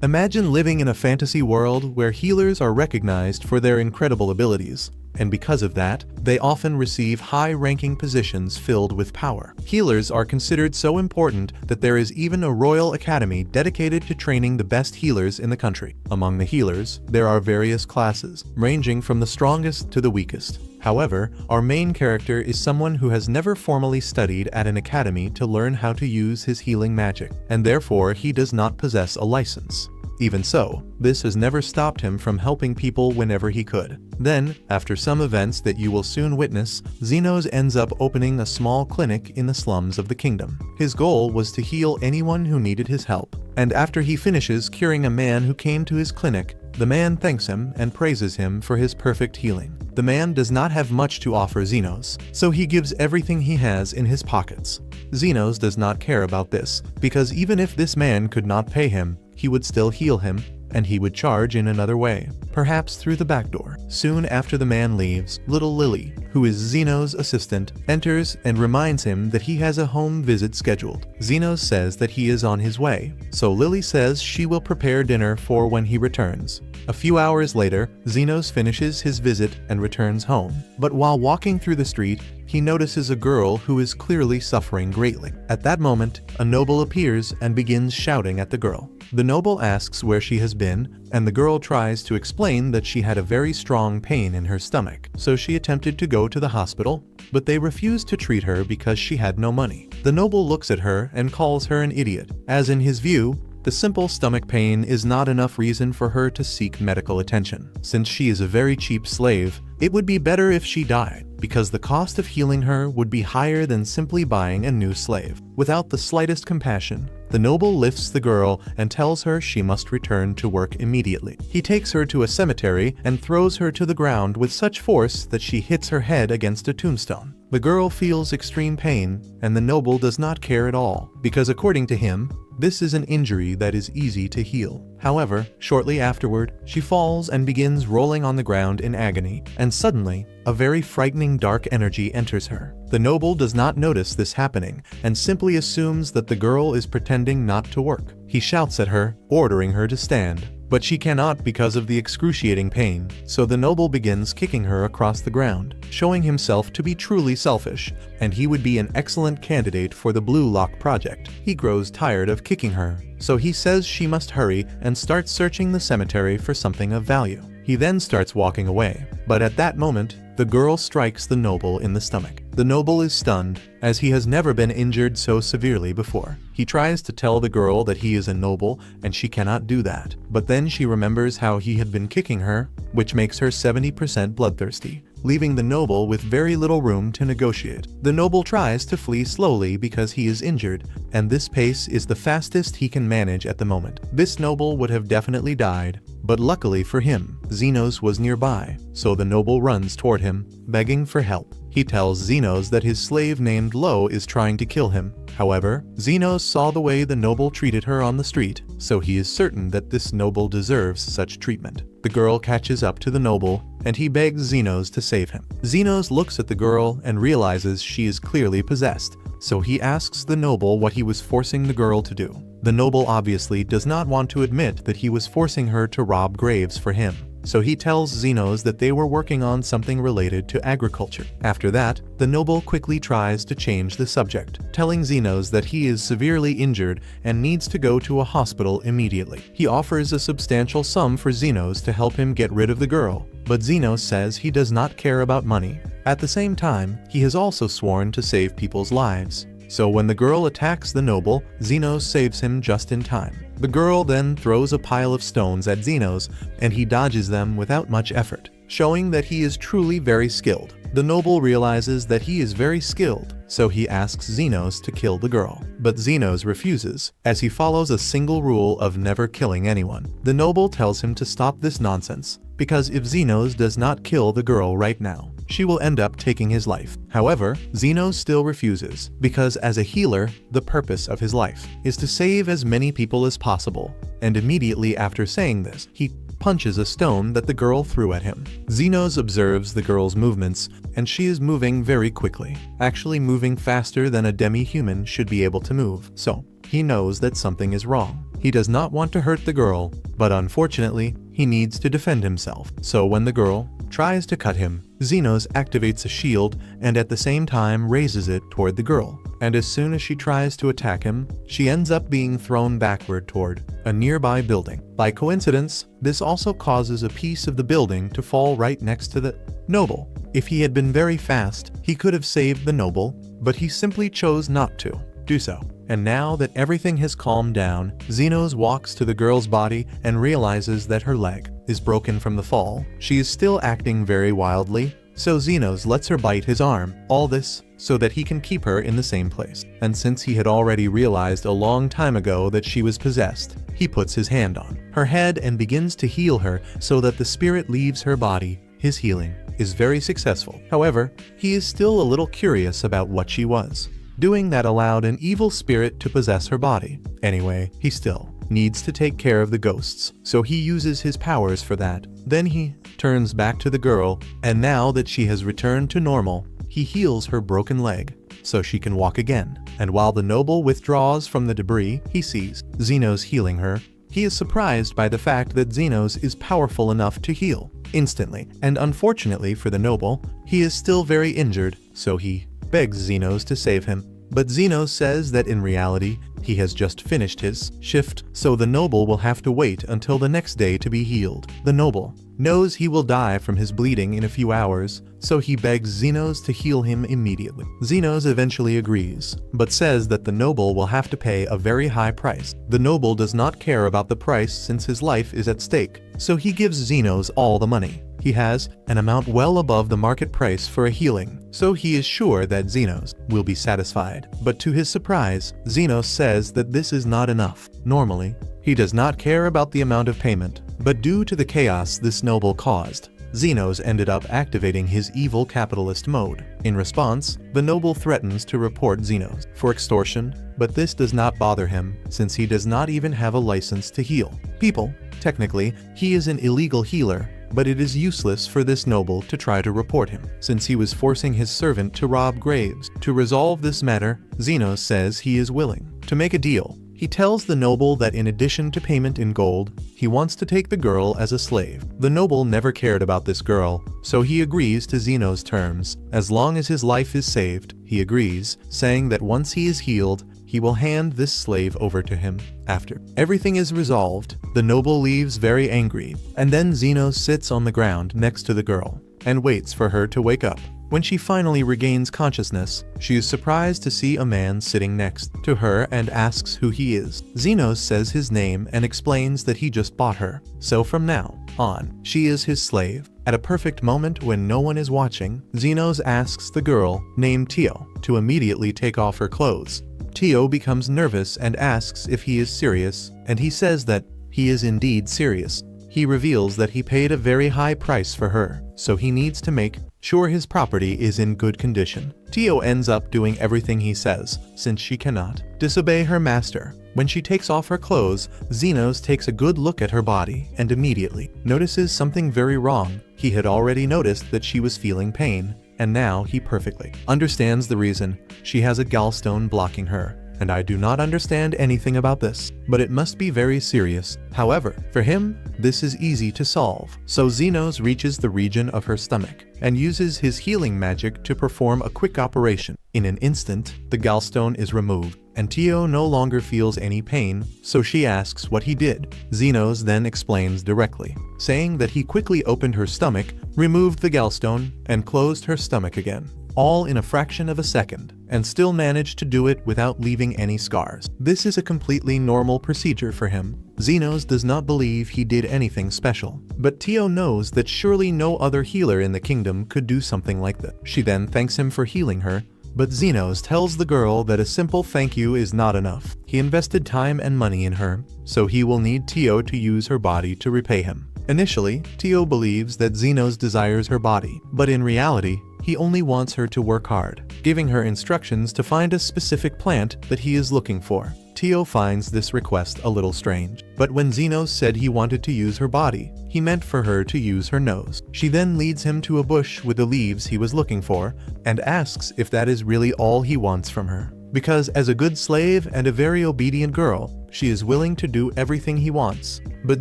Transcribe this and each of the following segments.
Imagine living in a fantasy world where healers are recognized for their incredible abilities, and because of that, they often receive high-ranking positions filled with power. Healers are considered so important that there is even a royal academy dedicated to training the best healers in the country. Among the healers, there are various classes, ranging from the strongest to the weakest. However, our main character is someone who has never formally studied at an academy to learn how to use his healing magic, and therefore he does not possess a license. Even so, this has never stopped him from helping people whenever he could. Then, after some events that you will soon witness, Xenos ends up opening a small clinic in the slums of the kingdom. His goal was to heal anyone who needed his help, and after he finishes curing a man who came to his clinic, the man thanks him and praises him for his perfect healing. The man does not have much to offer Xenos, so he gives everything he has in his pockets. Xenos does not care about this, because even if this man could not pay him, he would still heal him, and he would charge in another way, perhaps through the back door. Soon after the man leaves, little Lily, who is Xenos' assistant, enters and reminds him that he has a home visit scheduled. Xenos says that he is on his way, so Lily says she will prepare dinner for when he returns. A few hours later, Xenos finishes his visit and returns home. But while walking through the street, he notices a girl who is clearly suffering greatly. At that moment, a noble appears and begins shouting at the girl. The noble asks where she has been, and the girl tries to explain that she had a very strong pain in her stomach, so she attempted to go to the hospital, but they refused to treat her because she had no money. The noble looks at her and calls her an idiot, as in his view, the simple stomach pain is not enough reason for her to seek medical attention. Since she is a very cheap slave, it would be better if she died, because the cost of healing her would be higher than simply buying a new slave. Without the slightest compassion, the noble lifts the girl and tells her she must return to work immediately. He takes her to a cemetery and throws her to the ground with such force that she hits her head against a tombstone. The girl feels extreme pain, and the noble does not care at all, because according to him, this is an injury that is easy to heal. However, shortly afterward, she falls and begins rolling on the ground in agony, and suddenly, a very frightening dark energy enters her. The noble does not notice this happening, and simply assumes that the girl is pretending not to work. He shouts at her, ordering her to stand, but she cannot because of the excruciating pain, so the noble begins kicking her across the ground, showing himself to be truly selfish, and he would be an excellent candidate for the Blue Lock project. He grows tired of kicking her, so he says she must hurry and starts searching the cemetery for something of value. He then starts walking away, but at that moment, the girl strikes the noble in the stomach. The noble is stunned, as he has never been injured so severely before. He tries to tell the girl that he is a noble, and she cannot do that. But then she remembers how he had been kicking her, which makes her 70% bloodthirsty, leaving the noble with very little room to negotiate. The noble tries to flee slowly because he is injured, and this pace is the fastest he can manage at the moment. This noble would have definitely died, but luckily for him, Xenos was nearby, so the noble runs toward him, begging for help. He tells Xenos that his slave named Lo is trying to kill him. However, Xenos saw the way the noble treated her on the street, so he is certain that this noble deserves such treatment. The girl catches up to the noble, and he begs Xenos to save him. Xenos looks at the girl and realizes she is clearly possessed, so he asks the noble what he was forcing the girl to do. The noble obviously does not want to admit that he was forcing her to rob graves for him, so he tells Xenos that they were working on something related to agriculture. After that, the noble quickly tries to change the subject, telling Xenos that he is severely injured and needs to go to a hospital immediately. He offers a substantial sum for Xenos to help him get rid of the girl, but Xenos says he does not care about money. At the same time, he has also sworn to save people's lives. So when the girl attacks the noble, Xenos saves him just in time. The girl then throws a pile of stones at Xenos, and he dodges them without much effort, showing that he is truly very skilled. The noble realizes that he is very skilled, so he asks Xenos to kill the girl. But Xenos refuses, as he follows a single rule of never killing anyone. The noble tells him to stop this nonsense, because if Xenos does not kill the girl right now, she will end up taking his life. However, Xenos still refuses, because as a healer, the purpose of his life is to save as many people as possible, and immediately after saying this, he punches a stone that the girl threw at him. Xenos observes the girl's movements, and she is moving very quickly, actually moving faster than a demi-human should be able to move, so he knows that something is wrong. He does not want to hurt the girl, but unfortunately, he needs to defend himself. So when the girl tries to cut him, Xenos activates a shield and at the same time raises it toward the girl. And as soon as she tries to attack him, she ends up being thrown backward toward a nearby building. By coincidence, this also causes a piece of the building to fall right next to the noble. If he had been very fast, he could have saved the noble, but he simply chose not to do so. And now that everything has calmed down, Xenos walks to the girl's body and realizes that her leg is broken from the fall. She is still acting very wildly, so Xenos lets her bite his arm. All this so that he can keep her in the same place. And since he had already realized a long time ago that she was possessed, he puts his hand on her head and begins to heal her so that the spirit leaves her body. His healing is very successful. However, he is still a little curious about what she was doing that allowed an evil spirit to possess her body. Anyway, he still needs to take care of the ghosts, so he uses his powers for that. Then he turns back to the girl, and now that she has returned to normal, he heals her broken leg so she can walk again. And while the noble withdraws from the debris, he sees Xenos healing her. He is surprised by the fact that Xenos is powerful enough to heal instantly, and unfortunately for the noble, he is still very injured, so he begs Xenos to save him. But Xenos says that in reality, he has just finished his shift, so the noble will have to wait until the next day to be healed. The noble knows he will die from his bleeding in a few hours, so he begs Xenos to heal him immediately. Xenos eventually agrees, but says that the noble will have to pay a very high price. The noble does not care about the price since his life is at stake, so he gives Xenos all the money. He has an amount well above the market price for a healing, so he is sure that Xenos will be satisfied. But to his surprise, Xenos says that this is not enough. Normally, he does not care about the amount of payment, but due to the chaos this noble caused, Xenos ended up activating his evil capitalist mode. In response, the noble threatens to report Xenos for extortion, but this does not bother him since he does not even have a license to heal people. Technically, he is an illegal healer, but it is useless for this noble to try to report him, since he was forcing his servant to rob graves. To resolve this matter, Xenos says he is willing to make a deal. He tells the noble that in addition to payment in gold, he wants to take the girl as a slave. The noble never cared about this girl, so he agrees to Xenos' terms. As long as his life is saved, he agrees, saying that once he is healed, he will hand this slave over to him. After everything is resolved, the noble leaves very angry, and then Xenos sits on the ground next to the girl and waits for her to wake up. When she finally regains consciousness, she is surprised to see a man sitting next to her and asks who he is. Xenos says his name and explains that he just bought her, so from now on, she is his slave. At a perfect moment when no one is watching, Xenos asks the girl, named Tio, to immediately take off her clothes. Tio becomes nervous and asks if he is serious, and he says that he is indeed serious. He reveals that he paid a very high price for her, so he needs to make sure his property is in good condition. Tio ends up doing everything he says, since she cannot disobey her master. When she takes off her clothes, Xenos takes a good look at her body and immediately notices something very wrong. He had already noticed that she was feeling pain, and now he perfectly understands the reason. She has a gallstone blocking her, and I do not understand anything about this, but it must be very serious. However, for him, this is easy to solve. So Xenos reaches the region of her stomach and uses his healing magic to perform a quick operation. In an instant, the gallstone is removed, and Tio no longer feels any pain, so she asks what he did. Xenos then explains directly, saying that he quickly opened her stomach, removed the gallstone, and closed her stomach again, all in a fraction of a second, and still managed to do it without leaving any scars. This is a completely normal procedure for him. Xenos does not believe he did anything special, but Tio knows that surely no other healer in the kingdom could do something like that. She then thanks him for healing her, but Xenos tells the girl that a simple thank you is not enough. He invested time and money in her, so he will need Tio to use her body to repay him. Initially, Tio believes that Xenos desires her body, but in reality, he only wants her to work hard, giving her instructions to find a specific plant that he is looking for. Tio finds this request a little strange, but when Xenos said he wanted to use her body, he meant for her to use her nose. She then leads him to a bush with the leaves he was looking for, and asks if that is really all he wants from her. Because as a good slave and a very obedient girl, she is willing to do everything he wants. But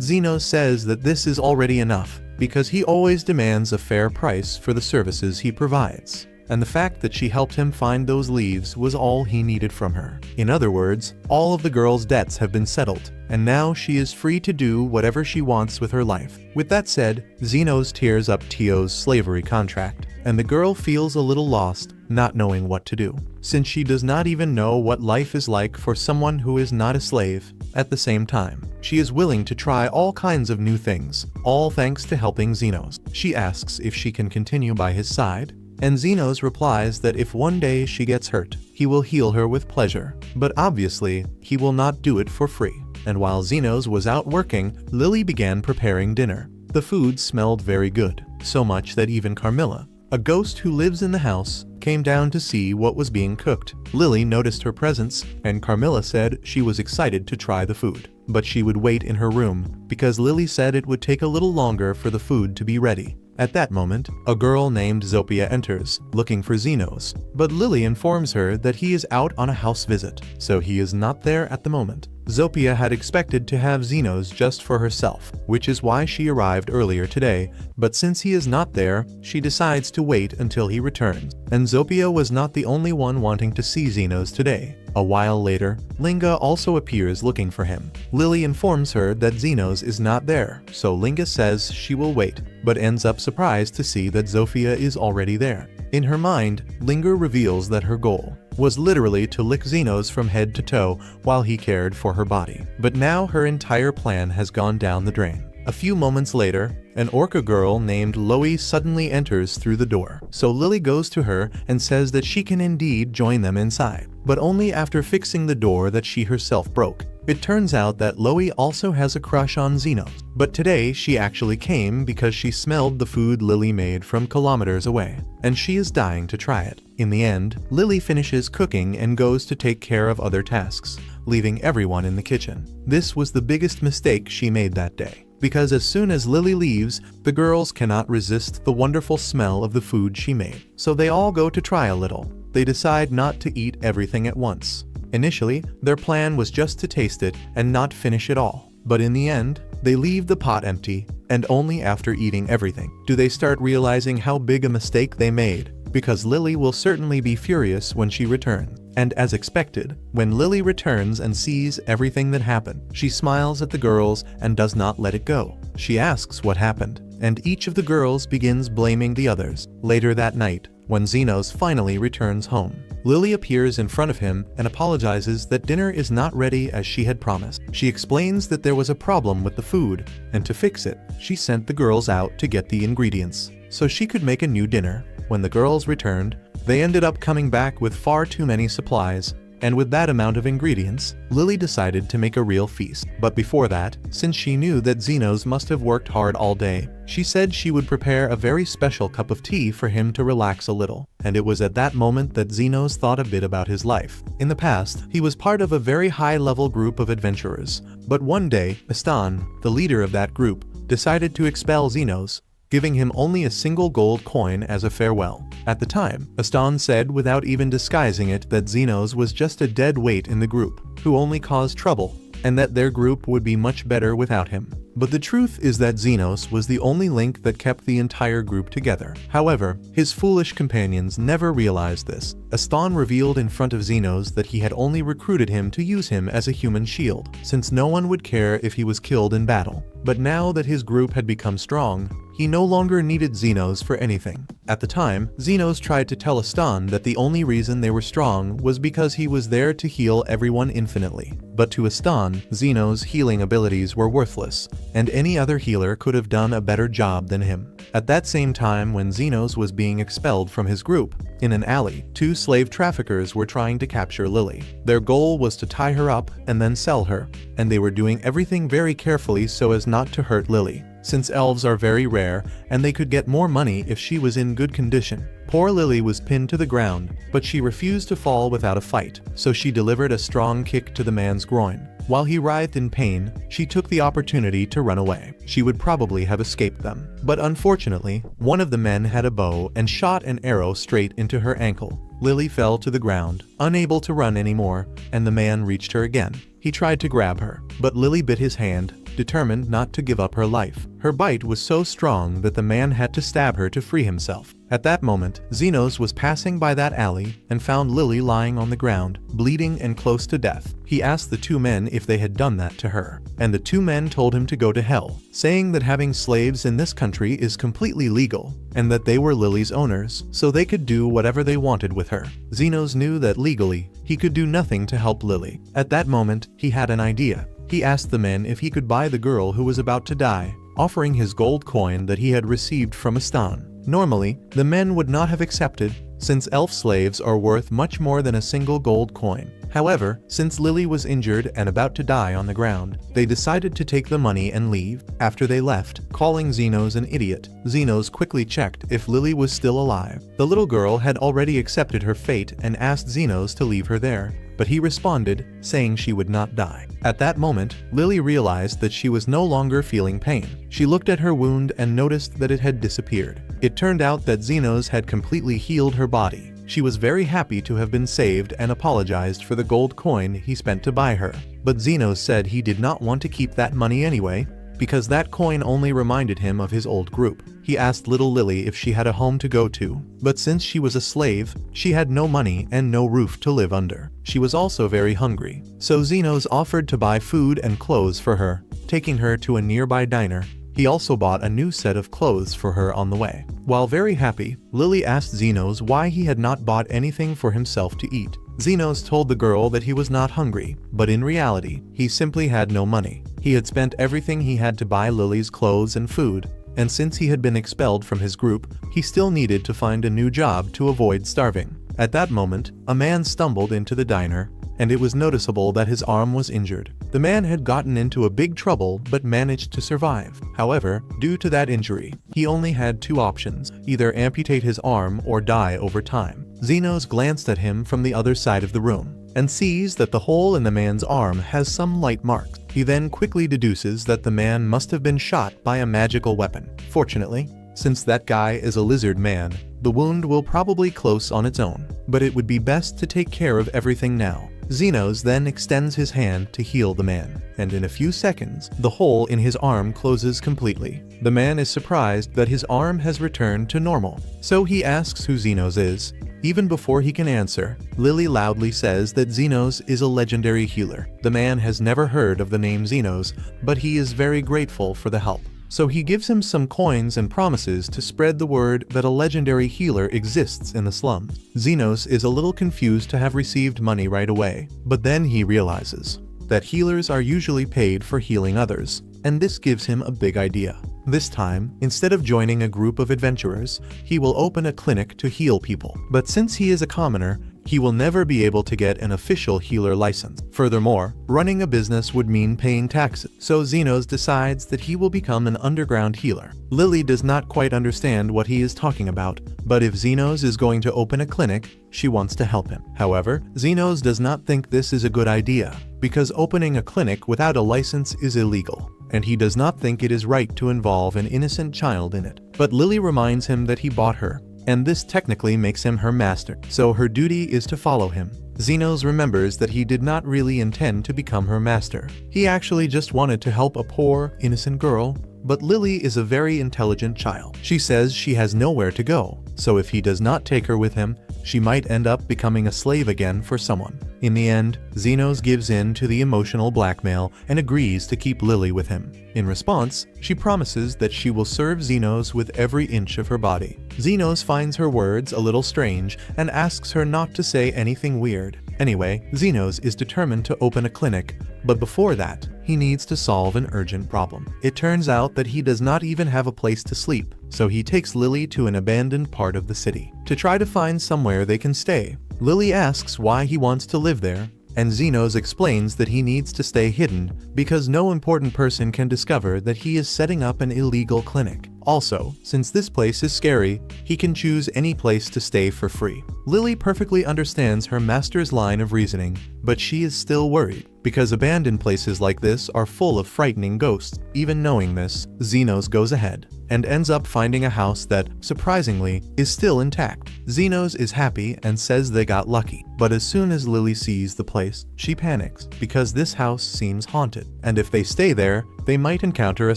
Zenos says that this is already enough, because he always demands a fair price for the services he provides. And the fact that she helped him find those leaves was all he needed from her. In other words, all of the girl's debts have been settled, and now she is free to do whatever she wants with her life. With that said, Zenos tears up Tio's slavery contract, and the girl feels a little lost, not knowing what to do, since she does not even know what life is like for someone who is not a slave. At the same time, she is willing to try all kinds of new things, all thanks to helping Zenos. She asks if she can continue by his side, and Zenos replies that if one day she gets hurt, he will heal her with pleasure. But obviously, he will not do it for free. And while Zenos was out working, Lily began preparing dinner. The food smelled very good, so much that even Carmilla, a ghost who lives in the house, came down to see what was being cooked. Lily noticed her presence, and Carmilla said she was excited to try the food. But she would wait in her room, because Lily said it would take a little longer for the food to be ready. At that moment, a girl named Zopia enters, looking for Zenos, but Lily informs her that he is out on a house visit, so he is not there at the moment. Zopia had expected to have Zenos just for herself, which is why she arrived earlier today, but since he is not there, she decides to wait until he returns. And Zopia was not the only one wanting to see Zenos today. A while later, Linga also appears looking for him. Lily informs her that Zenos is not there, so Linga says she will wait, but ends up surprised to see that Zopia is already there. In her mind, Linga reveals that her goal was literally to lick Zenos from head to toe while he cared for her body. But now her entire plan has gone down the drain. A few moments later, an orca girl named Loie suddenly enters through the door, so Lily goes to her and says that she can indeed join them inside, but only after fixing the door that she herself broke. It turns out that Loie also has a crush on Zenos, but today she actually came because she smelled the food Lily made from kilometers away, and she is dying to try it. In the end, Lily finishes cooking and goes to take care of other tasks, leaving everyone in the kitchen. This was the biggest mistake she made that day, because as soon as Lily leaves, the girls cannot resist the wonderful smell of the food she made. So they all go to try a little. They decide not to eat everything at once. Initially, their plan was just to taste it and not finish it all. But in the end, they leave the pot empty, and only after eating everything do they start realizing how big a mistake they made, because Lily will certainly be furious when she returns. And as expected, when Lily returns and sees everything that happened, she smiles at the girls and does not let it go. She asks what happened, and each of the girls begins blaming the others. Later that night, when Zenos finally returns home, Lily appears in front of him and apologizes that dinner is not ready as she had promised. She explains that there was a problem with the food, and to fix it, she sent the girls out to get the ingredients, so she could make a new dinner. When the girls returned, they ended up coming back with far too many supplies, and with that amount of ingredients, Lily decided to make a real feast. But before that, since she knew that Zenos must have worked hard all day, she said she would prepare a very special cup of tea for him to relax a little. And it was at that moment that Zenos thought a bit about his life. In the past, he was part of a very high-level group of adventurers, but one day, Astan, the leader of that group, decided to expel Zenos, giving him only a single gold coin as a farewell. At the time, Astan said without even disguising it that Zenos was just a dead weight in the group, who only caused trouble, and that their group would be much better without him. But the truth is that Zenos was the only link that kept the entire group together. However, his foolish companions never realized this. Astan revealed in front of Zenos that he had only recruited him to use him as a human shield, since no one would care if he was killed in battle. But now that his group had become strong, he no longer needed Zenos for anything. At the time, Zenos tried to tell Astan that the only reason they were strong was because he was there to heal everyone infinitely. But to Astan, Zenos' healing abilities were worthless, and any other healer could have done a better job than him. At that same time, when Zenos was being expelled from his group, in an alley, two slave traffickers were trying to capture Lily. Their goal was to tie her up and then sell her, and they were doing everything very carefully so as not to hurt Lily, since elves are very rare and they could get more money if she was in good condition. Poor Lily was pinned to the ground, but she refused to fall without a fight, so she delivered a strong kick to the man's groin. While he writhed in pain, she took the opportunity to run away. She would probably have escaped them. But unfortunately, one of the men had a bow and shot an arrow straight into her ankle. Lily fell to the ground, unable to run anymore, and the man reached her again. He tried to grab her, but Lily bit his hand, determined not to give up her life. Her bite was so strong that the man had to stab her to free himself. At that moment, Zenos was passing by that alley and found Lily lying on the ground, bleeding and close to death. He asked the two men if they had done that to her, and the two men told him to go to hell, saying that having slaves in this country is completely legal, and that they were Lily's owners, so they could do whatever they wanted with her. Zenos knew that legally, he could do nothing to help Lily. At that moment, he had an idea. He asked the men if he could buy the girl who was about to die, offering his gold coin that he had received from Astan. Normally, the men would not have accepted, since elf slaves are worth much more than a single gold coin. However, since Lily was injured and about to die on the ground, they decided to take the money and leave. After they left, calling Zenos an idiot, Zenos quickly checked if Lily was still alive. The little girl had already accepted her fate and asked Zenos to leave her there, but he responded, saying she would not die. At that moment, Lily realized that she was no longer feeling pain. She looked at her wound and noticed that it had disappeared. It turned out that Zenos had completely healed her body. She was very happy to have been saved and apologized for the gold coin he spent to buy her. But Zenos said he did not want to keep that money anyway, because that coin only reminded him of his old group. He asked little Lily if she had a home to go to, but since she was a slave, she had no money and no roof to live under. She was also very hungry, so Zenos offered to buy food and clothes for her, taking her to a nearby diner. He also bought a new set of clothes for her on the way. While very happy, Lily asked Zenos why he had not bought anything for himself to eat. Zenos told the girl that he was not hungry, but in reality, he simply had no money. He had spent everything he had to buy Lily's clothes and food, and since he had been expelled from his group, he still needed to find a new job to avoid starving. At that moment, a man stumbled into the diner, and it was noticeable that his arm was injured. The man had gotten into a big trouble but managed to survive. However, due to that injury, he only had two options, either amputate his arm or die over time. Zenos glanced at him from the other side of the room, and sees that the hole in the man's arm has some light marks. He then quickly deduces that the man must have been shot by a magical weapon. Fortunately, since that guy is a lizard man, the wound will probably close on its own, but it would be best to take care of everything now. Zenos then extends his hand to heal the man, and in a few seconds, the hole in his arm closes completely. The man is surprised that his arm has returned to normal, so he asks who Zenos is. Even before he can answer, Lily loudly says that Zenos is a legendary healer. The man has never heard of the name Zenos, but he is very grateful for the help. So he gives him some coins and promises to spread the word that a legendary healer exists in the slums. Zenos is a little confused to have received money right away, but then he realizes that healers are usually paid for healing others, and this gives him a big idea. This time, instead of joining a group of adventurers, he will open a clinic to heal people. But since he is a commoner, he will never be able to get an official healer license. Furthermore, running a business would mean paying taxes, so Zenos decides that he will become an underground healer. Lily does not quite understand what he is talking about, but if Zenos is going to open a clinic, she wants to help him. However, Zenos does not think this is a good idea, because opening a clinic without a license is illegal, and he does not think it is right to involve an innocent child in it. But Lily reminds him that he bought her, and this technically makes him her master, so her duty is to follow him. Zenos remembers that he did not really intend to become her master. He actually just wanted to help a poor, innocent girl, but Lily is a very intelligent child. She says she has nowhere to go, so if he does not take her with him, she might end up becoming a slave again for someone. In the end, Zenos gives in to the emotional blackmail and agrees to keep Lily with him. In response, she promises that she will serve Zenos with every inch of her body. Zenos finds her words a little strange and asks her not to say anything weird. Anyway, Zenos is determined to open a clinic, but before that, he needs to solve an urgent problem. It turns out that he does not even have a place to sleep, so he takes Lily to an abandoned part of the city to try to find somewhere they can stay. Lily asks why he wants to live there, and Zenos explains that he needs to stay hidden because no important person can discover that he is setting up an illegal clinic. Also, since this place is scary, he can choose any place to stay for free. Lily perfectly understands her master's line of reasoning, but she is still worried because abandoned places like this are full of frightening ghosts. Even knowing this, Xenos goes ahead and ends up finding a house that, surprisingly, is still intact. Xenos is happy and says they got lucky, but as soon as Lily sees the place, she panics because this house seems haunted, and if they stay there, they might encounter a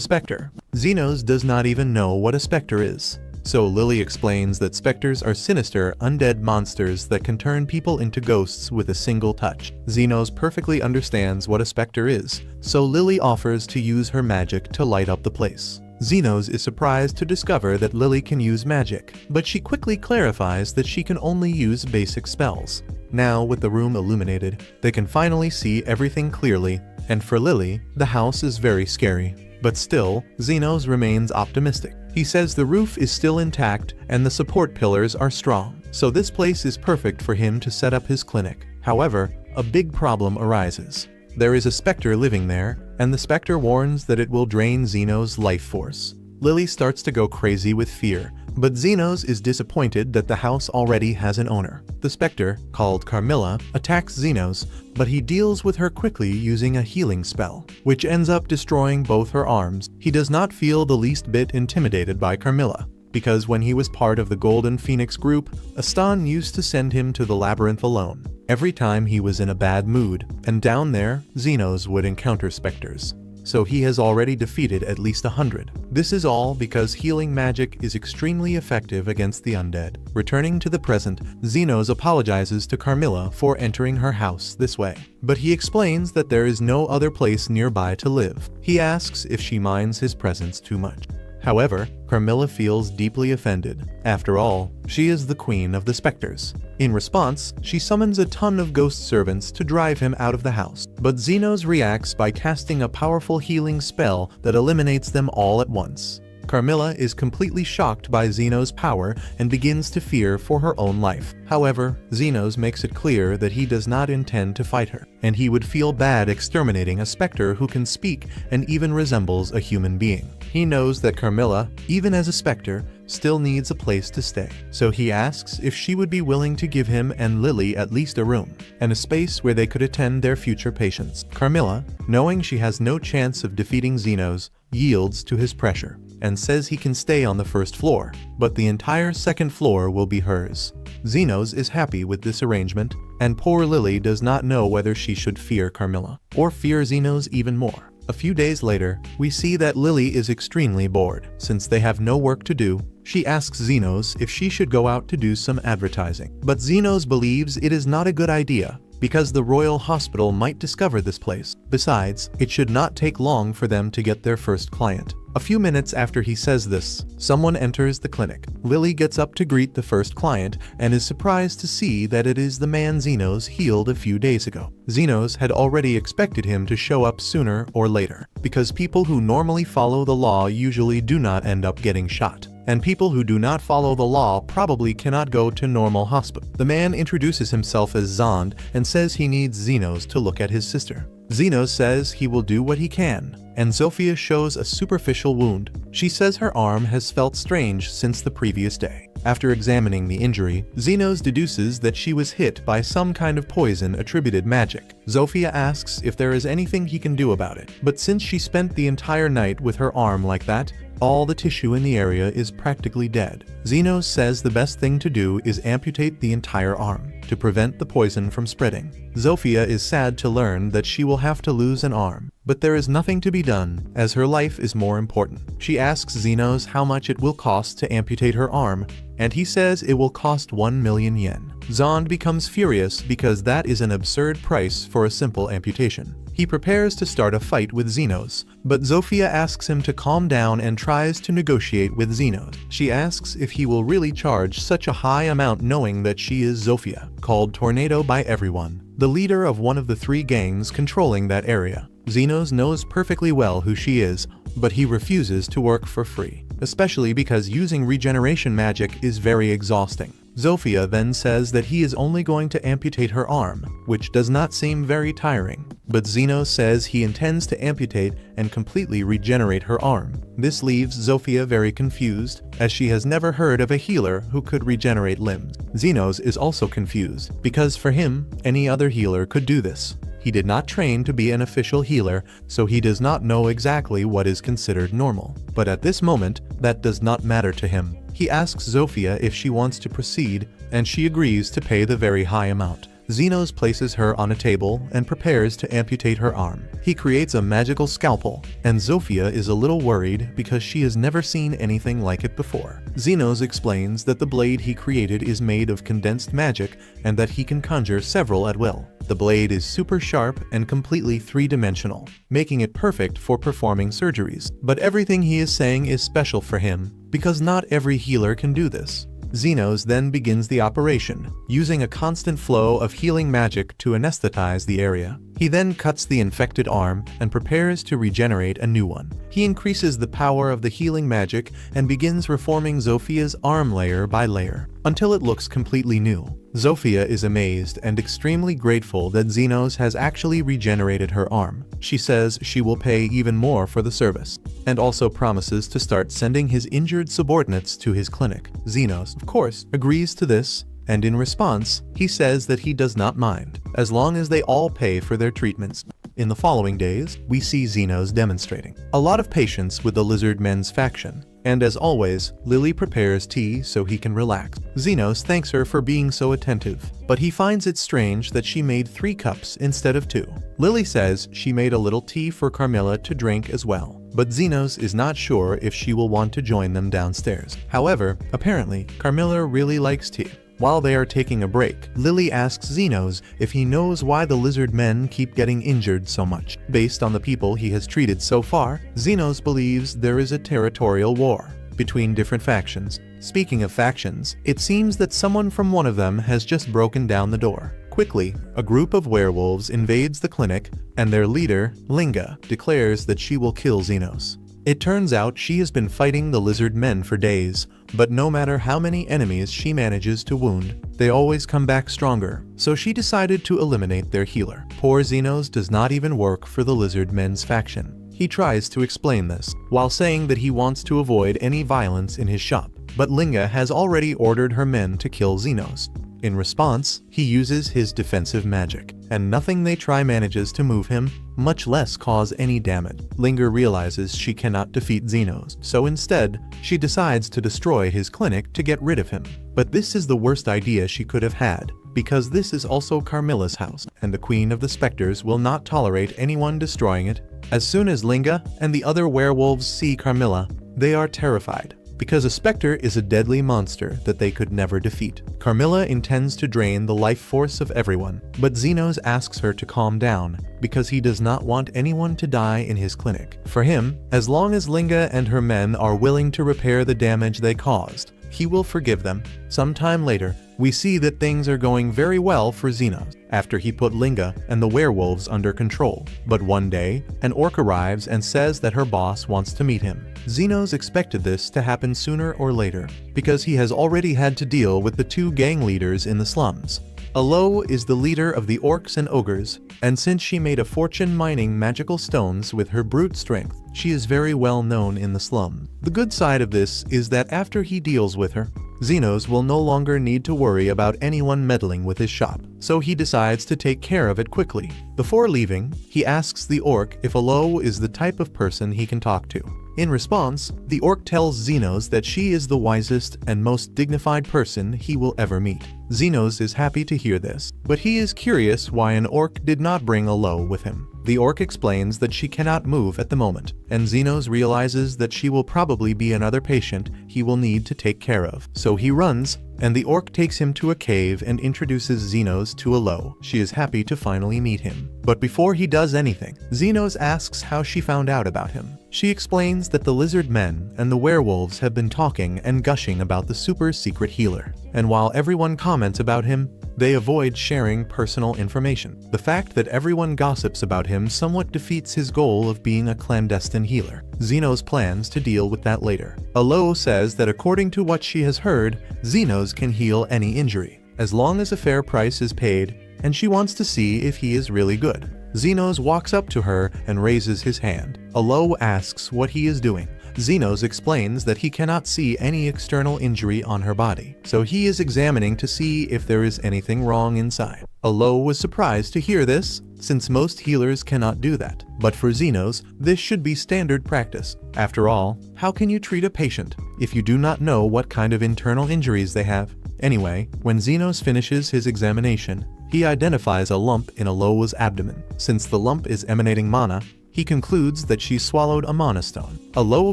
specter. Xenos does not even know what a specter is. So Lily explains that specters are sinister, undead monsters that can turn people into ghosts with a single touch. Xenos perfectly understands what a specter is, so Lily offers to use her magic to light up the place. Xenos is surprised to discover that Lily can use magic, but she quickly clarifies that she can only use basic spells. Now, with the room illuminated, they can finally see everything clearly, and for Lily, the house is very scary. But still, Xenos remains optimistic. He says the roof is still intact and the support pillars are strong, so this place is perfect for him to set up his clinic. However, a big problem arises. There is a specter living there, and the specter warns that it will drain Xenos' life force. Lily starts to go crazy with fear, but Xenos is disappointed that the house already has an owner. The specter, called Carmilla, attacks Xenos, but he deals with her quickly using a healing spell, which ends up destroying both her arms. He does not feel the least bit intimidated by Carmilla, because when he was part of the Golden Phoenix group, Aston used to send him to the labyrinth alone every time he was in a bad mood, and down there, Xenos would encounter specters. So he has already defeated at least 100. This is all because healing magic is extremely effective against the undead. Returning to the present, Xenos apologizes to Carmilla for entering her house this way, but he explains that there is no other place nearby to live. He asks if she minds his presence too much. However, Carmilla feels deeply offended. After all, she is the queen of the specters. In response, she summons a ton of ghost servants to drive him out of the house, but Xenos reacts by casting a powerful healing spell that eliminates them all at once. Carmilla is completely shocked by Xenos' power and begins to fear for her own life. However, Xenos makes it clear that he does not intend to fight her, and he would feel bad exterminating a specter who can speak and even resembles a human being. He knows that Carmilla, even as a specter, still needs a place to stay, so he asks if she would be willing to give him and Lily at least a room, and a space where they could attend their future patients. Carmilla, knowing she has no chance of defeating Xenos, yields to his pressure, and says he can stay on the first floor, but the entire second floor will be hers. Xenos is happy with this arrangement, and poor Lily does not know whether she should fear Carmilla, or fear Xenos even more. A few days later, we see that Lily is extremely bored. Since they have no work to do, she asks Xenos if she should go out to do some advertising. But Xenos believes it is not a good idea, because the Royal Hospital might discover this place. Besides, it should not take long for them to get their first client. A few minutes after he says this, someone enters the clinic. Lily gets up to greet the first client and is surprised to see that it is the man Xenos healed a few days ago. Xenos had already expected him to show up sooner or later, because people who normally follow the law usually do not end up getting shot, and people who do not follow the law probably cannot go to normal hospital. The man introduces himself as Zond and says he needs Xenos to look at his sister. Xenos says he will do what he can, and Zofia shows a superficial wound. She says her arm has felt strange since the previous day. After examining the injury, Xenos deduces that she was hit by some kind of poison attributed magic. Zofia asks if there is anything he can do about it, but since she spent the entire night with her arm like that, all the tissue in the area is practically dead. Xenos says the best thing to do is amputate the entire arm to prevent the poison from spreading. Zofia is sad to learn that she will have to lose an arm, but there is nothing to be done, as her life is more important. She asks Xenos how much it will cost to amputate her arm, and he says it will cost 1 million yen. Zond becomes furious because that is an absurd price for a simple amputation. He prepares to start a fight with Xenos, but Zofia asks him to calm down and tries to negotiate with Xenos. She asks if he will really charge such a high amount knowing that she is Zofia, called Tornado by everyone, the leader of one of the 3 gangs controlling that area. Xenos knows perfectly well who she is, but he refuses to work for free, especially because using regeneration magic is very exhausting. Zofia then says that he is only going to amputate her arm, which does not seem very tiring, but Xenos says he intends to amputate and completely regenerate her arm. This leaves Zofia very confused, as she has never heard of a healer who could regenerate limbs. Xenos is also confused, because for him, any other healer could do this. He did not train to be an official healer, so he does not know exactly what is considered normal. But at this moment, that does not matter to him. He asks Zofia if she wants to proceed, and she agrees to pay the very high amount. Zenos places her on a table and prepares to amputate her arm. He creates a magical scalpel, and Zofia is a little worried because she has never seen anything like it before. Zenos explains that the blade he created is made of condensed magic and that he can conjure several at will. The blade is super sharp and completely three-dimensional, making it perfect for performing surgeries. But everything he is saying is special for him, because not every healer can do this. Zenos then begins the operation, using a constant flow of healing magic to anesthetize the area. He then cuts the infected arm and prepares to regenerate a new one. He increases the power of the healing magic and begins reforming Zofia's arm layer by layer, until it looks completely new. Zofia is amazed and extremely grateful that Zenos has actually regenerated her arm. She says she will pay even more for the service, and also promises to start sending his injured subordinates to his clinic. Zenos, of course, agrees to this, and in response, he says that he does not mind, as long as they all pay for their treatments. In the following days, we see Zenos demonstrating a lot of patience with the lizard men's faction, and as always, Lily prepares tea so he can relax. Zenos thanks her for being so attentive, but he finds it strange that she made 3 cups instead of 2. Lily says she made a little tea for Carmilla to drink as well, but Zenos is not sure if she will want to join them downstairs. However, apparently, Carmilla really likes tea. While they are taking a break, Lily asks Zenos if he knows why the lizard men keep getting injured so much. Based on the people he has treated so far, Zenos believes there is a territorial war between different factions. Speaking of factions, it seems that someone from one of them has just broken down the door. Quickly, a group of werewolves invades the clinic, and their leader, Linga, declares that she will kill Zenos. It turns out she has been fighting the lizard men for days, but no matter how many enemies she manages to wound, they always come back stronger, so she decided to eliminate their healer. Poor Zenos does not even work for the lizard men's faction. He tries to explain this, while saying that he wants to avoid any violence in his shop, but Linga has already ordered her men to kill Zenos. In response, he uses his defensive magic, and nothing they try manages to move him, much less cause any damage. Linga realizes she cannot defeat Zenos, so instead, she decides to destroy his clinic to get rid of him. But this is the worst idea she could have had, because this is also Carmilla's house, and the Queen of the Spectres will not tolerate anyone destroying it. As soon as Linga and the other werewolves see Carmilla, they are terrified, because a specter is a deadly monster that they could never defeat. Carmilla intends to drain the life force of everyone, but Zenos asks her to calm down because he does not want anyone to die in his clinic. For him, as long as Linga and her men are willing to repair the damage they caused, he will forgive them. Sometime later, we see that things are going very well for Zenos after he put Linga and the werewolves under control. But one day, an orc arrives and says that her boss wants to meet him. Zenos expected this to happen sooner or later, because he has already had to deal with the 2 gang leaders in the slums. Alo is the leader of the orcs and ogres, and since she made a fortune mining magical stones with her brute strength, she is very well known in the slum. The good side of this is that after he deals with her, Zenos will no longer need to worry about anyone meddling with his shop, so he decides to take care of it quickly. Before leaving, he asks the orc if Alo is the type of person he can talk to. In response, the orc tells Zenos that she is the wisest and most dignified person he will ever meet. Zenos is happy to hear this, but he is curious why an orc did not bring Alo with him. The orc explains that she cannot move at the moment, and Zenos realizes that she will probably be another patient he will need to take care of. So he runs, and the orc takes him to a cave and introduces Zenos to Alo. She is happy to finally meet him. But before he does anything, Zenos asks how she found out about him. She explains that the lizard men and the werewolves have been talking and gushing about the super secret healer, and while everyone comments about him, they avoid sharing personal information. The fact that everyone gossips about him somewhat defeats his goal of being a clandestine healer. Zenos plans to deal with that later. Alo says that according to what she has heard, Zenos can heal any injury, as long as a fair price is paid, and she wants to see if he is really good. Zenos walks up to her and raises his hand. Alo asks what he is doing. Zenos explains that he cannot see any external injury on her body, so he is examining to see if there is anything wrong inside. Alo was surprised to hear this, since most healers cannot do that. But for Xenos, this should be standard practice. After all, how can you treat a patient if you do not know what kind of internal injuries they have? Anyway, when Xenos finishes his examination, he identifies a lump in Alo's abdomen. Since the lump is emanating mana, he concludes that she swallowed a mana stone. Alo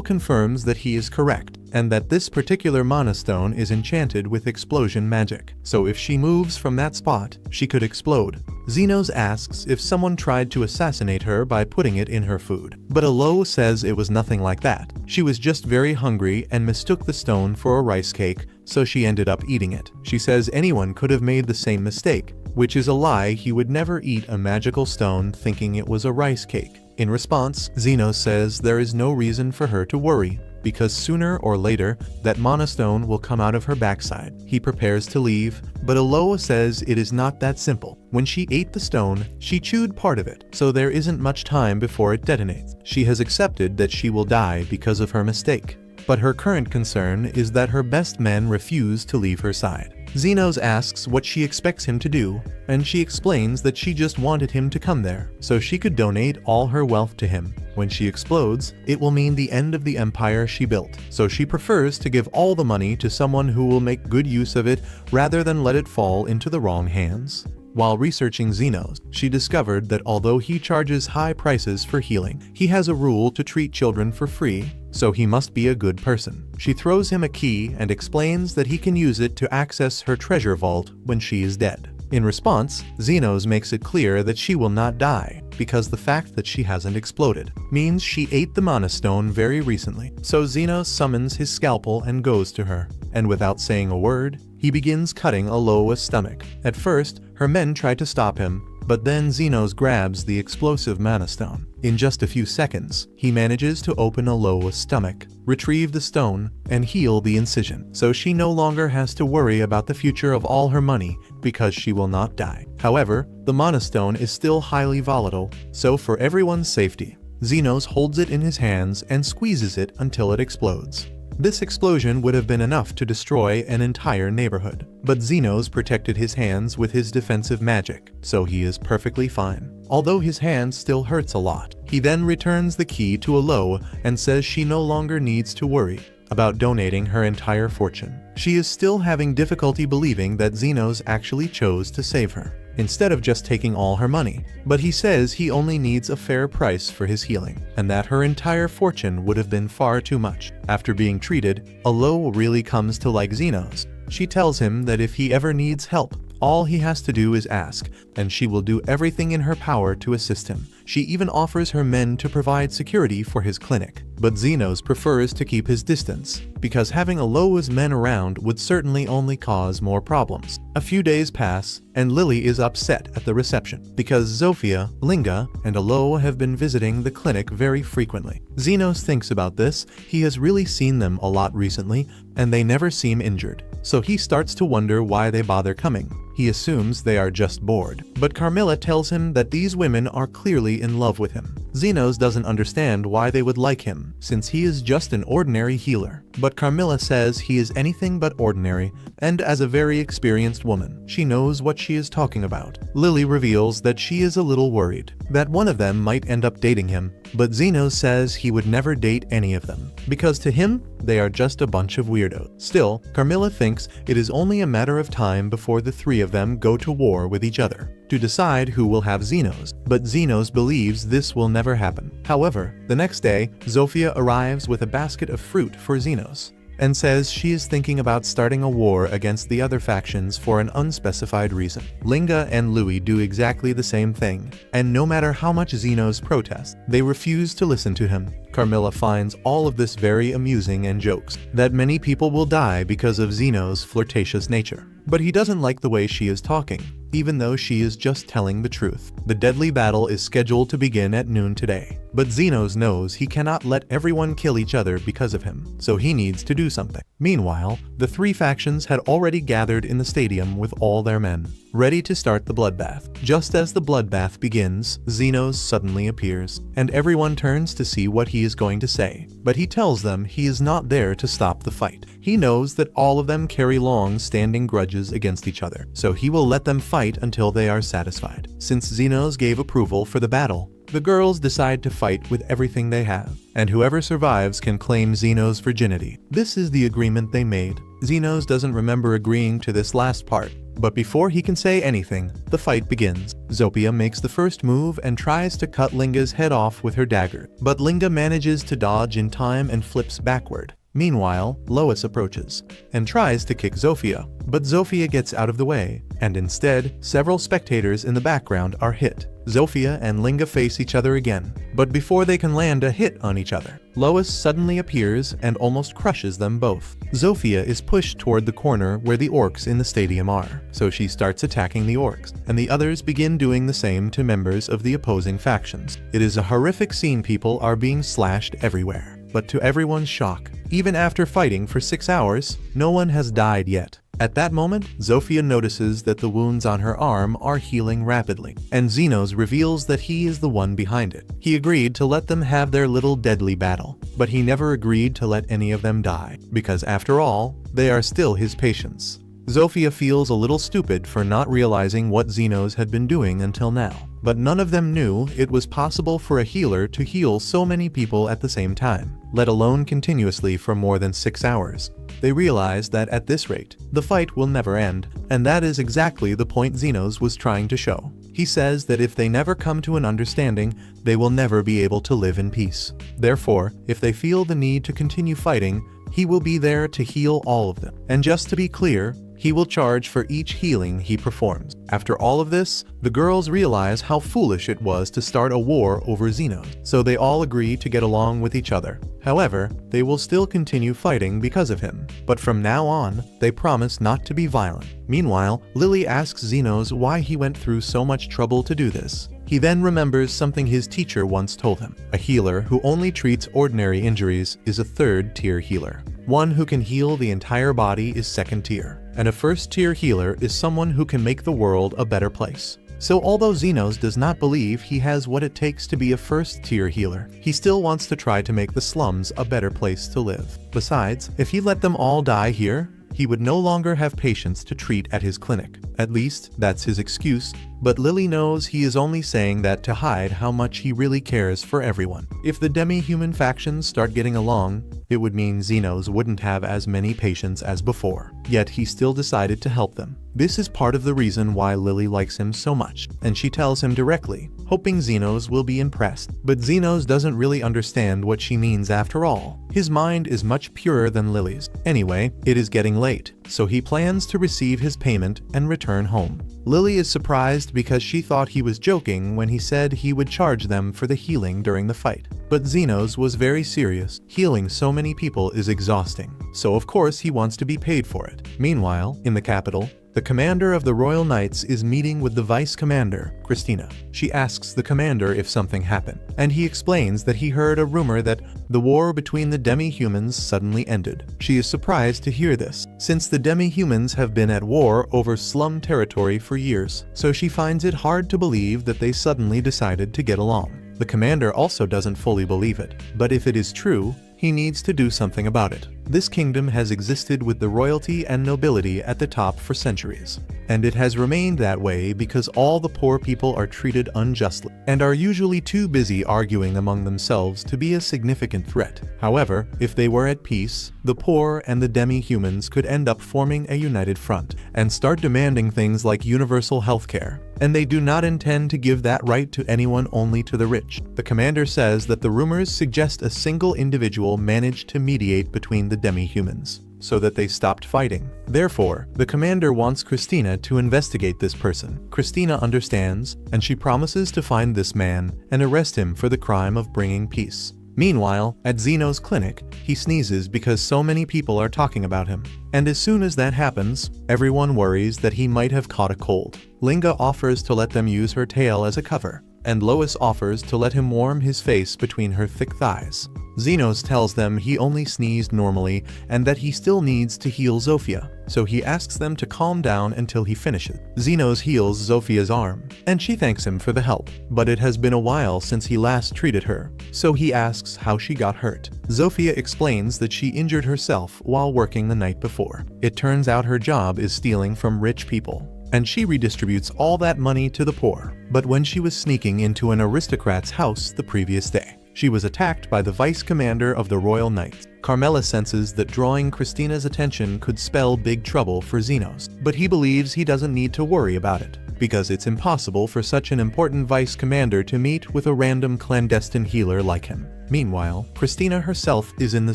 confirms that he is correct, and that this particular mana stone is enchanted with explosion magic. So if she moves from that spot, she could explode. Xenos asks if someone tried to assassinate her by putting it in her food. But Alo says it was nothing like that. She was just very hungry and mistook the stone for a rice cake, so she ended up eating it. She says anyone could have made the same mistake, which is a lie. He would never eat a magical stone thinking it was a rice cake. In response, Xenos says there is no reason for her to worry, because sooner or later, that mana stone will come out of her backside. He prepares to leave, but Alo says it is not that simple. When she ate the stone, she chewed part of it, so there isn't much time before it detonates. She has accepted that she will die because of her mistake, but her current concern is that her best men refuse to leave her side. Xenos asks what she expects him to do, and she explains that she just wanted him to come there, so she could donate all her wealth to him. When she explodes, it will mean the end of the empire she built, so she prefers to give all the money to someone who will make good use of it rather than let it fall into the wrong hands. While researching Xenos, she discovered that although he charges high prices for healing, he has a rule to treat children for free, so he must be a good person. She throws him a key and explains that he can use it to access her treasure vault when she is dead. In response, Xenos makes it clear that she will not die, because the fact that she hasn't exploded means she ate the mana stone very recently. So Xenos summons his scalpel and goes to her, and without saying a word, he begins cutting Aloa's stomach. At first, her men try to stop him, but then Xenos grabs the explosive mana stone. In just a few seconds, he manages to open Aloa's stomach, retrieve the stone, and heal the incision, so she no longer has to worry about the future of all her money because she will not die. However, the mana stone is still highly volatile, so for everyone's safety, Xenos holds it in his hands and squeezes it until it explodes. This explosion would have been enough to destroy an entire neighborhood, but Xenos protected his hands with his defensive magic, so he is perfectly fine. Although his hand still hurts a lot, he then returns the key to Alo and says she no longer needs to worry about donating her entire fortune. She is still having difficulty believing that Xenos actually chose to save her, instead of just taking all her money. But he says he only needs a fair price for his healing, and that her entire fortune would have been far too much. After being treated, Alo really comes to like Xenos. She tells him that if he ever needs help, all he has to do is ask, and she will do everything in her power to assist him. She even offers her men to provide security for his clinic. But Xenos prefers to keep his distance, because having Aloa's men around would certainly only cause more problems. A few days pass, and Lily is upset at the reception, because Zofia, Linga, and Aloa have been visiting the clinic very frequently. Xenos thinks about this. He has really seen them a lot recently, and they never seem injured, so he starts to wonder why they bother coming. He assumes they are just bored, but Carmilla tells him that these women are clearly in love with him. Xenos doesn't understand why they would like him, since he is just an ordinary healer. But Carmilla says he is anything but ordinary, and as a very experienced woman, she knows what she is talking about. Lily reveals that she is a little worried that one of them might end up dating him, but Xenos says he would never date any of them, because to him, they are just a bunch of weirdos. Still, Carmilla thinks it is only a matter of time before the three of them go to war with each other to decide who will have Xenos, but Xenos believes this will never happen. However, the next day, Zofia arrives with a basket of fruit for Xenos, and says she is thinking about starting a war against the other factions for an unspecified reason. Linga and Louis do exactly the same thing, and no matter how much Xenos protests, they refuse to listen to him. Carmilla finds all of this very amusing and jokes that many people will die because of Xenos' flirtatious nature. But he doesn't like the way she is talking, even though she is just telling the truth. The deadly battle is scheduled to begin at noon today, but Xenos knows he cannot let everyone kill each other because of him, so he needs to do something. Meanwhile, the three factions had already gathered in the stadium with all their men, ready to start the bloodbath. Just as the bloodbath begins, Xenos suddenly appears, and everyone turns to see what he is going to say. But he tells them he is not there to stop the fight. He knows that all of them carry long-standing grudges against each other, so he will let them fight until they are satisfied. Since Xenos gave approval for the battle, the girls decide to fight with everything they have, and whoever survives can claim Xenos' virginity. This is the agreement they made. Xenos doesn't remember agreeing to this last part, but before he can say anything, the fight begins. Zopia makes the first move and tries to cut Linga's head off with her dagger, but Linga manages to dodge in time and flips backward. Meanwhile, Lois approaches and tries to kick Zofia, but Zofia gets out of the way, and instead, several spectators in the background are hit. Zofia and Linga face each other again, but before they can land a hit on each other, Lois suddenly appears and almost crushes them both. Zofia is pushed toward the corner where the orcs in the stadium are, so she starts attacking the orcs, and the others begin doing the same to members of the opposing factions. It is a horrific scene. People are being slashed everywhere. But to everyone's shock, even after fighting for 6 hours, no one has died yet. At that moment, Zofia notices that the wounds on her arm are healing rapidly, and Xenos reveals that he is the one behind it. He agreed to let them have their little deadly battle, but he never agreed to let any of them die, because after all, they are still his patients. Zofia feels a little stupid for not realizing what Xenos had been doing until now. But none of them knew it was possible for a healer to heal so many people at the same time, let alone continuously for more than 6 hours. They realized that at this rate, the fight will never end, and that is exactly the point Xenos was trying to show. He says that if they never come to an understanding, they will never be able to live in peace. Therefore, if they feel the need to continue fighting, he will be there to heal all of them. And just to be clear, he will charge for each healing he performs. After all of this, the girls realize how foolish it was to start a war over Xenos, so they all agree to get along with each other. However, they will still continue fighting because of him, but from now on, they promise not to be violent. Meanwhile, Lily asks Xenos why he went through so much trouble to do this. He then remembers something his teacher once told him. A healer who only treats ordinary injuries is a third-tier healer. One who can heal the entire body is second tier, and a first-tier healer is someone who can make the world a better place. So although Xenos does not believe he has what it takes to be a first-tier healer, he still wants to try to make the slums a better place to live. Besides, if he let them all die here, he would no longer have patients to treat at his clinic. At least, that's his excuse, but Lily knows he is only saying that to hide how much he really cares for everyone. If the demi-human factions start getting along, it would mean Xenos wouldn't have as many patients as before. Yet he still decided to help them. This is part of the reason why Lily likes him so much, and she tells him directly, hoping Xenos will be impressed. But Xenos doesn't really understand what she means after all. His mind is much purer than Lily's. Anyway, it is getting late, so he plans to receive his payment and return home. Lily is surprised because she thought he was joking when he said he would charge them for the healing during the fight. But Xenos was very serious. Healing so many people is exhausting, so of course he wants to be paid for it. Meanwhile, in the capital, the commander of the Royal Knights is meeting with the vice commander, Christina. She asks the commander if something happened, and he explains that he heard a rumor that the war between the demi-humans suddenly ended. She is surprised to hear this, since the demi-humans have been at war over slum territory for years, so she finds it hard to believe that they suddenly decided to get along. The commander also doesn't fully believe it, but if it is true, he needs to do something about it. This kingdom has existed with the royalty and nobility at the top for centuries, and it has remained that way because all the poor people are treated unjustly and are usually too busy arguing among themselves to be a significant threat. However, if they were at peace, the poor and the demi-humans could end up forming a united front and start demanding things like universal healthcare, and they do not intend to give that right to anyone, only to the rich. The commander says that the rumors suggest a single individual managed to mediate between the demi-humans, so that they stopped fighting. Therefore, the commander wants Christina to investigate this person. Christina understands, and she promises to find this man and arrest him for the crime of bringing peace. Meanwhile, at Xenos' clinic, he sneezes because so many people are talking about him. And as soon as that happens, everyone worries that he might have caught a cold. Linga offers to let them use her tail as a cover, and Lois offers to let him warm his face between her thick thighs. Zenos tells them he only sneezed normally and that he still needs to heal Zofia, so he asks them to calm down until he finishes. Zenos heals Zofia's arm, and she thanks him for the help, but it has been a while since he last treated her, so he asks how she got hurt. Zofia explains that she injured herself while working the night before. It turns out her job is stealing from rich people, and she redistributes all that money to the poor. But when she was sneaking into an aristocrat's house the previous day, she was attacked by the vice commander of the Royal Knights. Carmela senses that drawing Christina's attention could spell big trouble for Zenos, but he believes he doesn't need to worry about it, because it's impossible for such an important vice commander to meet with a random clandestine healer like him. Meanwhile, Christina herself is in the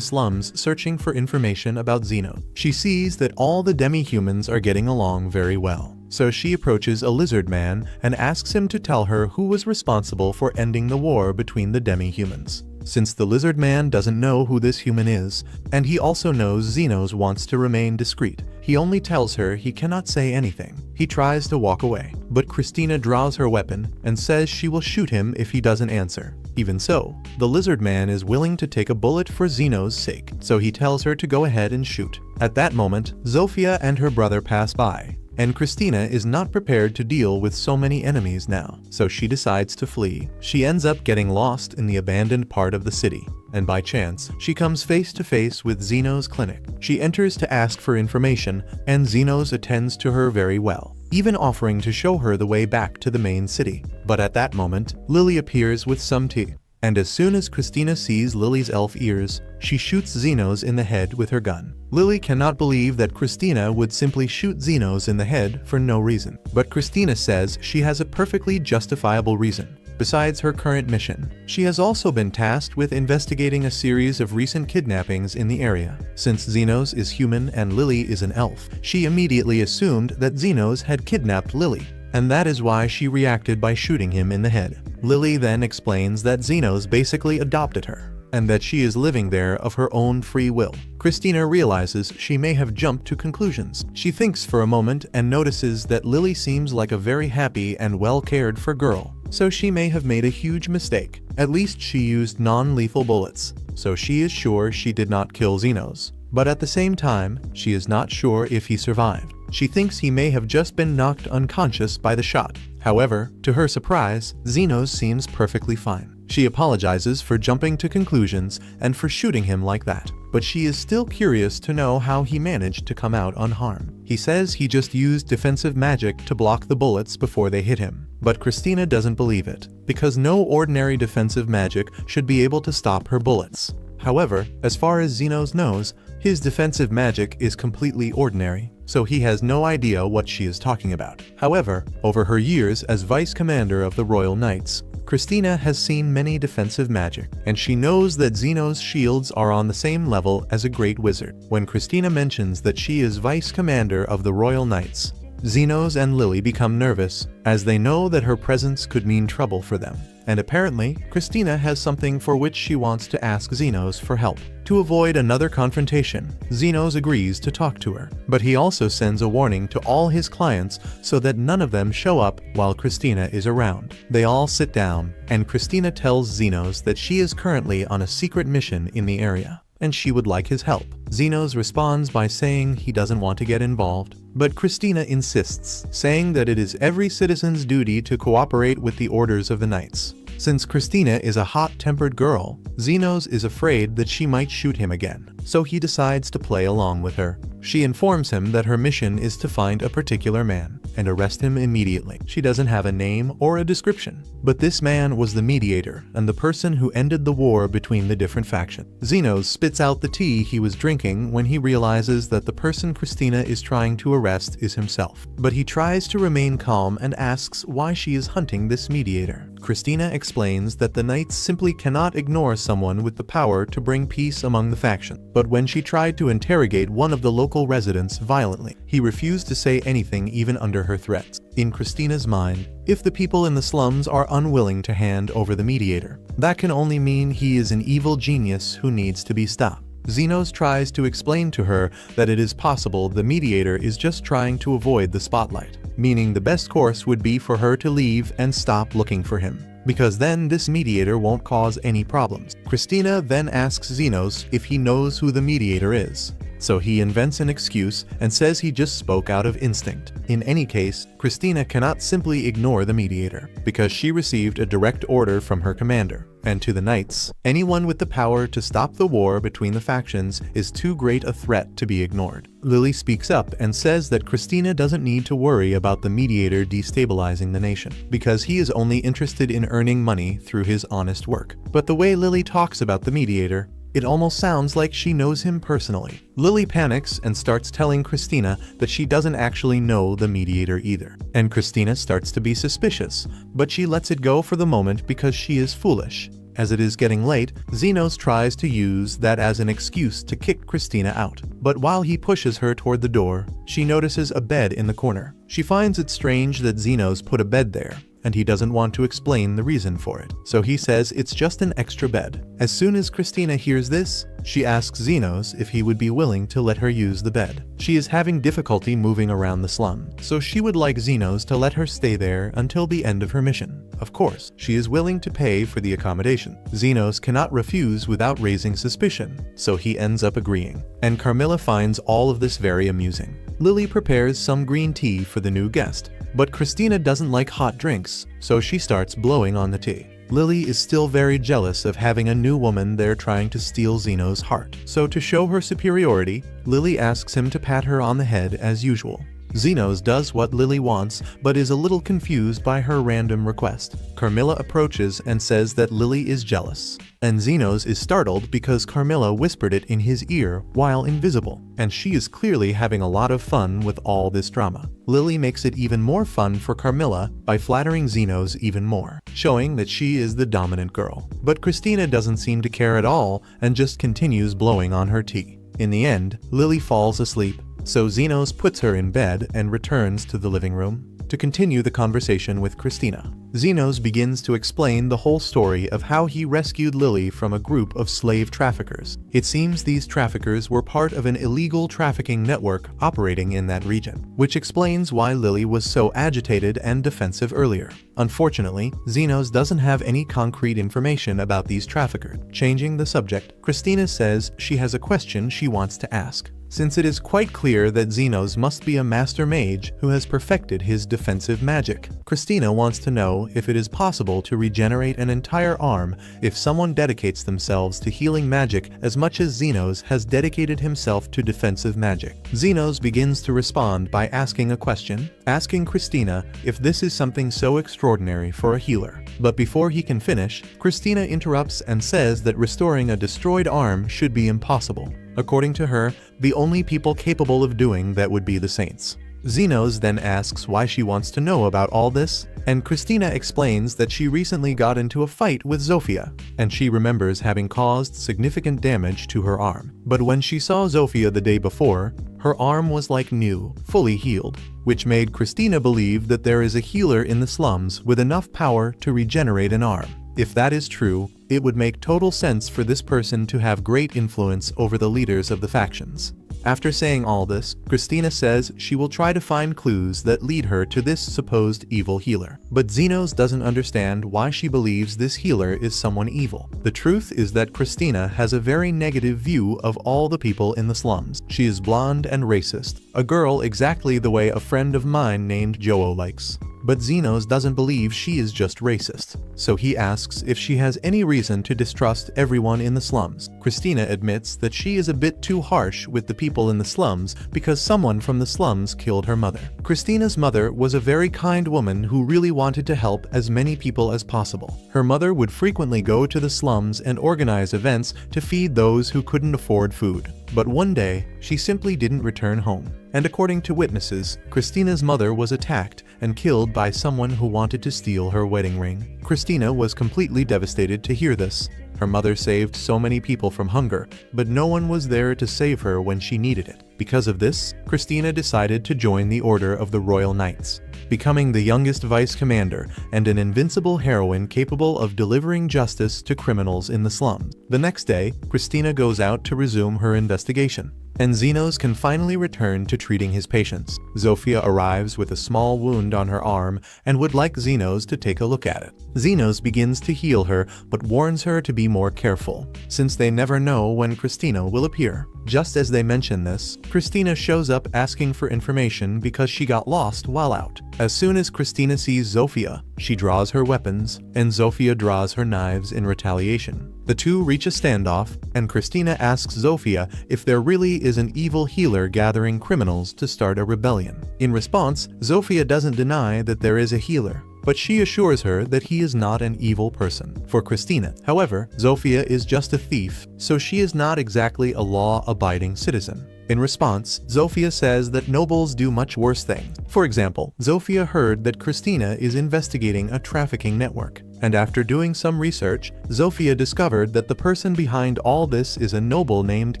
slums searching for information about Zenos. She sees that all the demi-humans are getting along very well, so she approaches a lizard man and asks him to tell her who was responsible for ending the war between the demi-humans. Since the lizard man doesn't know who this human is, and he also knows Zenos wants to remain discreet, he only tells her he cannot say anything. He tries to walk away, but Christina draws her weapon and says she will shoot him if he doesn't answer. Even so, the lizard man is willing to take a bullet for Zenos' sake, so he tells her to go ahead and shoot. At that moment, Zofia and her brother pass by, and Christina is not prepared to deal with so many enemies now, so she decides to flee. She ends up getting lost in the abandoned part of the city, and by chance, she comes face to face with Zenos' clinic. She enters to ask for information, and Zenos attends to her very well, even offering to show her the way back to the main city. But at that moment, Lily appears with some tea, and as soon as Christina sees Lily's elf ears, she shoots Zenos in the head with her gun. Lily cannot believe that Christina would simply shoot Zenos in the head for no reason, but Christina says she has a perfectly justifiable reason. Besides her current mission, she has also been tasked with investigating a series of recent kidnappings in the area. Since Zenos is human and Lily is an elf, she immediately assumed that Zenos had kidnapped Lily, and that is why she reacted by shooting him in the head. Lily then explains that Zenos basically adopted her, and that she is living there of her own free will. Christina realizes she may have jumped to conclusions. She thinks for a moment and notices that Lily seems like a very happy and well-cared for girl, so she may have made a huge mistake. At least she used non-lethal bullets, so she is sure she did not kill Zenos. But at the same time, she is not sure if he survived. She thinks he may have just been knocked unconscious by the shot. However, to her surprise, Zenos seems perfectly fine. She apologizes for jumping to conclusions and for shooting him like that, but she is still curious to know how he managed to come out unharmed. He says he just used defensive magic to block the bullets before they hit him, but Christina doesn't believe it, because no ordinary defensive magic should be able to stop her bullets. However, as far as Zenos knows, his defensive magic is completely ordinary, so he has no idea what she is talking about. However, over her years as vice commander of the Royal Knights, Christina has seen many defensive magic, and she knows that Zenos' shields are on the same level as a great wizard. When Christina mentions that she is vice commander of the Royal Knights, Zenos and Lily become nervous, as they know that her presence could mean trouble for them. And apparently, Christina has something for which she wants to ask Zenos for help. To avoid another confrontation, Zenos agrees to talk to her, but he also sends a warning to all his clients so that none of them show up while Christina is around. They all sit down, and Christina tells Zenos that she is currently on a secret mission in the area, and she would like his help. Zenos responds by saying he doesn't want to get involved, but Christina insists, saying that it is every citizen's duty to cooperate with the orders of the knights. Since Christina is a hot-tempered girl, Zenos is afraid that she might shoot him again, so he decides to play along with her. She informs him that her mission is to find a particular man and arrest him immediately. She doesn't have a name or a description, but this man was the mediator and the person who ended the war between the different factions. Zenos spits out the tea he was drinking when he realizes that the person Christina is trying to arrest is himself, but he tries to remain calm and asks why she is hunting this mediator. Christina explains that the knights simply cannot ignore someone with the power to bring peace among the factions. But when she tried to interrogate one of the local residents violently, he refused to say anything even under her threats. In Christina's mind, if the people in the slums are unwilling to hand over the mediator, that can only mean he is an evil genius who needs to be stopped. Zenos tries to explain to her that it is possible the mediator is just trying to avoid the spotlight, meaning the best course would be for her to leave and stop looking for him. because then this mediator won't cause any problems. Christina then asks Xenos if he knows who the mediator is. So he invents an excuse and says he just spoke out of instinct. In any case, Christina cannot simply ignore the mediator, because she received a direct order from her commander. And to the knights, anyone with the power to stop the war between the factions is too great a threat to be ignored. Lily speaks up and says that Christina doesn't need to worry about the mediator destabilizing the nation, because he is only interested in earning money through his honest work. But the way Lily talks about the mediator, it almost sounds like she knows him personally. Lily panics and starts telling Christina that she doesn't actually know the mediator either. And Christina starts to be suspicious, but she lets it go for the moment because she is foolish. As it is getting late, Xenos tries to use that as an excuse to kick Christina out. But while he pushes her toward the door, she notices a bed in the corner. She finds it strange that Xenos put a bed there, and he doesn't want to explain the reason for it. So he says it's just an extra bed. As soon as Christina hears this, she asks Xenos if he would be willing to let her use the bed. She is having difficulty moving around the slum, so she would like Xenos to let her stay there until the end of her mission. Of course, she is willing to pay for the accommodation. Xenos cannot refuse without raising suspicion, so he ends up agreeing. And Carmilla finds all of this very amusing. Lily prepares some green tea for the new guest, but Christina doesn't like hot drinks, so she starts blowing on the tea. Lily is still very jealous of having a new woman there trying to steal Xenos' heart. So to show her superiority, Lily asks him to pat her on the head as usual. Xenos does what Lily wants, but is a little confused by her random request. Carmilla approaches and says that Lily is jealous. And Xenos is startled because Carmilla whispered it in his ear while invisible, and she is clearly having a lot of fun with all this drama. Lily makes it even more fun for Carmilla by flattering Xenos even more, showing that she is the dominant girl. But Christina doesn't seem to care at all and just continues blowing on her tea. In the end, Lily falls asleep, so Xenos puts her in bed and returns to the living room to continue the conversation with Christina. Xenos begins to explain the whole story of how he rescued Lily from a group of slave traffickers. It seems these traffickers were part of an illegal trafficking network operating in that region, which explains why Lily was so agitated and defensive earlier. Unfortunately, Xenos doesn't have any concrete information about these traffickers. Changing the subject, Christina says she has a question she wants to ask. Since it is quite clear that Xenos must be a master mage who has perfected his defensive magic, Christina wants to know if it is possible to regenerate an entire arm if someone dedicates themselves to healing magic as much as Xenos has dedicated himself to defensive magic. Xenos begins to respond by asking a question, asking Christina if this is something so extraordinary for a healer. But before he can finish, Christina interrupts and says that restoring a destroyed arm should be impossible. According to her, the only people capable of doing that would be the saints. Xenos then asks why she wants to know about all this, and Christina explains that she recently got into a fight with Zofia, and she remembers having caused significant damage to her arm. But when she saw Zofia the day before, her arm was like new, fully healed, which made Christina believe that there is a healer in the slums with enough power to regenerate an arm. If that is true, it would make total sense for this person to have great influence over the leaders of the factions. After saying all this, Christina says she will try to find clues that lead her to this supposed evil healer. But Xenos doesn't understand why she believes this healer is someone evil. The truth is that Christina has a very negative view of all the people in the slums. She is blonde and racist, a girl exactly the way a friend of mine named Joe likes. But Xenos doesn't believe she is just racist, so he asks if she has any reason to distrust everyone in the slums. Christina admits that she is a bit too harsh with the people in the slums because someone from the slums killed her mother. Christina's mother was a very kind woman who really wanted to help as many people as possible. Her mother would frequently go to the slums and organize events to feed those who couldn't afford food. But one day, she simply didn't return home. And according to witnesses, Christina's mother was attacked and killed by someone who wanted to steal her wedding ring. Christina was completely devastated to hear this, Her mother saved so many people from hunger, but no one was there to save her when she needed it. Because of this, Christina decided to join the Order of the Royal Knights, becoming the youngest vice commander and an invincible heroine capable of delivering justice to criminals in the slums. The next day, Christina goes out to resume her investigation, and Zenos can finally return to treating his patients. Zofia arrives with a small wound on her arm and would like Zenos to take a look at it. Zenos begins to heal her but warns her to be more careful, since they never know when Christina will appear. Just as they mention this, Christina shows up asking for information because she got lost while out. As soon as Christina sees Zofia, she draws her weapons, and Zofia draws her knives in retaliation. The two reach a standoff, and Christina asks Zofia if there really is an evil healer gathering criminals to start a rebellion. In response, Zofia doesn't deny that there is a healer, but she assures her that he is not an evil person. For Christina, however, Zofia is just a thief, so she is not exactly a law-abiding citizen. In response, Zofia says that nobles do much worse things. For example, Zofia heard that Christina is investigating a trafficking network, and after doing some research, Zofia discovered that the person behind all this is a noble named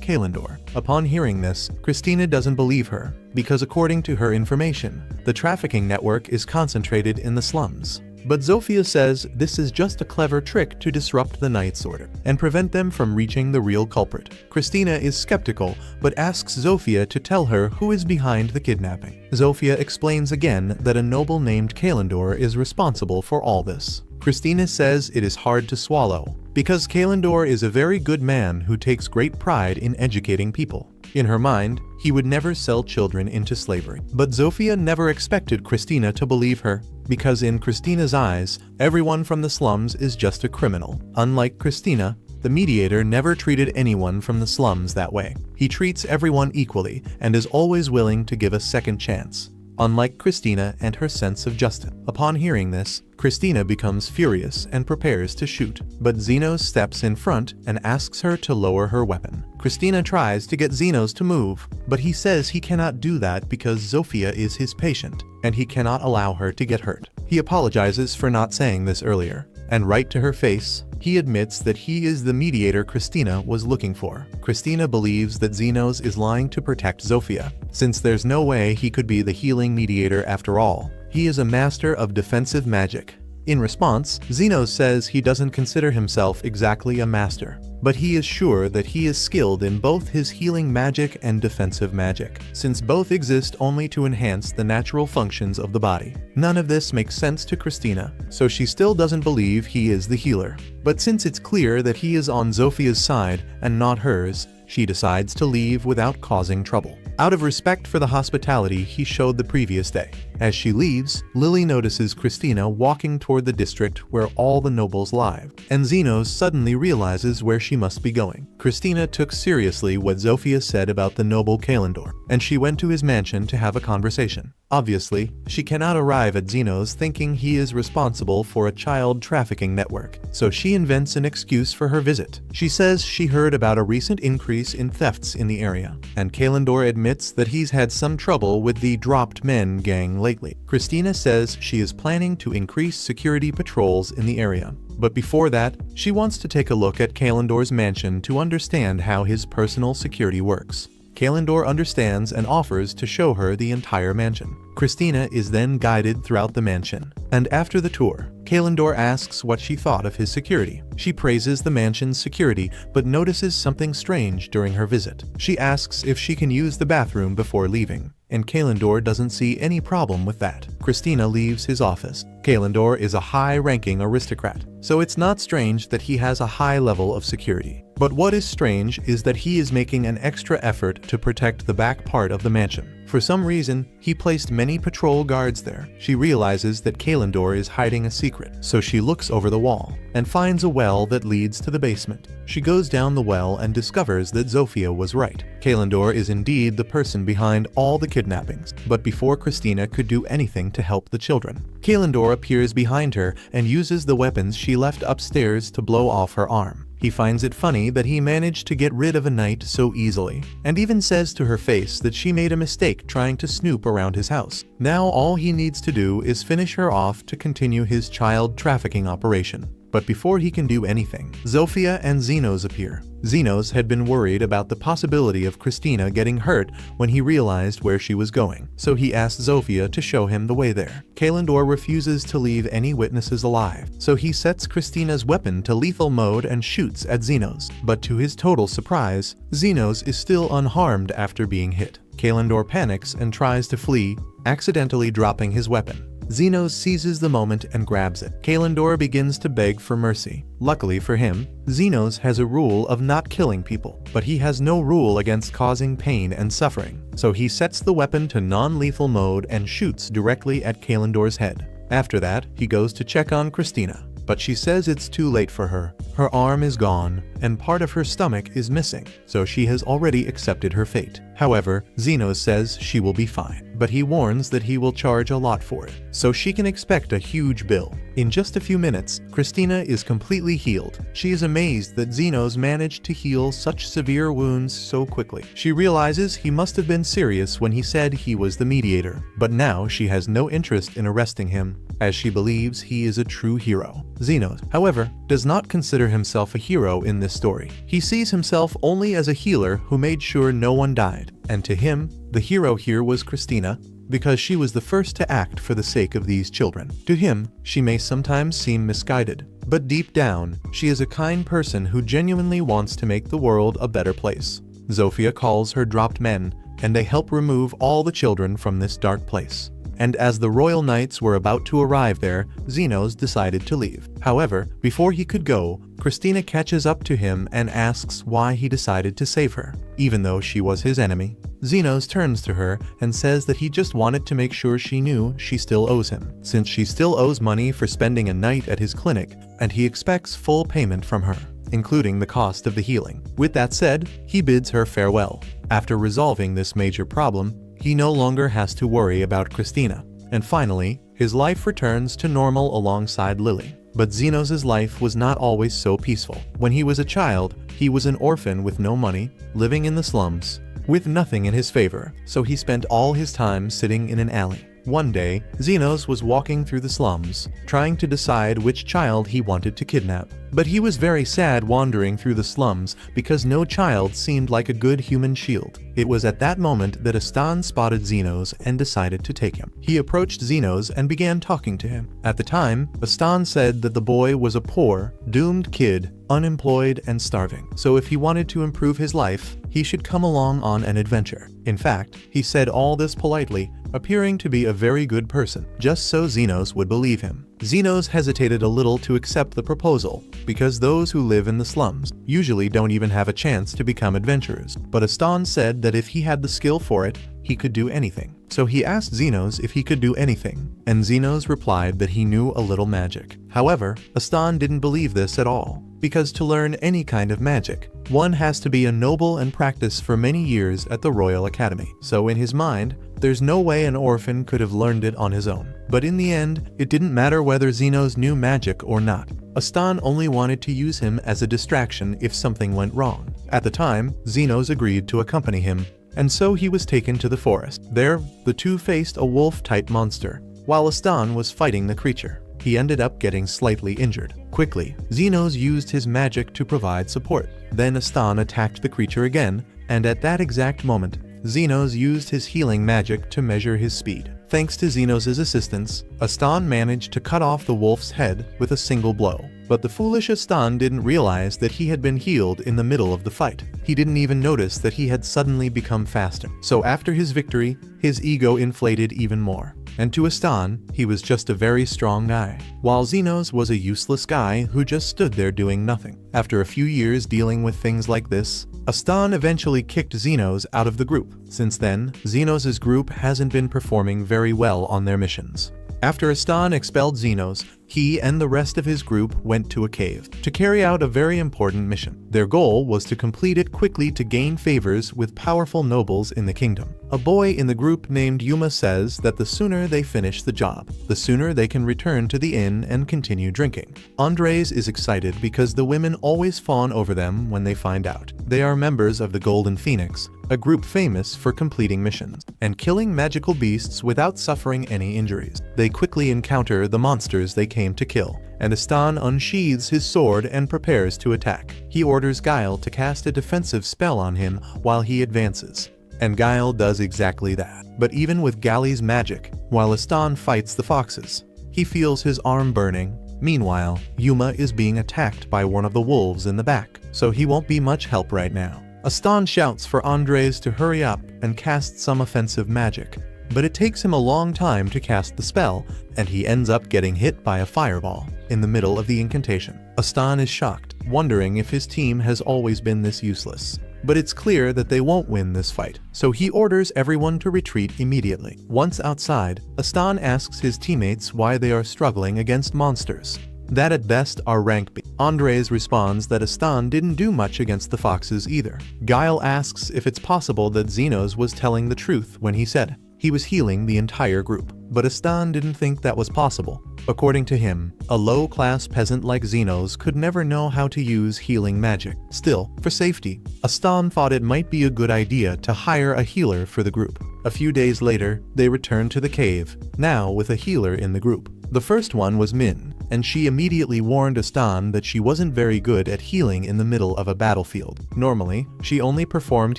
Kalendor. Upon hearing this, Christina doesn't believe her, because according to her information, the trafficking network is concentrated in the slums. But Zofia says this is just a clever trick to disrupt the Knight's Order and prevent them from reaching the real culprit. Christina is skeptical but asks Zofia to tell her who is behind the kidnapping. Zofia explains again that a noble named Kalendor is responsible for all this. Christina says it is hard to swallow, because Kalendor is a very good man who takes great pride in educating people. In her mind, he would never sell children into slavery. But Zofia never expected Christina to believe her, because in Christina's eyes, everyone from the slums is just a criminal. Unlike Christina, the mediator never treated anyone from the slums that way. He treats everyone equally and is always willing to give a second chance, unlike Christina and her sense of justice. Upon hearing this, Christina becomes furious and prepares to shoot, but Zenos steps in front and asks her to lower her weapon. Christina tries to get Zenos to move, but he says he cannot do that because Zofia is his patient, and he cannot allow her to get hurt. He apologizes for not saying this earlier, and right to her face, he admits that he is the mediator Christina was looking for. Christina believes that Zenos is lying to protect Zofia, since there's no way he could be the healing mediator after all. He is a master of defensive magic. In response, Zenos says he doesn't consider himself exactly a master, but he is sure that he is skilled in both his healing magic and defensive magic, since both exist only to enhance the natural functions of the body. None of this makes sense to Christina, so she still doesn't believe he is the healer. But since it's clear that he is on Zofia's side and not hers, she decides to leave without causing trouble, out of respect for the hospitality he showed the previous day. As she leaves, Lily notices Christina walking toward the district where all the nobles live, and Zenos suddenly realizes where she must be going. Christina took seriously what Zofia said about the noble Kalendor, and she went to his mansion to have a conversation. Obviously, she cannot arrive at Zenos thinking he is responsible for a child trafficking network, so she invents an excuse for her visit. She says she heard about a recent increase in thefts in the area, and Kalendor admits that he's had some trouble with the Dropped Men gang lately. Christina says she is planning to increase security patrols in the area. But before that, she wants to take a look at Kalendor's mansion to understand how his personal security works. Kalendor understands and offers to show her the entire mansion. Christina is then guided throughout the mansion, and after the tour, Kalendor asks what she thought of his security. She praises the mansion's security, but notices something strange during her visit. She asks if she can use the bathroom before leaving, and Kalendor doesn't see any problem with that. Christina leaves his office. Kalendor is a high-ranking aristocrat, so it's not strange that he has a high level of security. But what is strange is that he is making an extra effort to protect the back part of the mansion. For some reason, he placed many patrol guards there. She realizes that Kalendor is hiding a secret, so she looks over the wall and finds a well that leads to the basement. She goes down the well and discovers that Zofia was right. Kalendor is indeed the person behind all the kidnappings, but before Christina could do anything to help the children, Kalendor appears behind her and uses the weapons she left upstairs to blow off her arm. He finds it funny that he managed to get rid of a knight so easily, and even says to her face that she made a mistake trying to snoop around his house. Now all he needs to do is finish her off to continue his child trafficking operation. But before he can do anything, Zofia and Xenos appear. Xenos had been worried about the possibility of Christina getting hurt when he realized where she was going, so he asked Zofia to show him the way there. Kalendor refuses to leave any witnesses alive, so he sets Christina's weapon to lethal mode and shoots at Xenos. But to his total surprise, Xenos is still unharmed after being hit. Kalendor panics and tries to flee, accidentally dropping his weapon. Xenos seizes the moment and grabs it. Kalendor begins to beg for mercy. Luckily for him, Xenos has a rule of not killing people, but he has no rule against causing pain and suffering. So he sets the weapon to non-lethal mode and shoots directly at Kalendor's head. After that, he goes to check on Christina, but she says it's too late for her. Her arm is gone, and part of her stomach is missing, so she has already accepted her fate. However, Xenos says she will be fine, but he warns that he will charge a lot for it, so she can expect a huge bill. In just a few minutes, Christina is completely healed. She is amazed that Xenos managed to heal such severe wounds so quickly. She realizes he must have been serious when he said he was the mediator, but now she has no interest in arresting him, as she believes he is a true hero. Xenos, however, does not consider himself a hero in this story. He sees himself only as a healer who made sure no one died, and to him, the hero here was Christina, because she was the first to act for the sake of these children. To him, she may sometimes seem misguided, but deep down, she is a kind person who genuinely wants to make the world a better place. Zofia calls her dropped men, and they help remove all the children from this dark place. And as the royal knights were about to arrive there, Xenos decided to leave. However, before he could go, Christina catches up to him and asks why he decided to save her, even though she was his enemy. Xenos turns to her and says that he just wanted to make sure she knew she still owes him, since she still owes money for spending a night at his clinic, and he expects full payment from her, including the cost of the healing. With that said, he bids her farewell. After resolving this major problem, he no longer has to worry about Christina, and finally, his life returns to normal alongside Lily. But Xenos' life was not always so peaceful. When he was a child, he was an orphan with no money, living in the slums, with nothing in his favor, so he spent all his time sitting in an alley. One day, Xenos was walking through the slums, trying to decide which child he wanted to kidnap. But he was very sad wandering through the slums because no child seemed like a good human shield. It was at that moment that Astan spotted Xenos and decided to take him. He approached Xenos and began talking to him. At the time, Astan said that the boy was a poor, doomed kid, unemployed and starving. So if he wanted to improve his life, he should come along on an adventure. In fact, he said all this politely, appearing to be a very good person, just so Xenos would believe him. Xenos hesitated a little to accept the proposal, because those who live in the slums usually don't even have a chance to become adventurers. But Astan said that if he had the skill for it, he could do anything. So he asked Xenos if he could do anything, and Xenos replied that he knew a little magic. However, Astan didn't believe this at all, because to learn any kind of magic, one has to be a noble and practice for many years at the Royal Academy. So in his mind, there's no way an orphan could have learned it on his own. But in the end, it didn't matter whether Xenos knew magic or not. Astan only wanted to use him as a distraction if something went wrong. At the time, Xenos agreed to accompany him, and so he was taken to the forest. There, the two faced a wolf-type monster, while Astan was fighting the creature. He ended up getting slightly injured. Quickly, Xenos used his magic to provide support. Then Astan attacked the creature again, and at that exact moment, Xenos used his healing magic to measure his speed. Thanks to Xenos' assistance, Astan managed to cut off the wolf's head with a single blow. But the foolish Astan didn't realize that he had been healed in the middle of the fight. He didn't even notice that he had suddenly become faster. So after his victory, his ego inflated even more. And to Astan, he was just a very strong guy, while Xenos was a useless guy who just stood there doing nothing. After a few years dealing with things like this, Astan eventually kicked Xenos out of the group. Since then, Xenos' group hasn't been performing very well on their missions. After Astan expelled Xenos, he and the rest of his group went to a cave to carry out a very important mission. Their goal was to complete it quickly to gain favors with powerful nobles in the kingdom. A boy in the group named Yuma says that the sooner they finish the job, the sooner they can return to the inn and continue drinking. Andres is excited because the women always fawn over them when they find out. They are members of the Golden Phoenix, a group famous for completing missions and killing magical beasts without suffering any injuries. They quickly encounter the monsters they came came to kill, and Astan unsheathes his sword and prepares to attack. He orders Guile to cast a defensive spell on him while he advances, and Guile does exactly that. But even with Galli's magic, while Astan fights the foxes, he feels his arm burning. Meanwhile, Yuma is being attacked by one of the wolves in the back, so he won't be much help right now. Astan shouts for Andres to hurry up and cast some offensive magic, but it takes him a long time to cast the spell, and he ends up getting hit by a fireball in the middle of the incantation. Astan is shocked, wondering if his team has always been this useless. But it's clear that they won't win this fight, so he orders everyone to retreat immediately. Once outside, Astan asks his teammates why they are struggling against monsters that at best are rank B. Andres responds that Astan didn't do much against the foxes either. Guile asks if it's possible that Xenos was telling the truth when he said he was healing the entire group, but Astan didn't think that was possible. According to him, a low-class peasant like Xenos could never know how to use healing magic. Still, for safety, Astan thought it might be a good idea to hire a healer for the group. A few days later, they returned to the cave, now with a healer in the group. The first one was Min, and she immediately warned Astan that she wasn't very good at healing in the middle of a battlefield. Normally, she only performed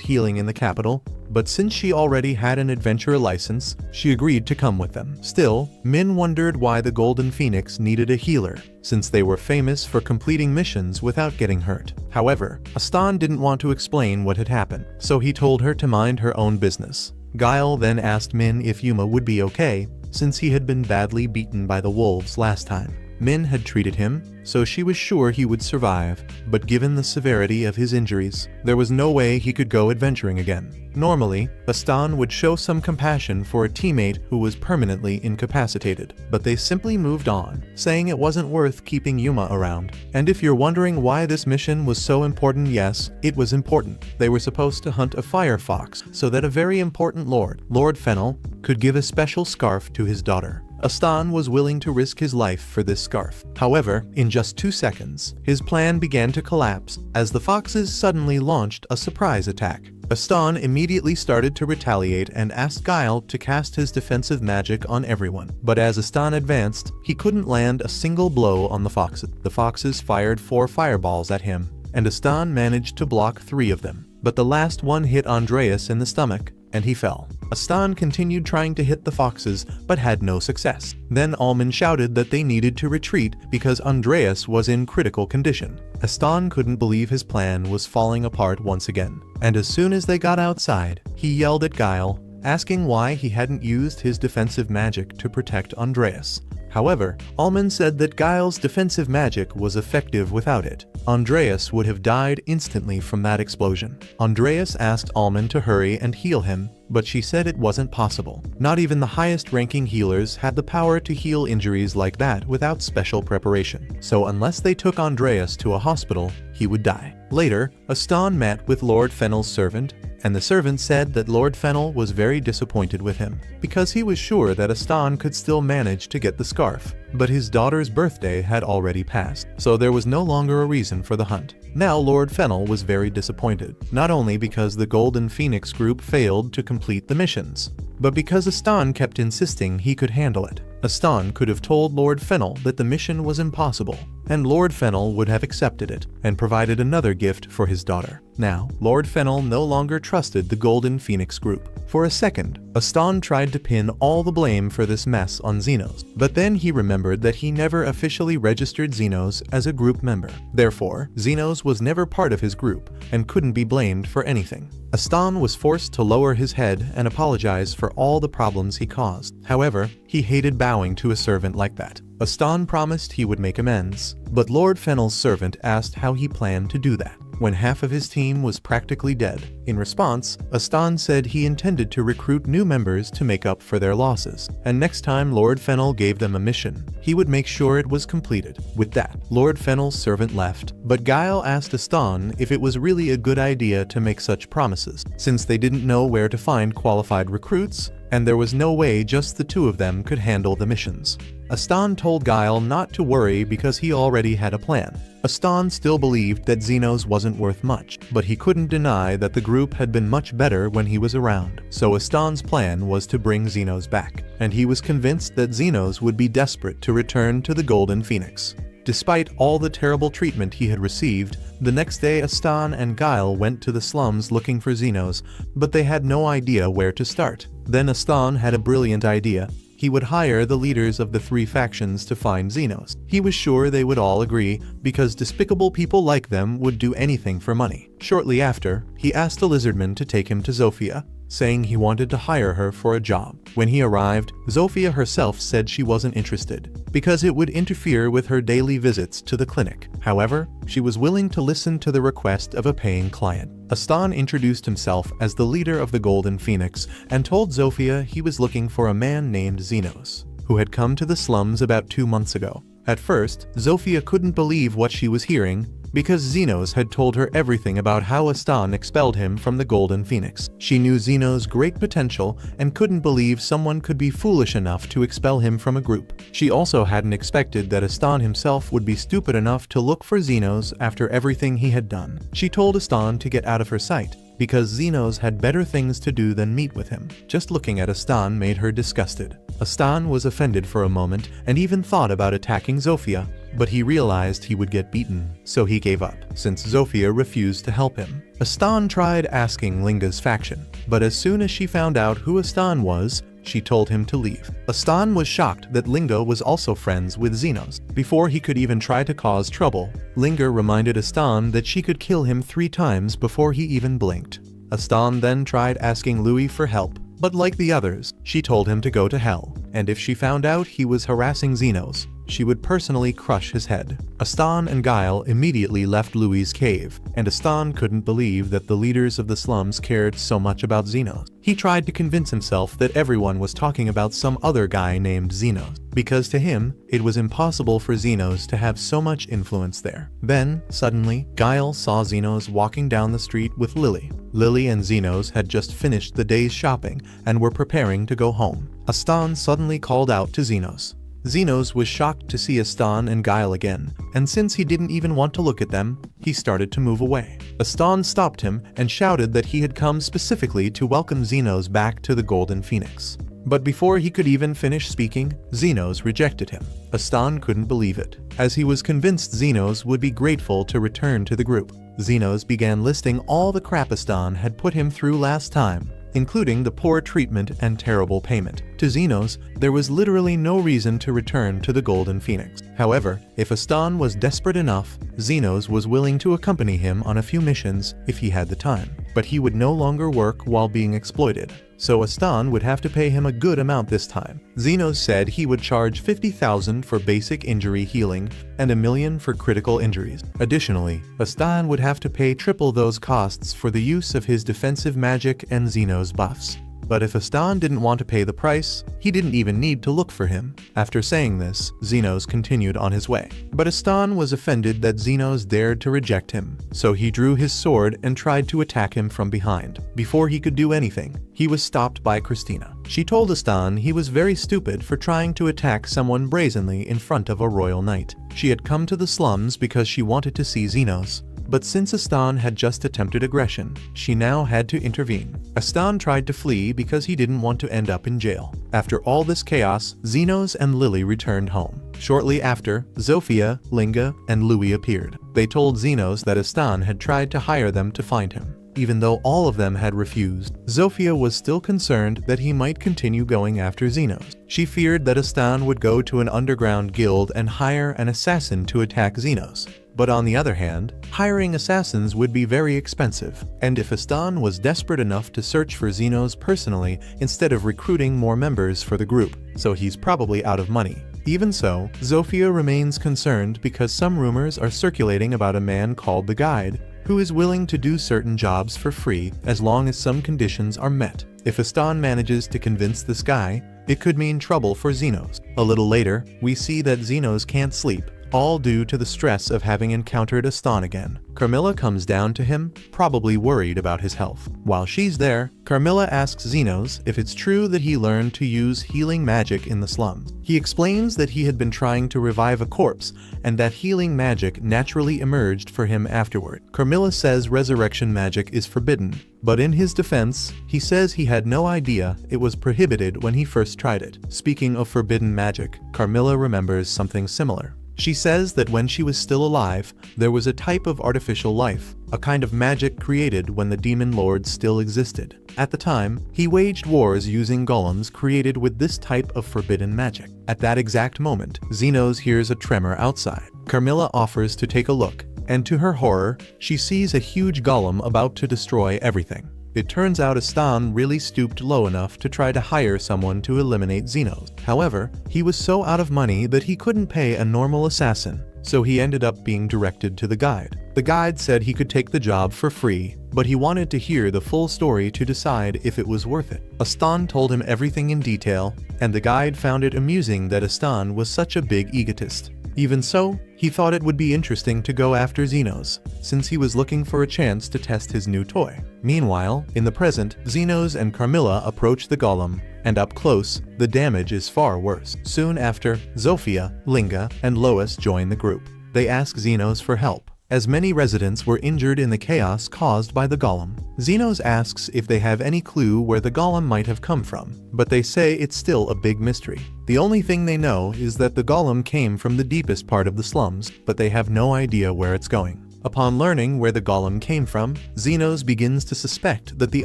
healing in the capital, but since she already had an adventurer license, she agreed to come with them. Still, Min wondered why the Golden Phoenix needed a healer, since they were famous for completing missions without getting hurt. However, Astan didn't want to explain what had happened, so he told her to mind her own business. Guile then asked Min if Yuma would be okay, since he had been badly beaten by the wolves last time. Min had treated him, so she was sure he would survive, but given the severity of his injuries, there was no way he could go adventuring again. Normally, Astan would show some compassion for a teammate who was permanently incapacitated, but they simply moved on, saying it wasn't worth keeping Yuma around. And if you're wondering why this mission was so important, yes, it was important. They were supposed to hunt a fire fox so that a very important Lord Fennel, could give a special scarf to his daughter. Astan was willing to risk his life for this scarf. However, in just 2 seconds, his plan began to collapse as the foxes suddenly launched a surprise attack. Astan immediately started to retaliate and asked Guile to cast his defensive magic on everyone. But as Astan advanced, he couldn't land a single blow on the foxes. The foxes fired 4 fireballs at him, and Astan managed to block 3 of them. But the last one hit Andreas in the stomach, and he fell. Astan continued trying to hit the foxes, but had no success. Then Alman shouted that they needed to retreat because Andreas was in critical condition. Astan couldn't believe his plan was falling apart once again, and as soon as they got outside, he yelled at Guile, asking why he hadn't used his defensive magic to protect Andreas. However, Alman said that Guile's defensive magic was effective without it. Andreas would have died instantly from that explosion. Andreas asked Alman to hurry and heal him, but she said it wasn't possible. Not even the highest-ranking healers had the power to heal injuries like that without special preparation. So unless they took Andreas to a hospital, he would die. Later, Astan met with Lord Fennel's servant, and the servant said that Lord Fennel was very disappointed with him, because he was sure that Astan could still manage to get the scarf. But his daughter's birthday had already passed, so there was no longer a reason for the hunt. Now Lord Fennel was very disappointed, not only because the Golden Phoenix group failed to complete the missions, but because Astan kept insisting he could handle it. Astan could have told Lord Fennel that the mission was impossible, and Lord Fennel would have accepted it and provided another gift for his daughter. Now, Lord Fennel no longer trusted the Golden Phoenix group. For a second, Astan tried to pin all the blame for this mess on Xenos, but then he remembered that he never officially registered Xenos as a group member. Therefore, Xenos was never part of his group and couldn't be blamed for anything. Astan was forced to lower his head and apologize for all the problems he caused. However, he hated bowing to a servant like that. Astan promised he would make amends, but Lord Fennel's servant asked how he planned to do that, when half of his team was practically dead. In response, Astan said he intended to recruit new members to make up for their losses, and next time Lord Fennel gave them a mission, he would make sure it was completed. With that, Lord Fennel's servant left, but Guile asked Astan if it was really a good idea to make such promises, since they didn't know where to find qualified recruits, and there was no way just the 2 of them could handle the missions. Astan told Guile not to worry because he already had a plan. Astan still believed that Xenos wasn't worth much, but he couldn't deny that the group had been much better when he was around. So Astan's plan was to bring Xenos back, and he was convinced that Xenos would be desperate to return to the Golden Phoenix. Despite all the terrible treatment he had received, the next day Astan and Guile went to the slums looking for Xenos, but they had no idea where to start. Then Astan had a brilliant idea. He would hire the leaders of the 3 factions to find Xenos. He was sure they would all agree, because despicable people like them would do anything for money. Shortly after, he asked the lizardman to take him to Zofia, saying he wanted to hire her for a job. When he arrived, Zofia herself said she wasn't interested, because it would interfere with her daily visits to the clinic. However, she was willing to listen to the request of a paying client. Astan introduced himself as the leader of the Golden Phoenix and told Zofia he was looking for a man named Xenos, who had come to the slums about 2 months ago. At first, Zofia couldn't believe what she was hearing, because Xenos had told her everything about how Astan expelled him from the Golden Phoenix. She knew Xenos' great potential and couldn't believe someone could be foolish enough to expel him from a group. She also hadn't expected that Astan himself would be stupid enough to look for Xenos after everything he had done. She told Astan to get out of her sight, because Xenos had better things to do than meet with him. Just looking at Astan made her disgusted. Astan was offended for a moment and even thought about attacking Zofia, but he realized he would get beaten, so he gave up, since Zofia refused to help him. Astan tried asking Linga's faction, but as soon as she found out who Astan was, she told him to leave. Astan was shocked that Linga was also friends with Xenos. Before he could even try to cause trouble, Linga reminded Astan that she could kill him 3 times before he even blinked. Astan then tried asking Louis for help, but like the others, she told him to go to hell, and if she found out he was harassing Xenos, she would personally crush his head. Astan and Guile immediately left Louis' cave, and Astan couldn't believe that the leaders of the slums cared so much about Xenos. He tried to convince himself that everyone was talking about some other guy named Xenos, because to him, it was impossible for Xenos to have so much influence there. Then, suddenly, Guile saw Xenos walking down the street with Lily. Lily and Xenos had just finished the day's shopping and were preparing to go home. Astan suddenly called out to Xenos. Xenos was shocked to see Astan and Guile again, and since he didn't even want to look at them, he started to move away. Astan stopped him and shouted that he had come specifically to welcome Xenos back to the Golden Phoenix. But before he could even finish speaking, Xenos rejected him. Astan couldn't believe it, as he was convinced Xenos would be grateful to return to the group. Xenos began listing all the crap Astan had put him through last time, including the poor treatment and terrible payment. To Xenos, there was literally no reason to return to the Golden Phoenix. However, if Astan was desperate enough, Xenos was willing to accompany him on a few missions if he had the time. But he would no longer work while being exploited, so Astan would have to pay him a good amount this time. Xenos said he would charge 50,000 for basic injury healing and $1 million for critical injuries. Additionally, Astan would have to pay triple those costs for the use of his defensive magic and Xenos buffs. But if Astan didn't want to pay the price, he didn't even need to look for him. After saying this, Xenos continued on his way. But Astan was offended that Xenos dared to reject him, so he drew his sword and tried to attack him from behind. Before he could do anything, he was stopped by Christina. She told Astan he was very stupid for trying to attack someone brazenly in front of a royal knight. She had come to the slums because she wanted to see Xenos. But since Astan had just attempted aggression, she now had to intervene. Astan tried to flee because he didn't want to end up in jail. After all this chaos, Xenos and Lily returned home. Shortly after, Zofia, Linga, and Louis appeared. They told Xenos that Astan had tried to hire them to find him. Even though all of them had refused, Zofia was still concerned that he might continue going after Xenos. She feared that Astan would go to an underground guild and hire an assassin to attack Xenos. But on the other hand, hiring assassins would be very expensive, and if Astan was desperate enough to search for Xenos personally instead of recruiting more members for the group, so he's probably out of money. Even so, Zofia remains concerned because some rumors are circulating about a man called the Guide, who is willing to do certain jobs for free as long as some conditions are met. If Astan manages to convince this guy, it could mean trouble for Xenos. A little later, we see that Xenos can't sleep, all due to the stress of having encountered Aston again. Carmilla comes down to him, probably worried about his health. While she's there, Carmilla asks Xenos if it's true that he learned to use healing magic in the slums. He explains that he had been trying to revive a corpse, and that healing magic naturally emerged for him afterward. Carmilla says resurrection magic is forbidden, but in his defense, he says he had no idea it was prohibited when he first tried it. Speaking of forbidden magic, Carmilla remembers something similar. She says that when she was still alive, there was a type of artificial life, a kind of magic created when the demon lord still existed. At the time, he waged wars using golems created with this type of forbidden magic. At that exact moment, Xenos hears a tremor outside. Carmilla offers to take a look, and to her horror, she sees a huge golem about to destroy everything. It turns out Aston really stooped low enough to try to hire someone to eliminate Xenos. However, he was so out of money that he couldn't pay a normal assassin, so he ended up being directed to the guide. The guide said he could take the job for free, but he wanted to hear the full story to decide if it was worth it. Aston told him everything in detail, and the guide found it amusing that Aston was such a big egotist. Even so, he thought it would be interesting to go after Xenos, since he was looking for a chance to test his new toy. Meanwhile, in the present, Xenos and Carmilla approach the golem, and up close, the damage is far worse. Soon after, Zofia, Linga, and Lois join the group. They ask Xenos for help, as many residents were injured in the chaos caused by the golem. Xenos asks if they have any clue where the golem might have come from, but they say it's still a big mystery. The only thing they know is that the golem came from the deepest part of the slums, but they have no idea where it's going. Upon learning where the golem came from, Xenos begins to suspect that the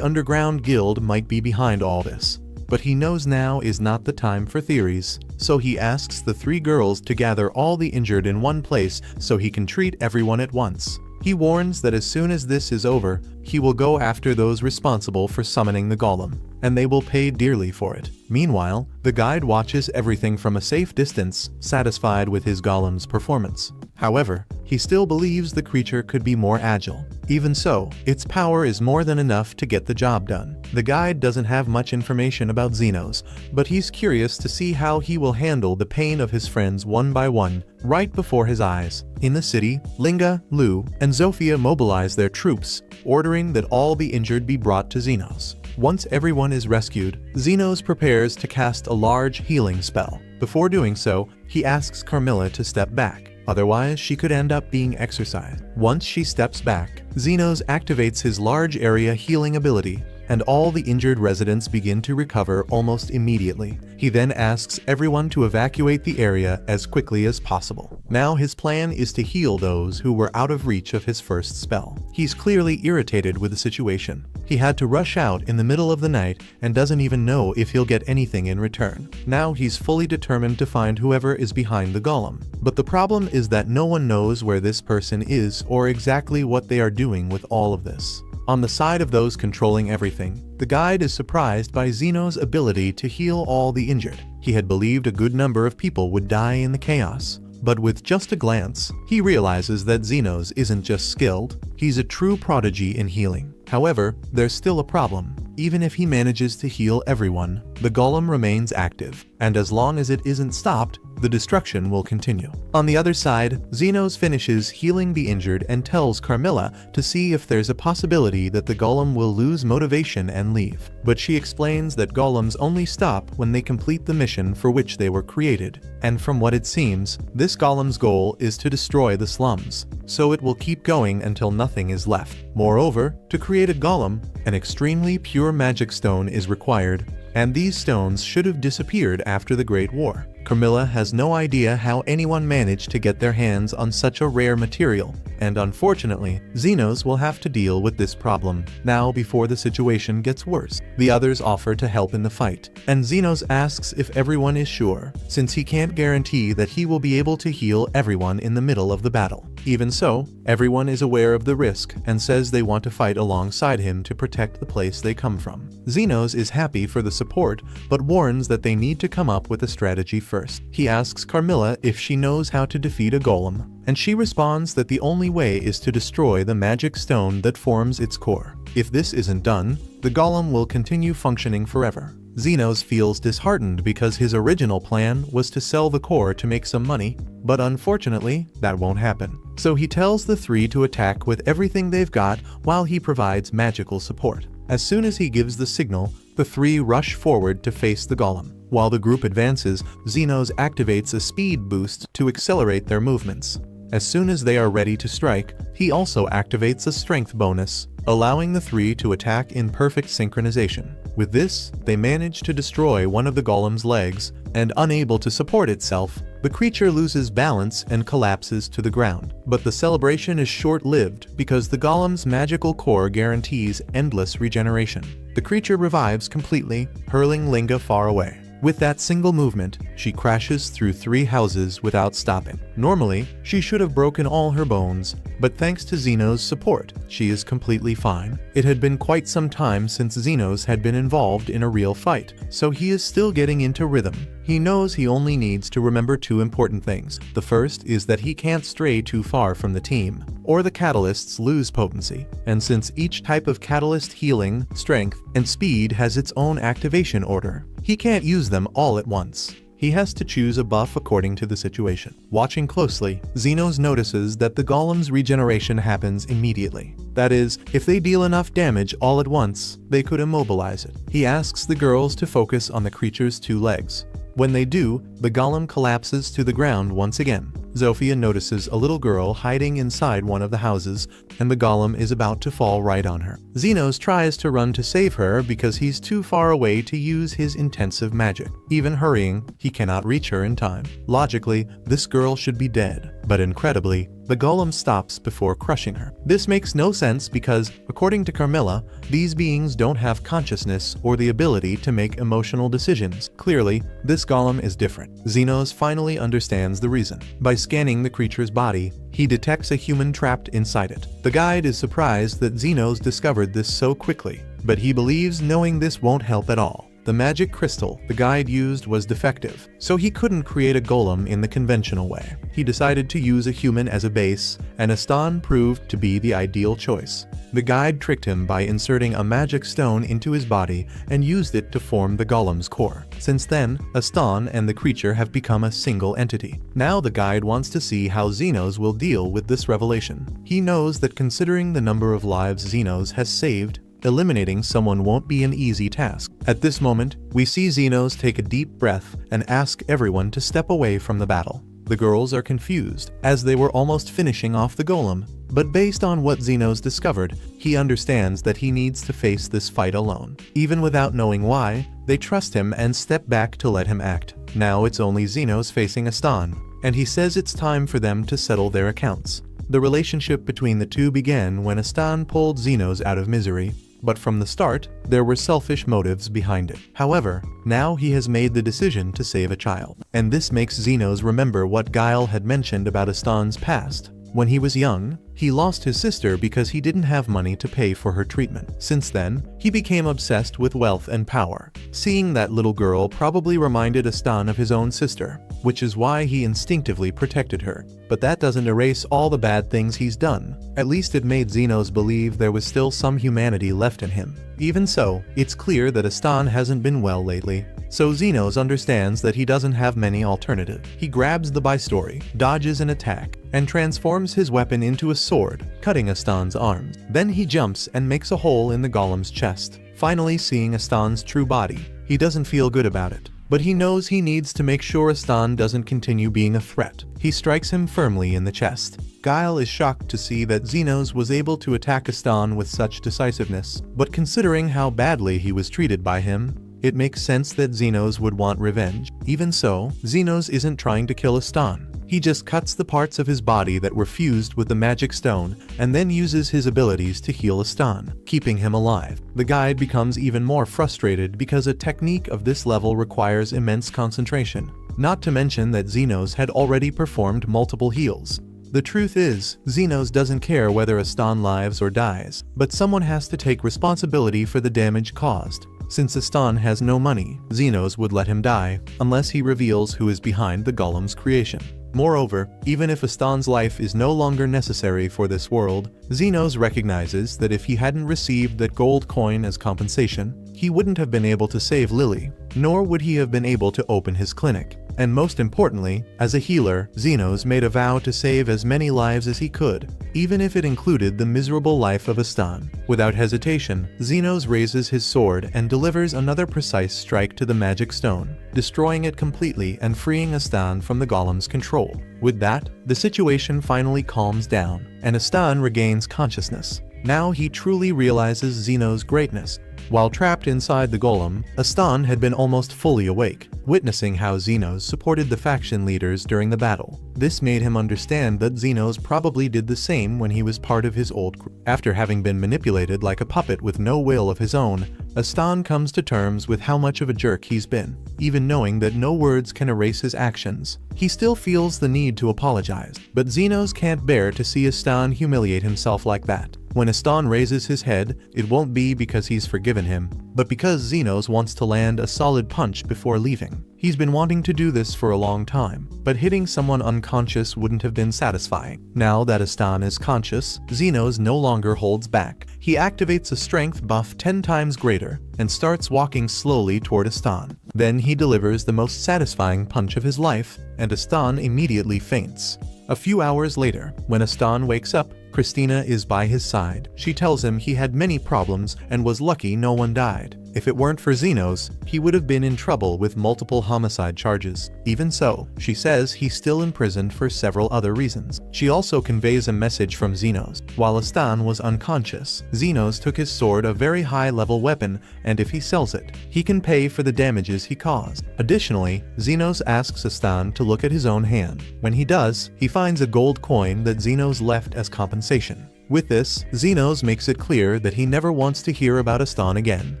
underground guild might be behind all this. But he knows now is not the time for theories, so he asks the three girls to gather all the injured in one place so he can treat everyone at once. He warns that as soon as this is over, he will go after those responsible for summoning the golem, and they will pay dearly for it. Meanwhile, the guide watches everything from a safe distance, satisfied with his golem's performance. However, he still believes the creature could be more agile. Even so, its power is more than enough to get the job done. The guide doesn't have much information about Xenos, but he's curious to see how he will handle the pain of his friends one by one, right before his eyes. In the city, Linga, Lu, and Zofia mobilize their troops, ordering that all the injured be brought to Xenos. Once everyone is rescued, Xenos prepares to cast a large healing spell. Before doing so, he asks Carmilla to step back. Otherwise, she could end up being exorcised. Once she steps back, Xenos activates his large area healing ability, and all the injured residents begin to recover almost immediately. He then asks everyone to evacuate the area as quickly as possible. Now his plan is to heal those who were out of reach of his first spell. He's clearly irritated with the situation. He had to rush out in the middle of the night and doesn't even know if he'll get anything in return. Now he's fully determined to find whoever is behind the golem. But the problem is that no one knows where this person is or exactly what they are doing with all of this. On the side of those controlling everything, the guide is surprised by Xenos' ability to heal all the injured. He had believed a good number of people would die in the chaos, but with just a glance, he realizes that Xenos isn't just skilled, he's a true prodigy in healing. However, there's still a problem. Even if he manages to heal everyone, the golem remains active, and as long as it isn't stopped, the destruction will continue. On the other side, Xenos finishes healing the injured and tells Carmilla to see if there's a possibility that the golem will lose motivation and leave. But she explains that golems only stop when they complete the mission for which they were created. And from what it seems, this golem's goal is to destroy the slums, so it will keep going until nothing is left. Moreover, to create a golem, an extremely pure magic stone is required, and these stones should have disappeared after the Great War. Carmilla has no idea how anyone managed to get their hands on such a rare material, and unfortunately, Xenos will have to deal with this problem now before the situation gets worse. The others offer to help in the fight, and Xenos asks if everyone is sure, since he can't guarantee that he will be able to heal everyone in the middle of the battle. Even so, everyone is aware of the risk and says they want to fight alongside him to protect the place they come from. Xenos is happy for the support, but warns that they need to come up with a strategy first. He asks Carmilla if she knows how to defeat a golem, and she responds that the only way is to destroy the magic stone that forms its core. If this isn't done, the golem will continue functioning forever. Xenos feels disheartened because his original plan was to sell the core to make some money, but unfortunately, that won't happen. So he tells the three to attack with everything they've got while he provides magical support. As soon as he gives the signal, the three rush forward to face the golem. While the group advances, Xenos activates a speed boost to accelerate their movements. As soon as they are ready to strike, he also activates a strength bonus, allowing the three to attack in perfect synchronization. With this, they manage to destroy one of the golem's legs, and unable to support itself, the creature loses balance and collapses to the ground. But the celebration is short-lived because the golem's magical core guarantees endless regeneration. The creature revives completely, hurling Linga far away. With that single movement, she crashes through 3 houses without stopping. Normally, she should have broken all her bones, but thanks to Xenos' support, she is completely fine. It had been quite some time since Xenos had been involved in a real fight, so he is still getting into rhythm. He knows he only needs to remember 2 important things. The first is that he can't stray too far from the team, or the catalysts lose potency. And since each type of catalyst healing, strength, and speed has its own activation order, he can't use them all at once. He has to choose a buff according to the situation. Watching closely, Xenos notices that the golem's regeneration happens immediately. That is, if they deal enough damage all at once, they could immobilize it. He asks the girls to focus on the creature's 2 legs. When they do, the golem collapses to the ground once again. Zofia notices a little girl hiding inside one of the houses, and the golem is about to fall right on her. Xenos tries to run to save her because he's too far away to use his intensive magic. Even hurrying, he cannot reach her in time. Logically, this girl should be dead, but incredibly, the golem stops before crushing her. This makes no sense because, according to Carmilla, these beings don't have consciousness or the ability to make emotional decisions. Clearly, this golem is different. Xenos finally understands the reason. By scanning the creature's body, he detects a human trapped inside it. The guide is surprised that Xenos discovered this so quickly, but he believes knowing this won't help at all. The magic crystal the guide used was defective, so he couldn't create a golem in the conventional way. He decided to use a human as a base, and Astan proved to be the ideal choice. The guide tricked him by inserting a magic stone into his body and used it to form the golem's core. Since then, Astan and the creature have become a single entity. Now the guide wants to see how Xenos will deal with this revelation. He knows that considering the number of lives Xenos has saved, eliminating someone won't be an easy task. At this moment, we see Xenos take a deep breath and ask everyone to step away from the battle. The girls are confused, as they were almost finishing off the golem, but based on what Xenos discovered, he understands that he needs to face this fight alone. Even without knowing why, they trust him and step back to let him act. Now it's only Xenos facing Astan, and he says it's time for them to settle their accounts. The relationship between the two began when Astan pulled Xenos out of misery, but from the start, there were selfish motives behind it. However, now he has made the decision to save a child. And this makes Xenos remember what Guile had mentioned about Astan's past. When he was young, he lost his sister because he didn't have money to pay for her treatment. Since then, he became obsessed with wealth and power. Seeing that little girl probably reminded Astan of his own sister, which is why he instinctively protected her. But that doesn't erase all the bad things he's done. At least it made Xenos believe there was still some humanity left in him. Even so, it's clear that Astan hasn't been well lately. So Xenos understands that he doesn't have many alternatives. He grabs the By-Story, dodges an attack, and transforms his weapon into a sword, cutting Astan's arms. Then he jumps and makes a hole in the golem's chest. Finally seeing Astan's true body, he doesn't feel good about it. But he knows he needs to make sure Astan doesn't continue being a threat. He strikes him firmly in the chest. Guile is shocked to see that Xenos was able to attack Astan with such decisiveness, but considering how badly he was treated by him, it makes sense that Xenos would want revenge. Even so, Xenos isn't trying to kill Astan. He just cuts the parts of his body that were fused with the magic stone and then uses his abilities to heal Astan, keeping him alive. The guide becomes even more frustrated because a technique of this level requires immense concentration. Not to mention that Xenos had already performed multiple heals. The truth is, Xenos doesn't care whether Astan lives or dies, but someone has to take responsibility for the damage caused. Since Astan has no money, Xenos would let him die, unless he reveals who is behind the golem's creation. Moreover, even if Astan's life is no longer necessary for this world, Xenos recognizes that if he hadn't received that gold coin as compensation, he wouldn't have been able to save Lily, nor would he have been able to open his clinic. And most importantly, as a healer, Xenos made a vow to save as many lives as he could, even if it included the miserable life of Astan. Without hesitation, Xenos raises his sword and delivers another precise strike to the magic stone, destroying it completely and freeing Astan from the golem's control. With that, the situation finally calms down, and Astan regains consciousness. Now he truly realizes Xenos' greatness. While trapped inside the golem, Astan had been almost fully awake, witnessing how Xenos supported the faction leaders during the battle. This made him understand that Xenos probably did the same when he was part of his old group. After having been manipulated like a puppet with no will of his own, Astan comes to terms with how much of a jerk he's been. Even knowing that no words can erase his actions, he still feels the need to apologize. But Xenos can't bear to see Astan humiliate himself like that. When Astan raises his head, it won't be because he's forgiven him, but because Xenos wants to land a solid punch before leaving. He's been wanting to do this for a long time, but hitting someone unconscious wouldn't have been satisfying. Now that Astan is conscious, Xenos no longer holds back. He activates a strength buff 10 times greater and starts walking slowly toward Astan. Then he delivers the most satisfying punch of his life, and Astan immediately faints. A few hours later, when Astan wakes up, Christina is by his side. She tells him he had many problems and was lucky no one died. If it weren't for Xenos, he would have been in trouble with multiple homicide charges. Even so, she says he's still imprisoned for several other reasons. She also conveys a message from Xenos. While Astan was unconscious, Xenos took his sword, a very high-level weapon, and if he sells it, he can pay for the damages he caused. Additionally, Xenos asks Astan to look at his own hand. When he does, he finds a gold coin that Xenos left as compensation. With this, Xenos makes it clear that he never wants to hear about Astan again,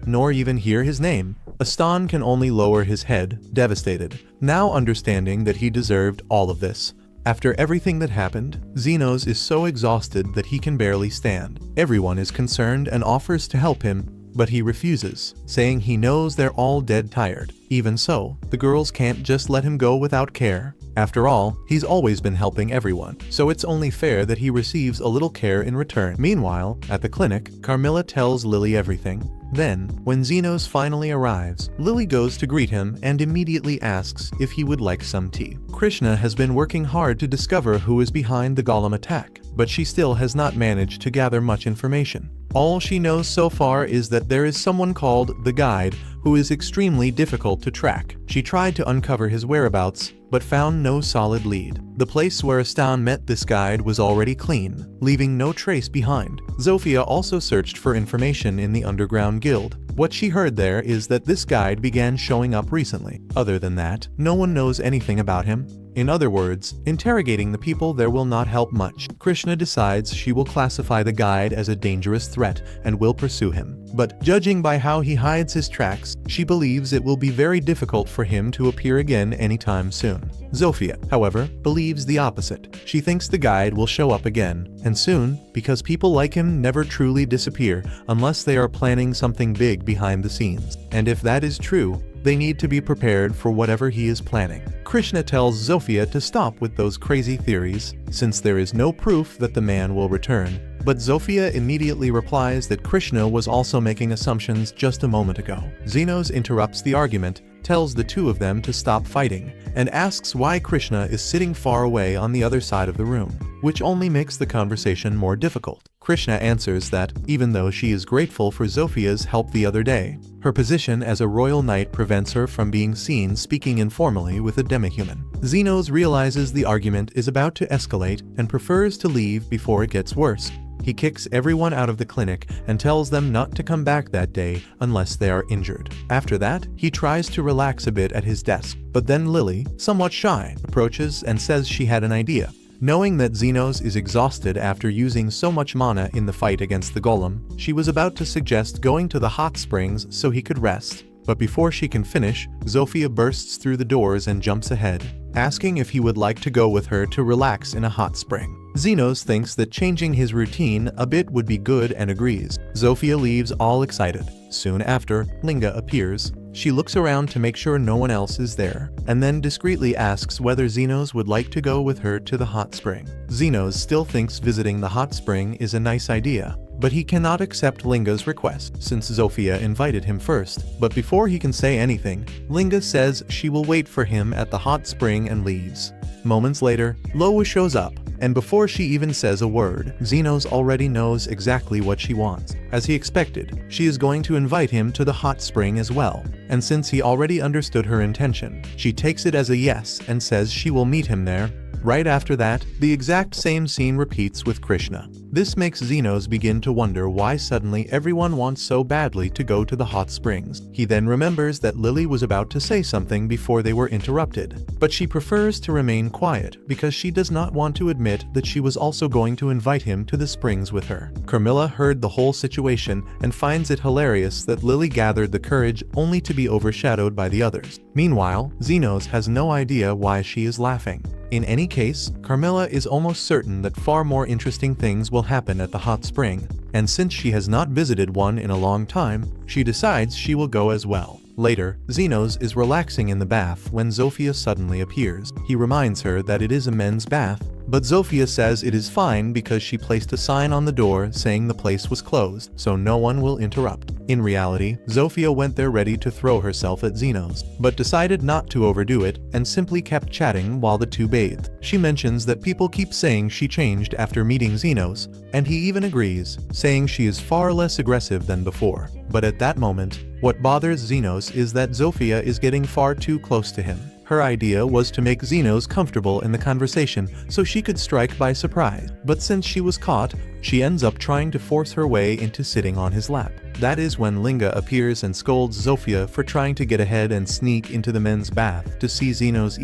nor even hear his name. Astan can only lower his head, devastated, now understanding that he deserved all of this. After everything that happened, Xenos is so exhausted that he can barely stand. Everyone is concerned and offers to help him, but he refuses, saying he knows they're all dead tired. Even so, the girls can't just let him go without care. After all, he's always been helping everyone, so it's only fair that he receives a little care in return. Meanwhile, at the clinic, Carmilla tells Lily everything. Then, when Xenos finally arrives, Lily goes to greet him and immediately asks if he would like some tea. Krishna has been working hard to discover who is behind the golem attack, but she still has not managed to gather much information. All she knows so far is that there is someone called the Guide who is extremely difficult to track. She tried to uncover his whereabouts, but found no solid lead. The place where Astan met this guide was already clean, leaving no trace behind. Zofia also searched for information in the underground guild. What she heard there is that this guide began showing up recently. Other than that, no one knows anything about him. In other words, interrogating the people there will not help much. Krishna decides she will classify the guide as a dangerous threat and will pursue him. But judging by how he hides his tracks, she believes it will be very difficult for him to appear again anytime soon. Zofia, however, believes the opposite. She thinks the guide will show up again, and soon, because people like him never truly disappear unless they are planning something big behind the scenes. And if that is true, they need to be prepared for whatever he is planning. Krishna tells Zofia to stop with those crazy theories, since there is no proof that the man will return. But Zofia immediately replies that Krishna was also making assumptions just a moment ago. Xenos interrupts the argument, tells the two of them to stop fighting, and asks why Krishna is sitting far away on the other side of the room, which only makes the conversation more difficult. Krishna answers that, even though she is grateful for Zofia's help the other day, her position as a royal knight prevents her from being seen speaking informally with a demihuman. Xenos realizes the argument is about to escalate and prefers to leave before it gets worse. He kicks everyone out of the clinic and tells them not to come back that day unless they are injured. After that, he tries to relax a bit at his desk, but then Lily, somewhat shy, approaches and says she had an idea. Knowing that Xenos is exhausted after using so much mana in the fight against the golem, she was about to suggest going to the hot springs so he could rest. But before she can finish, Zofia bursts through the doors and jumps ahead, asking if he would like to go with her to relax in a hot spring. Xenos thinks that changing his routine a bit would be good and agrees. Zofia leaves all excited. Soon after, Linga appears, She looks around to make sure no one else is there, and then discreetly asks whether Xenos would like to go with her to the hot spring. Xenos still thinks visiting the hot spring is a nice idea, but he cannot accept Linga's request since Zofia invited him first. But before he can say anything, Linga says she will wait for him at the hot spring and leaves. Moments later, Loa shows up, and before she even says a word, Xenos already knows exactly what she wants. As he expected, she is going to invite him to the hot spring as well, and since he already understood her intention, she takes it as a yes and says she will meet him there. Right after that, the exact same scene repeats with Krishna. This makes Xenos begin to wonder why suddenly everyone wants so badly to go to the hot springs. He then remembers that Lily was about to say something before they were interrupted, but she prefers to remain quiet because she does not want to admit that she was also going to invite him to the springs with her. Carmilla heard the whole situation and finds it hilarious that Lily gathered the courage only to be overshadowed by the others. Meanwhile, Xenos has no idea why she is laughing. In any case, Carmilla is almost certain that far more interesting things will happen at the hot spring, and since she has not visited one in a long time, she decides she will go as well. Later, Xenos is relaxing in the bath when Zofia suddenly appears. He reminds her that it is a men's bath, but Zofia says it is fine because she placed a sign on the door saying the place was closed, so no one will interrupt. In reality, Zofia went there ready to throw herself at Xenos, but decided not to overdo it and simply kept chatting while the two bathed. She mentions that people keep saying she changed after meeting Xenos, and he even agrees, saying she is far less aggressive than before. But at that moment, what bothers Xenos is that Zofia is getting far too close to him. Her idea was to make Xenos comfortable in the conversation so she could strike by surprise, but since she was caught, she ends up trying to force her way into sitting on his lap. That is when Linga appears and scolds Zofia for trying to get ahead and sneak into the men's bath to see Xenos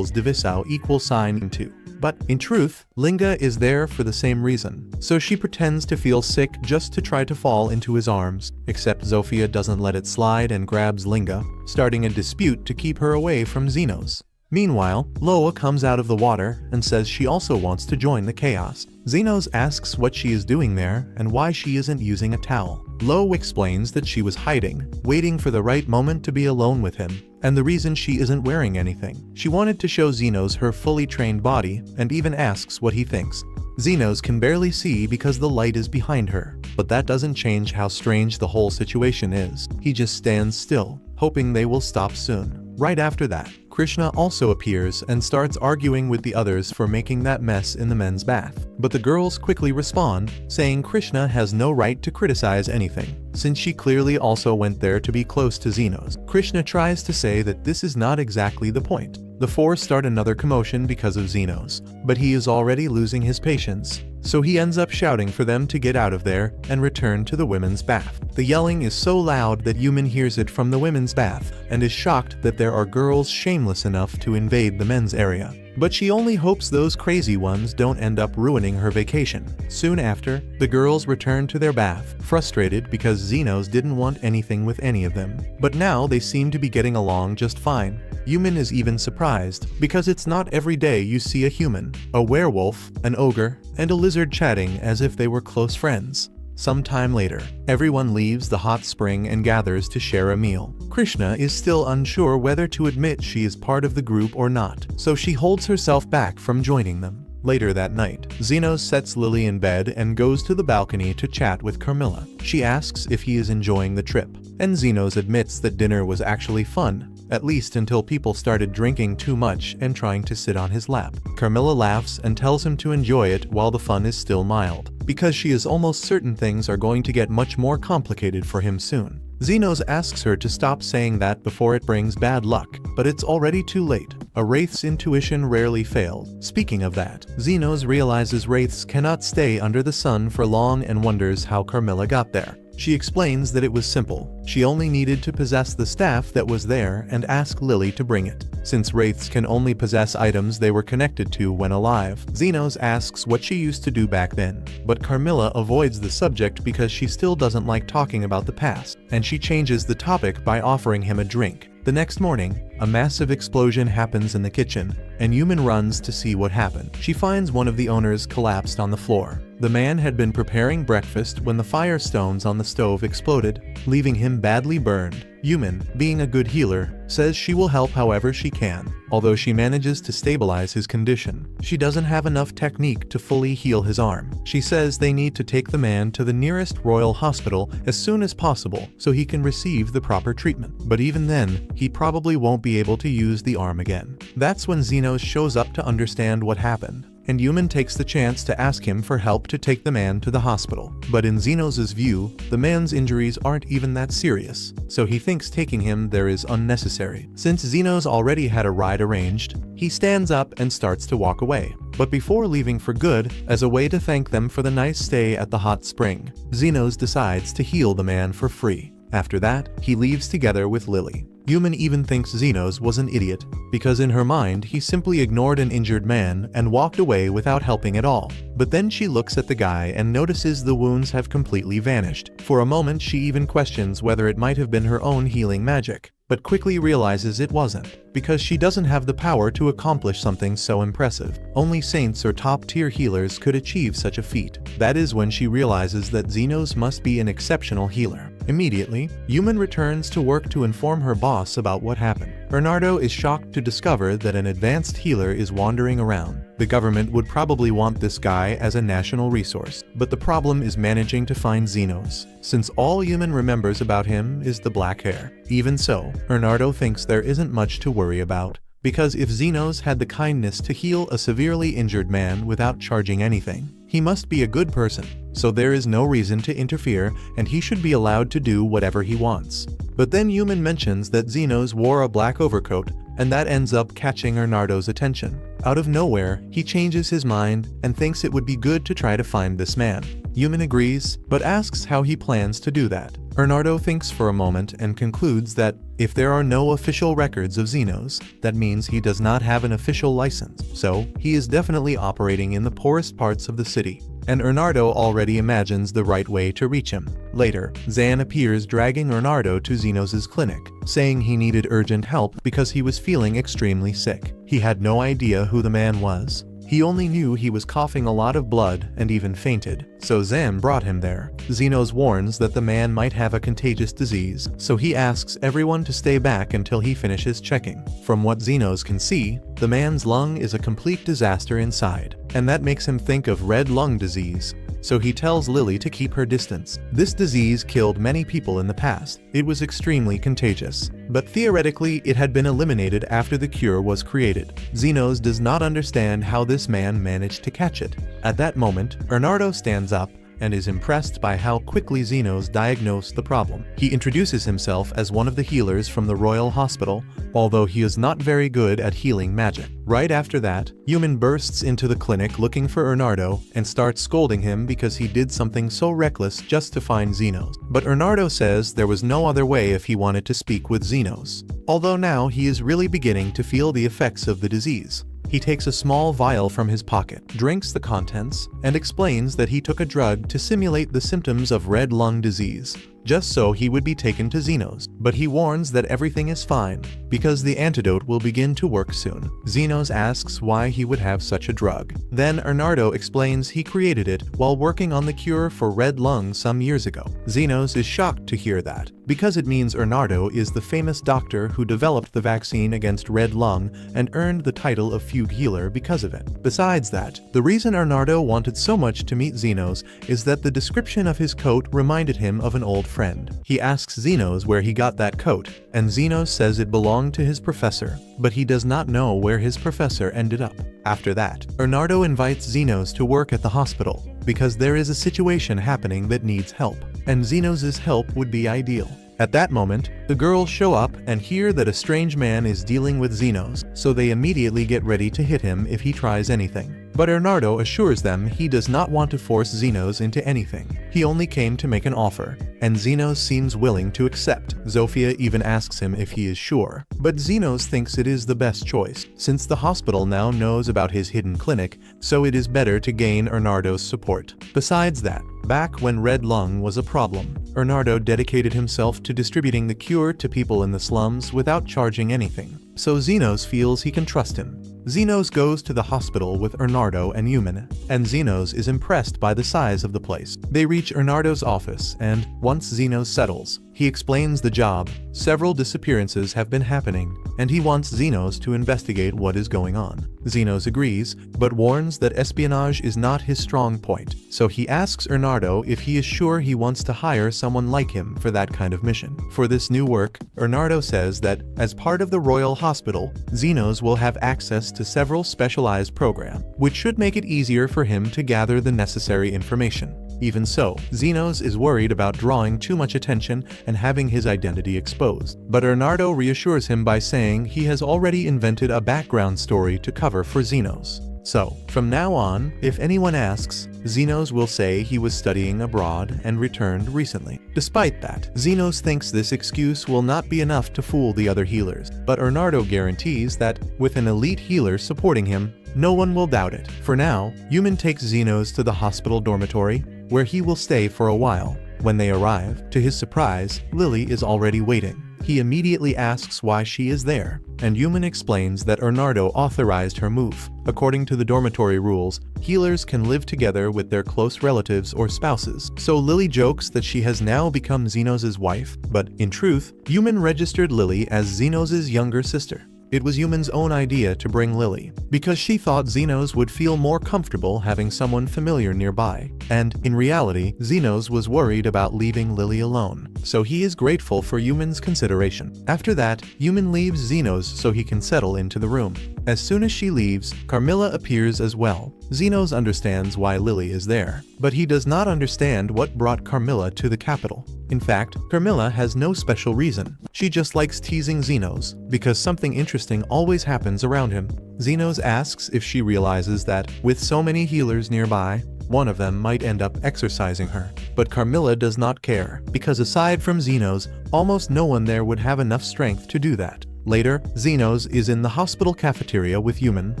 divisao into. But, in truth, Linga is there for the same reason, so she pretends to feel sick just to try to fall into his arms, except Zofia doesn't let it slide and grabs Linga, starting a dispute to keep her away from Xenos. Meanwhile, Loa comes out of the water and says she also wants to join the chaos. Xenos asks what she is doing there and why she isn't using a towel. Loa explains that she was hiding, waiting for the right moment to be alone with him, and the reason she isn't wearing anything. She wanted to show Xenos her fully trained body and even asks what he thinks. Xenos can barely see because the light is behind her, but that doesn't change how strange the whole situation is. He just stands still, hoping they will stop soon. Right after that, Krishna also appears and starts arguing with the others for making that mess in the men's bath. But the girls quickly respond, saying Krishna has no right to criticize anything, since she clearly also went there to be close to Xenos. Krishna tries to say that this is not exactly the point. The four start another commotion because of Xenos, but he is already losing his patience, so he ends up shouting for them to get out of there and return to the women's bath. The yelling is so loud that Yumin hears it from the women's bath and is shocked that there are girls shameless enough to invade the men's area. But she only hopes those crazy ones don't end up ruining her vacation. Soon after, the girls return to their bath, frustrated because Xenos didn't want anything with any of them. But now they seem to be getting along just fine. Yumin is even surprised, because it's not every day you see a human, a werewolf, an ogre, and a lizard chatting as if they were close friends. Some time later, everyone leaves the hot spring and gathers to share a meal. Krishna is still unsure whether to admit she is part of the group or not, so she holds herself back from joining them. Later that night, Xenos sets Lily in bed and goes to the balcony to chat with Carmilla. She asks if he is enjoying the trip, and Xenos admits that dinner was actually fun, at least until people started drinking too much and trying to sit on his lap. Carmilla laughs and tells him to enjoy it while the fun is still mild, because she is almost certain things are going to get much more complicated for him soon. Xenos asks her to stop saying that before it brings bad luck, but it's already too late. A wraith's intuition rarely fails. Speaking of that, Xenos realizes wraiths cannot stay under the sun for long and wonders how Carmilla got there. She explains that it was simple. She only needed to possess the staff that was there and ask Lily to bring it. Since wraiths can only possess items they were connected to when alive, Xenos asks what she used to do back then. But Carmilla avoids the subject because she still doesn't like talking about the past, and she changes the topic by offering him a drink. The next morning, a massive explosion happens in the kitchen, and Yumin runs to see what happened. She finds one of the owners collapsed on the floor. The man had been preparing breakfast when the firestones on the stove exploded, leaving him badly burned. Yumin, being a good healer, says she will help however she can, although she manages to stabilize his condition. She doesn't have enough technique to fully heal his arm. She says they need to take the man to the nearest royal hospital as soon as possible so he can receive the proper treatment. But even then, he probably won't be able to use the arm again. That's when Zenos shows up to understand what happened, and Yumin takes the chance to ask him for help to take the man to the hospital. But in Zenos' view, the man's injuries aren't even that serious, so he thinks taking him there is unnecessary. Since Zenos already had a ride arranged, he stands up and starts to walk away. But before leaving for good, as a way to thank them for the nice stay at the hot spring, Zenos decides to heal the man for free. After that, he leaves together with Lily. Yumin even thinks Zenos was an idiot, because in her mind he simply ignored an injured man and walked away without helping at all. But then she looks at the guy and notices the wounds have completely vanished. For a moment she even questions whether it might have been her own healing magic, but quickly realizes it wasn't, because she doesn't have the power to accomplish something so impressive. Only saints or top-tier healers could achieve such a feat. That is when she realizes that Zenos must be an exceptional healer. Immediately, Yumin returns to work to inform her boss about what happened. Bernardo is shocked to discover that an advanced healer is wandering around. The government would probably want this guy as a national resource, but the problem is managing to find Zenos, since all Yumin remembers about him is the black hair. Even so, Bernardo thinks there isn't much to worry about, because if Zenos had the kindness to heal a severely injured man without charging anything, he must be a good person, so there is no reason to interfere and he should be allowed to do whatever he wants. But then Yumin mentions that Zenos wore a black overcoat, and that ends up catching Bernardo's attention. Out of nowhere, he changes his mind and thinks it would be good to try to find this man. Yumin agrees, but asks how he plans to do that. Bernardo thinks for a moment and concludes that if there are no official records of Zenos, that means he does not have an official license, so he is definitely operating in the poorest parts of the city. And Bernardo already imagines the right way to reach him. Later, Zan appears dragging Bernardo to Zenos' clinic, saying he needed urgent help because he was feeling extremely sick. He had no idea who the man was. He only knew he was coughing a lot of blood and even fainted, so Zan brought him there. Zenos warns that the man might have a contagious disease, so he asks everyone to stay back until he finishes checking. From what Zenos can see, the man's lung is a complete disaster inside, and that makes him think of red lung disease. So he tells Lily to keep her distance. This disease killed many people in the past. It was extremely contagious, but theoretically it had been eliminated after the cure was created. Zenos does not understand how this man managed to catch it. At that moment, Bernardo stands up and is impressed by how quickly Zenos diagnosed the problem. He introduces himself as one of the healers from the Royal Hospital, although he is not very good at healing magic. Right after that, Yumin bursts into the clinic looking for Bernardo and starts scolding him because he did something so reckless just to find Zenos. But Bernardo says there was no other way if he wanted to speak with Zenos, although now he is really beginning to feel the effects of the disease. He takes a small vial from his pocket, drinks the contents, and explains that he took a drug to simulate the symptoms of red lung disease, just so he would be taken to Zenos. But he warns that everything is fine, because the antidote will begin to work soon. Zenos asks why he would have such a drug. Then Bernardo explains he created it while working on the cure for red lung some years ago. Zenos is shocked to hear that, because it means Bernardo is the famous doctor who developed the vaccine against red lung and earned the title of Fugue Healer because of it. Besides that, the reason Bernardo wanted so much to meet Zenos is that the description of his coat reminded him of an old friend. He asks Zenos where he got that coat, and Zenos says it belonged to his professor, but he does not know where his professor ended up. After that, Bernardo invites Zenos to work at the hospital, because there is a situation happening that needs help, and Zenos' help would be ideal. At that moment, the girls show up and hear that a strange man is dealing with Zenos, so they immediately get ready to hit him if he tries anything. But Bernardo assures them he does not want to force Zenos into anything. He only came to make an offer, and Zenos seems willing to accept. Zofia even asks him if he is sure, but Zenos thinks it is the best choice, since the hospital now knows about his hidden clinic, so it is better to gain Bernardo's support. Besides that, Back when red lung was a problem, Bernardo dedicated himself to distributing the cure to people in the slums without charging anything. So Xenos feels he can trust him. Xenos goes to the hospital with Bernardo and Yumin, and Xenos is impressed by the size of the place. They reach Bernardo's office, and once Xenos settles, he explains the job. Several disappearances have been happening, and he wants Xenos to investigate what is going on. Xenos agrees, but warns that espionage is not his strong point, so he asks Bernardo if he is sure he wants to hire someone like him for that kind of mission. For this new work, Bernardo says that, as part of the Royal Hospital, Xenos will have access to several specialized programs, which should make it easier for him to gather the necessary information. Even so, Xenos is worried about drawing too much attention and having his identity exposed. But Bernardo reassures him by saying he has already invented a background story to cover for Xenos. So, from now on, if anyone asks, Xenos will say he was studying abroad and returned recently. Despite that, Xenos thinks this excuse will not be enough to fool the other healers, but Bernardo guarantees that, with an elite healer supporting him, no one will doubt it. For now, Yumin takes Xenos to the hospital dormitory, where he will stay for a while. When they arrive, to his surprise, Lily is already waiting. He immediately asks why she is there, and Yumin explains that Bernardo authorized her move. According to the dormitory rules, healers can live together with their close relatives or spouses, so Lily jokes that she has now become Xenos' wife, but in truth, Yumin registered Lily as Xenos' younger sister. It was Yumin's own idea to bring Lily, because she thought Xenos would feel more comfortable having someone familiar nearby. And, in reality, Xenos was worried about leaving Lily alone, so he is grateful for Yumin's consideration. After that, Yumin leaves Xenos so he can settle into the room. As soon as she leaves, Carmilla appears as well. Xenos understands why Lily is there, but he does not understand what brought Carmilla to the capital. In fact, Carmilla has no special reason. She just likes teasing Xenos, because something interesting always happens around him. Xenos asks if she realizes that, with so many healers nearby, one of them might end up exorcising her. But Carmilla does not care, because aside from Xenos, almost no one there would have enough strength to do that. Later, Xenos is in the hospital cafeteria with Yumin,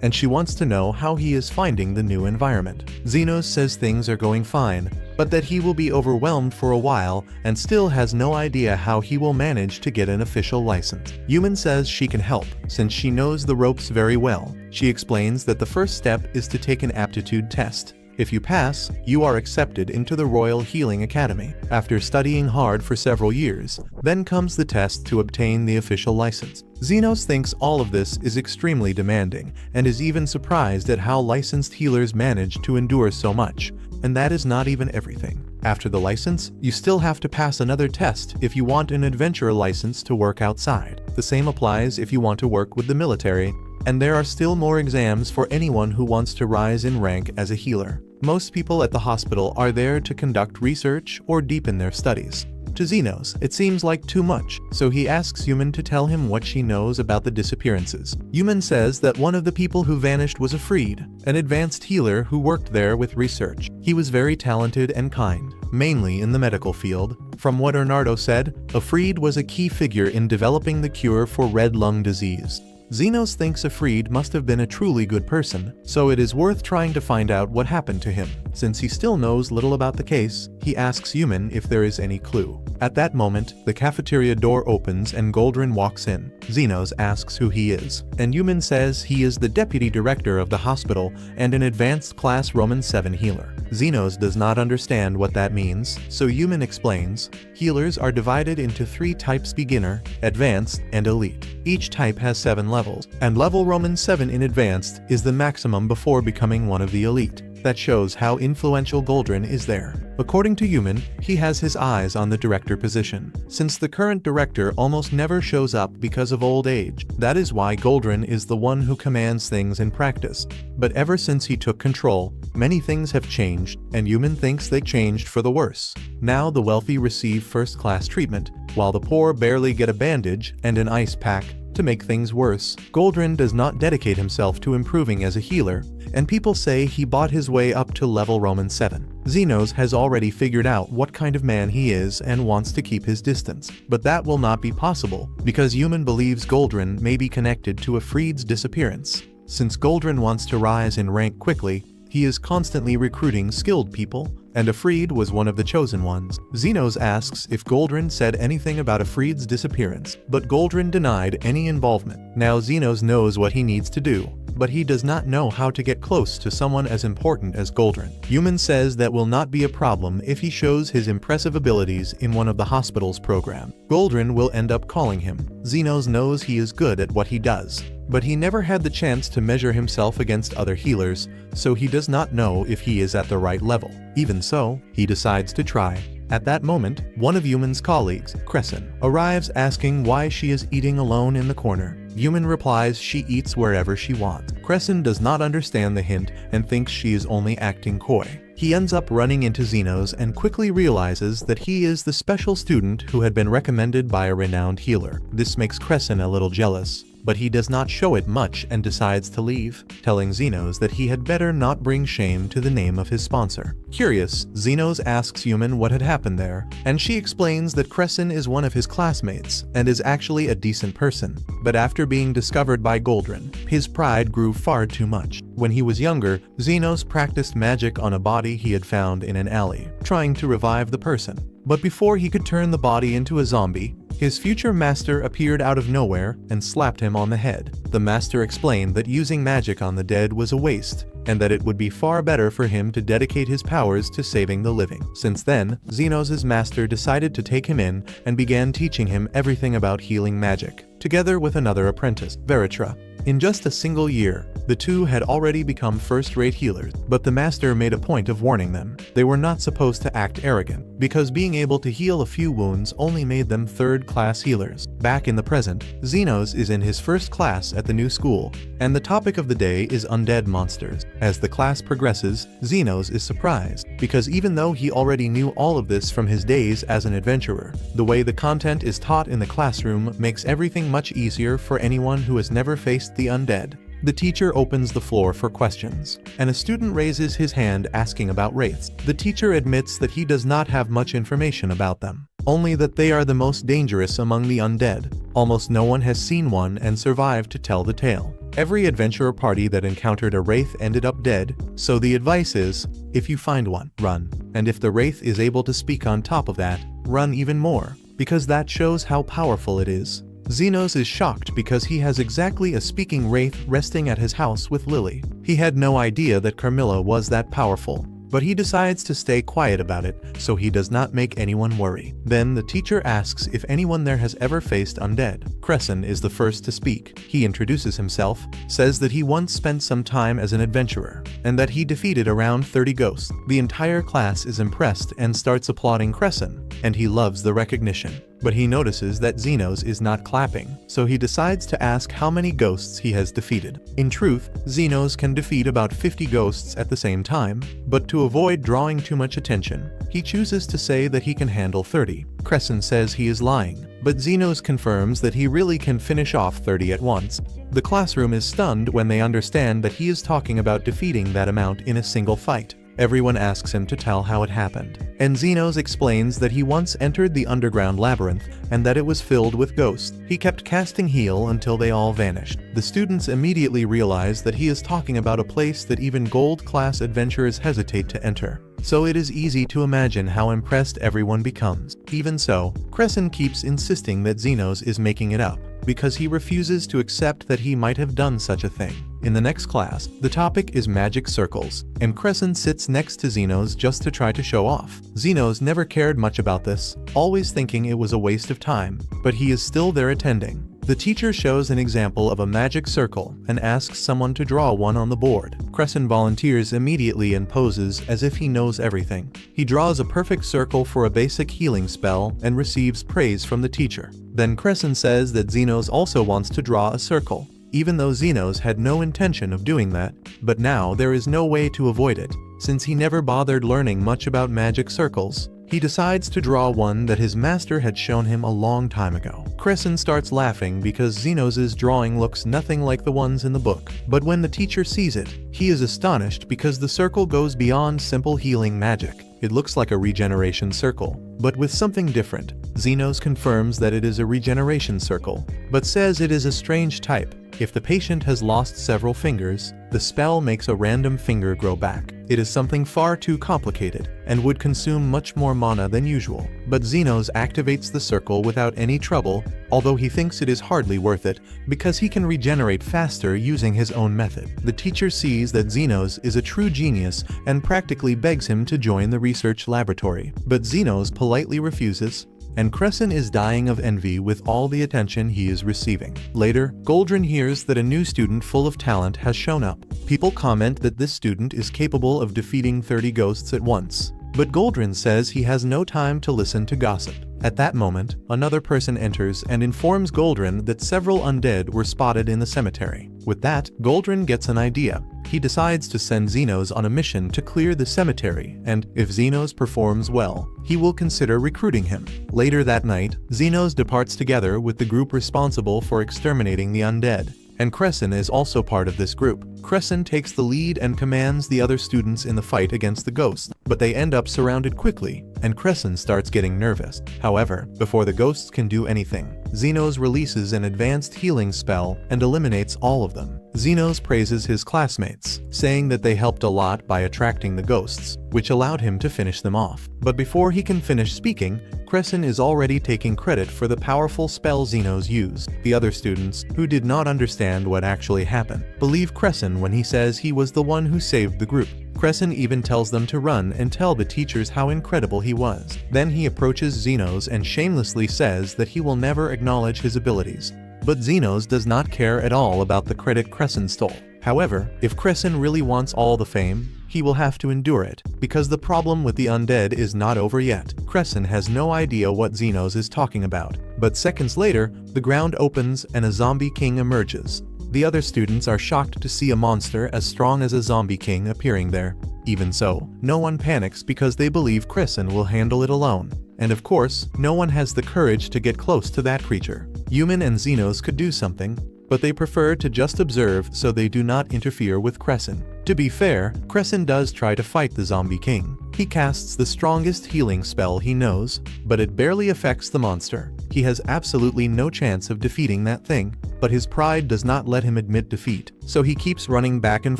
and she wants to know how he is finding the new environment. Xenos says things are going fine, but that he will be overwhelmed for a while and still has no idea how he will manage to get an official license. Yumin says she can help, since she knows the ropes very well. She explains that the first step is to take an aptitude test. If you pass, you are accepted into the Royal Healing Academy. After studying hard for several years, then comes the test to obtain the official license. Xenos thinks all of this is extremely demanding, and is even surprised at how licensed healers manage to endure so much. And that is not even everything. After the license, you still have to pass another test if you want an adventurer license to work outside. The same applies if you want to work with the military, and there are still more exams for anyone who wants to rise in rank as a healer. Most people at the hospital are there to conduct research or deepen their studies. To Xenos, it seems like too much, so he asks Yumin to tell him what she knows about the disappearances. Yumin says that one of the people who vanished was Afreed, an advanced healer who worked there with research. He was very talented and kind, mainly in the medical field. From what Bernardo said, Afreed was a key figure in developing the cure for red lung disease. Xenos thinks Afreed must have been a truly good person, so it is worth trying to find out what happened to him. Since he still knows little about the case, he asks Yumin if there is any clue. At that moment, the cafeteria door opens and Goldrin walks in. Xenos asks who he is, and Yumin says he is the deputy director of the hospital and an advanced class Roman 7 healer. Xenos does not understand what that means, so Yumin explains, healers are divided into 3 types: beginner, advanced, and elite. Each type has 7 levels, and level Roman 7 in advanced is the maximum before becoming one of the elite. That shows how influential Goldrin is there. According to Yumin, he has his eyes on the director position. Since the current director almost never shows up because of old age, that is why Goldrin is the one who commands things in practice. But ever since he took control, many things have changed, and Yumin thinks they changed for the worse. Now the wealthy receive first-class treatment, while the poor barely get a bandage and an ice pack. To make things worse, Goldrin does not dedicate himself to improving as a healer, and people say he bought his way up to level Roman 7. Xenos has already figured out what kind of man he is and wants to keep his distance. But that will not be possible, because Yumin believes Goldrin may be connected to Afreed's disappearance. Since Goldrin wants to rise in rank quickly, he is constantly recruiting skilled people, and Afreed was one of the chosen ones. Xenos asks if Goldrin said anything about Afreed's disappearance, but Goldrin denied any involvement. Now Xenos knows what he needs to do, but he does not know how to get close to someone as important as Goldrin. Human says that will not be a problem if he shows his impressive abilities in one of the hospital's program. Goldrin will end up calling him. Xenos knows he is good at what he does, but he never had the chance to measure himself against other healers, so he does not know if he is at the right level. Even so, he decides to try. At that moment, one of Human's colleagues, Crescent, arrives asking why she is eating alone in the corner. Human replies she eats wherever she wants. Crescent does not understand the hint and thinks she is only acting coy. He ends up running into Xenos and quickly realizes that he is the special student who had been recommended by a renowned healer. This makes Crescent a little jealous, but he does not show it much and decides to leave, telling Xenos that he had better not bring shame to the name of his sponsor. Curious, Xenos asks Human what had happened there, and she explains that Crescent is one of his classmates and is actually a decent person. But after being discovered by Goldrin, his pride grew far too much. When he was younger, Xenos practiced magic on a body he had found in an alley, trying to revive the person. But before he could turn the body into a zombie, his future master appeared out of nowhere and slapped him on the head. The master explained that using magic on the dead was a waste, and that it would be far better for him to dedicate his powers to saving the living. Since then, Xenos' master decided to take him in and began teaching him everything about healing magic, together with another apprentice, Veritra. In just a single year, the two had already become first-rate healers, but the master made a point of warning them. They were not supposed to act arrogant, because being able to heal a few wounds only made them third-class healers. Back in the present, Xenos is in his first class at the new school, and the topic of the day is undead monsters. As the class progresses, Xenos is surprised, because even though he already knew all of this from his days as an adventurer, the way the content is taught in the classroom makes everything much easier for anyone who has never faced the undead. The teacher opens the floor for questions, and a student raises his hand asking about wraiths. The teacher admits that he does not have much information about them, only that they are the most dangerous among the undead. Almost no one has seen one and survived to tell the tale. Every adventurer party that encountered a wraith ended up dead, so the advice is, if you find one, run. And if the wraith is able to speak on top of that, run even more, because that shows how powerful it is. Xenos is shocked because he has exactly a speaking wraith resting at his house with Lily. He had no idea that Carmilla was that powerful, but he decides to stay quiet about it so he does not make anyone worry. Then the teacher asks if anyone there has ever faced undead. Crescent is the first to speak. He introduces himself, says that he once spent some time as an adventurer, and that he defeated around 30 ghosts. The entire class is impressed and starts applauding Crescent, and he loves the recognition. But he notices that Xenos is not clapping, so he decides to ask how many ghosts he has defeated. In truth, Xenos can defeat about 50 ghosts at the same time, but to avoid drawing too much attention, he chooses to say that he can handle 30. Crescent says he is lying, but Xenos confirms that he really can finish off 30 at once. The classroom is stunned when they understand that he is talking about defeating that amount in a single fight. Everyone asks him to tell how it happened, and Xenos explains that he once entered the underground labyrinth and that it was filled with ghosts. He kept casting heal until they all vanished. The students immediately realize that he is talking about a place that even gold-class adventurers hesitate to enter. So it is easy to imagine how impressed everyone becomes. Even so, Crescent keeps insisting that Xenos is making it up, because he refuses to accept that he might have done such a thing. In the next class, the topic is magic circles, and Crescent sits next to Xenos just to try to show off. Xenos never cared much about this, always thinking it was a waste of time, but he is still there attending. The teacher shows an example of a magic circle and asks someone to draw one on the board. Crescent volunteers immediately and poses as if he knows everything. He draws a perfect circle for a basic healing spell and receives praise from the teacher. Then Crescent says that Xenos also wants to draw a circle, even though Xenos had no intention of doing that, but now there is no way to avoid it. Since he never bothered learning much about magic circles, he decides to draw one that his master had shown him a long time ago. Crescent starts laughing because Xenos' drawing looks nothing like the ones in the book. But when the teacher sees it, he is astonished because the circle goes beyond simple healing magic. It looks like a regeneration circle, but with something different. Zenos confirms that it is a regeneration circle, but says it is a strange type. If the patient has lost several fingers, the spell makes a random finger grow back. It is something far too complicated and would consume much more mana than usual. But Zenos activates the circle without any trouble, although he thinks it is hardly worth it because he can regenerate faster using his own method. The teacher sees that Zenos is a true genius and practically begs him to join the research laboratory. But Zenos politely refuses, and Crescent is dying of envy with all the attention he is receiving. Later, Goldrin hears that a new student full of talent has shown up. People comment that this student is capable of defeating 30 ghosts at once. But Goldrin says he has no time to listen to gossip. At that moment, another person enters and informs Goldrin that several undead were spotted in the cemetery. With that, Goldrin gets an idea. He decides to send Zenos on a mission to clear the cemetery, and if Zenos performs well, he will consider recruiting him. Later that night, Zenos departs together with the group responsible for exterminating the undead, and Crescent is also part of this group. Crescent takes the lead and commands the other students in the fight against the ghosts, but they end up surrounded quickly, and Crescent starts getting nervous. However, before the ghosts can do anything, Zenos releases an advanced healing spell and eliminates all of them. Zenos praises his classmates, saying that they helped a lot by attracting the ghosts, which allowed him to finish them off. But before he can finish speaking, Crescent is already taking credit for the powerful spell Zenos used. The other students, who did not understand what actually happened, believe Crescent when he says he was the one who saved the group. Crescent even tells them to run and tell the teachers how incredible he was. Then he approaches Zenos and shamelessly says that he will never acknowledge his abilities. But Zenos does not care at all about the credit Crescent stole. However, if Crescent really wants all the fame, he will have to endure it, because the problem with the undead is not over yet. Crescent has no idea what Zenos is talking about. But seconds later, the ground opens and a zombie king emerges. The other students are shocked to see a monster as strong as a zombie king appearing there. Even so, no one panics because they believe Crescent will handle it alone. And of course, no one has the courage to get close to that creature. Human and Zenos could do something, but they prefer to just observe so they do not interfere with Crescent. To be fair, Crescent does try to fight the zombie king. He casts the strongest healing spell he knows, but it barely affects the monster. He has absolutely no chance of defeating that thing, but his pride does not let him admit defeat, so he keeps running back and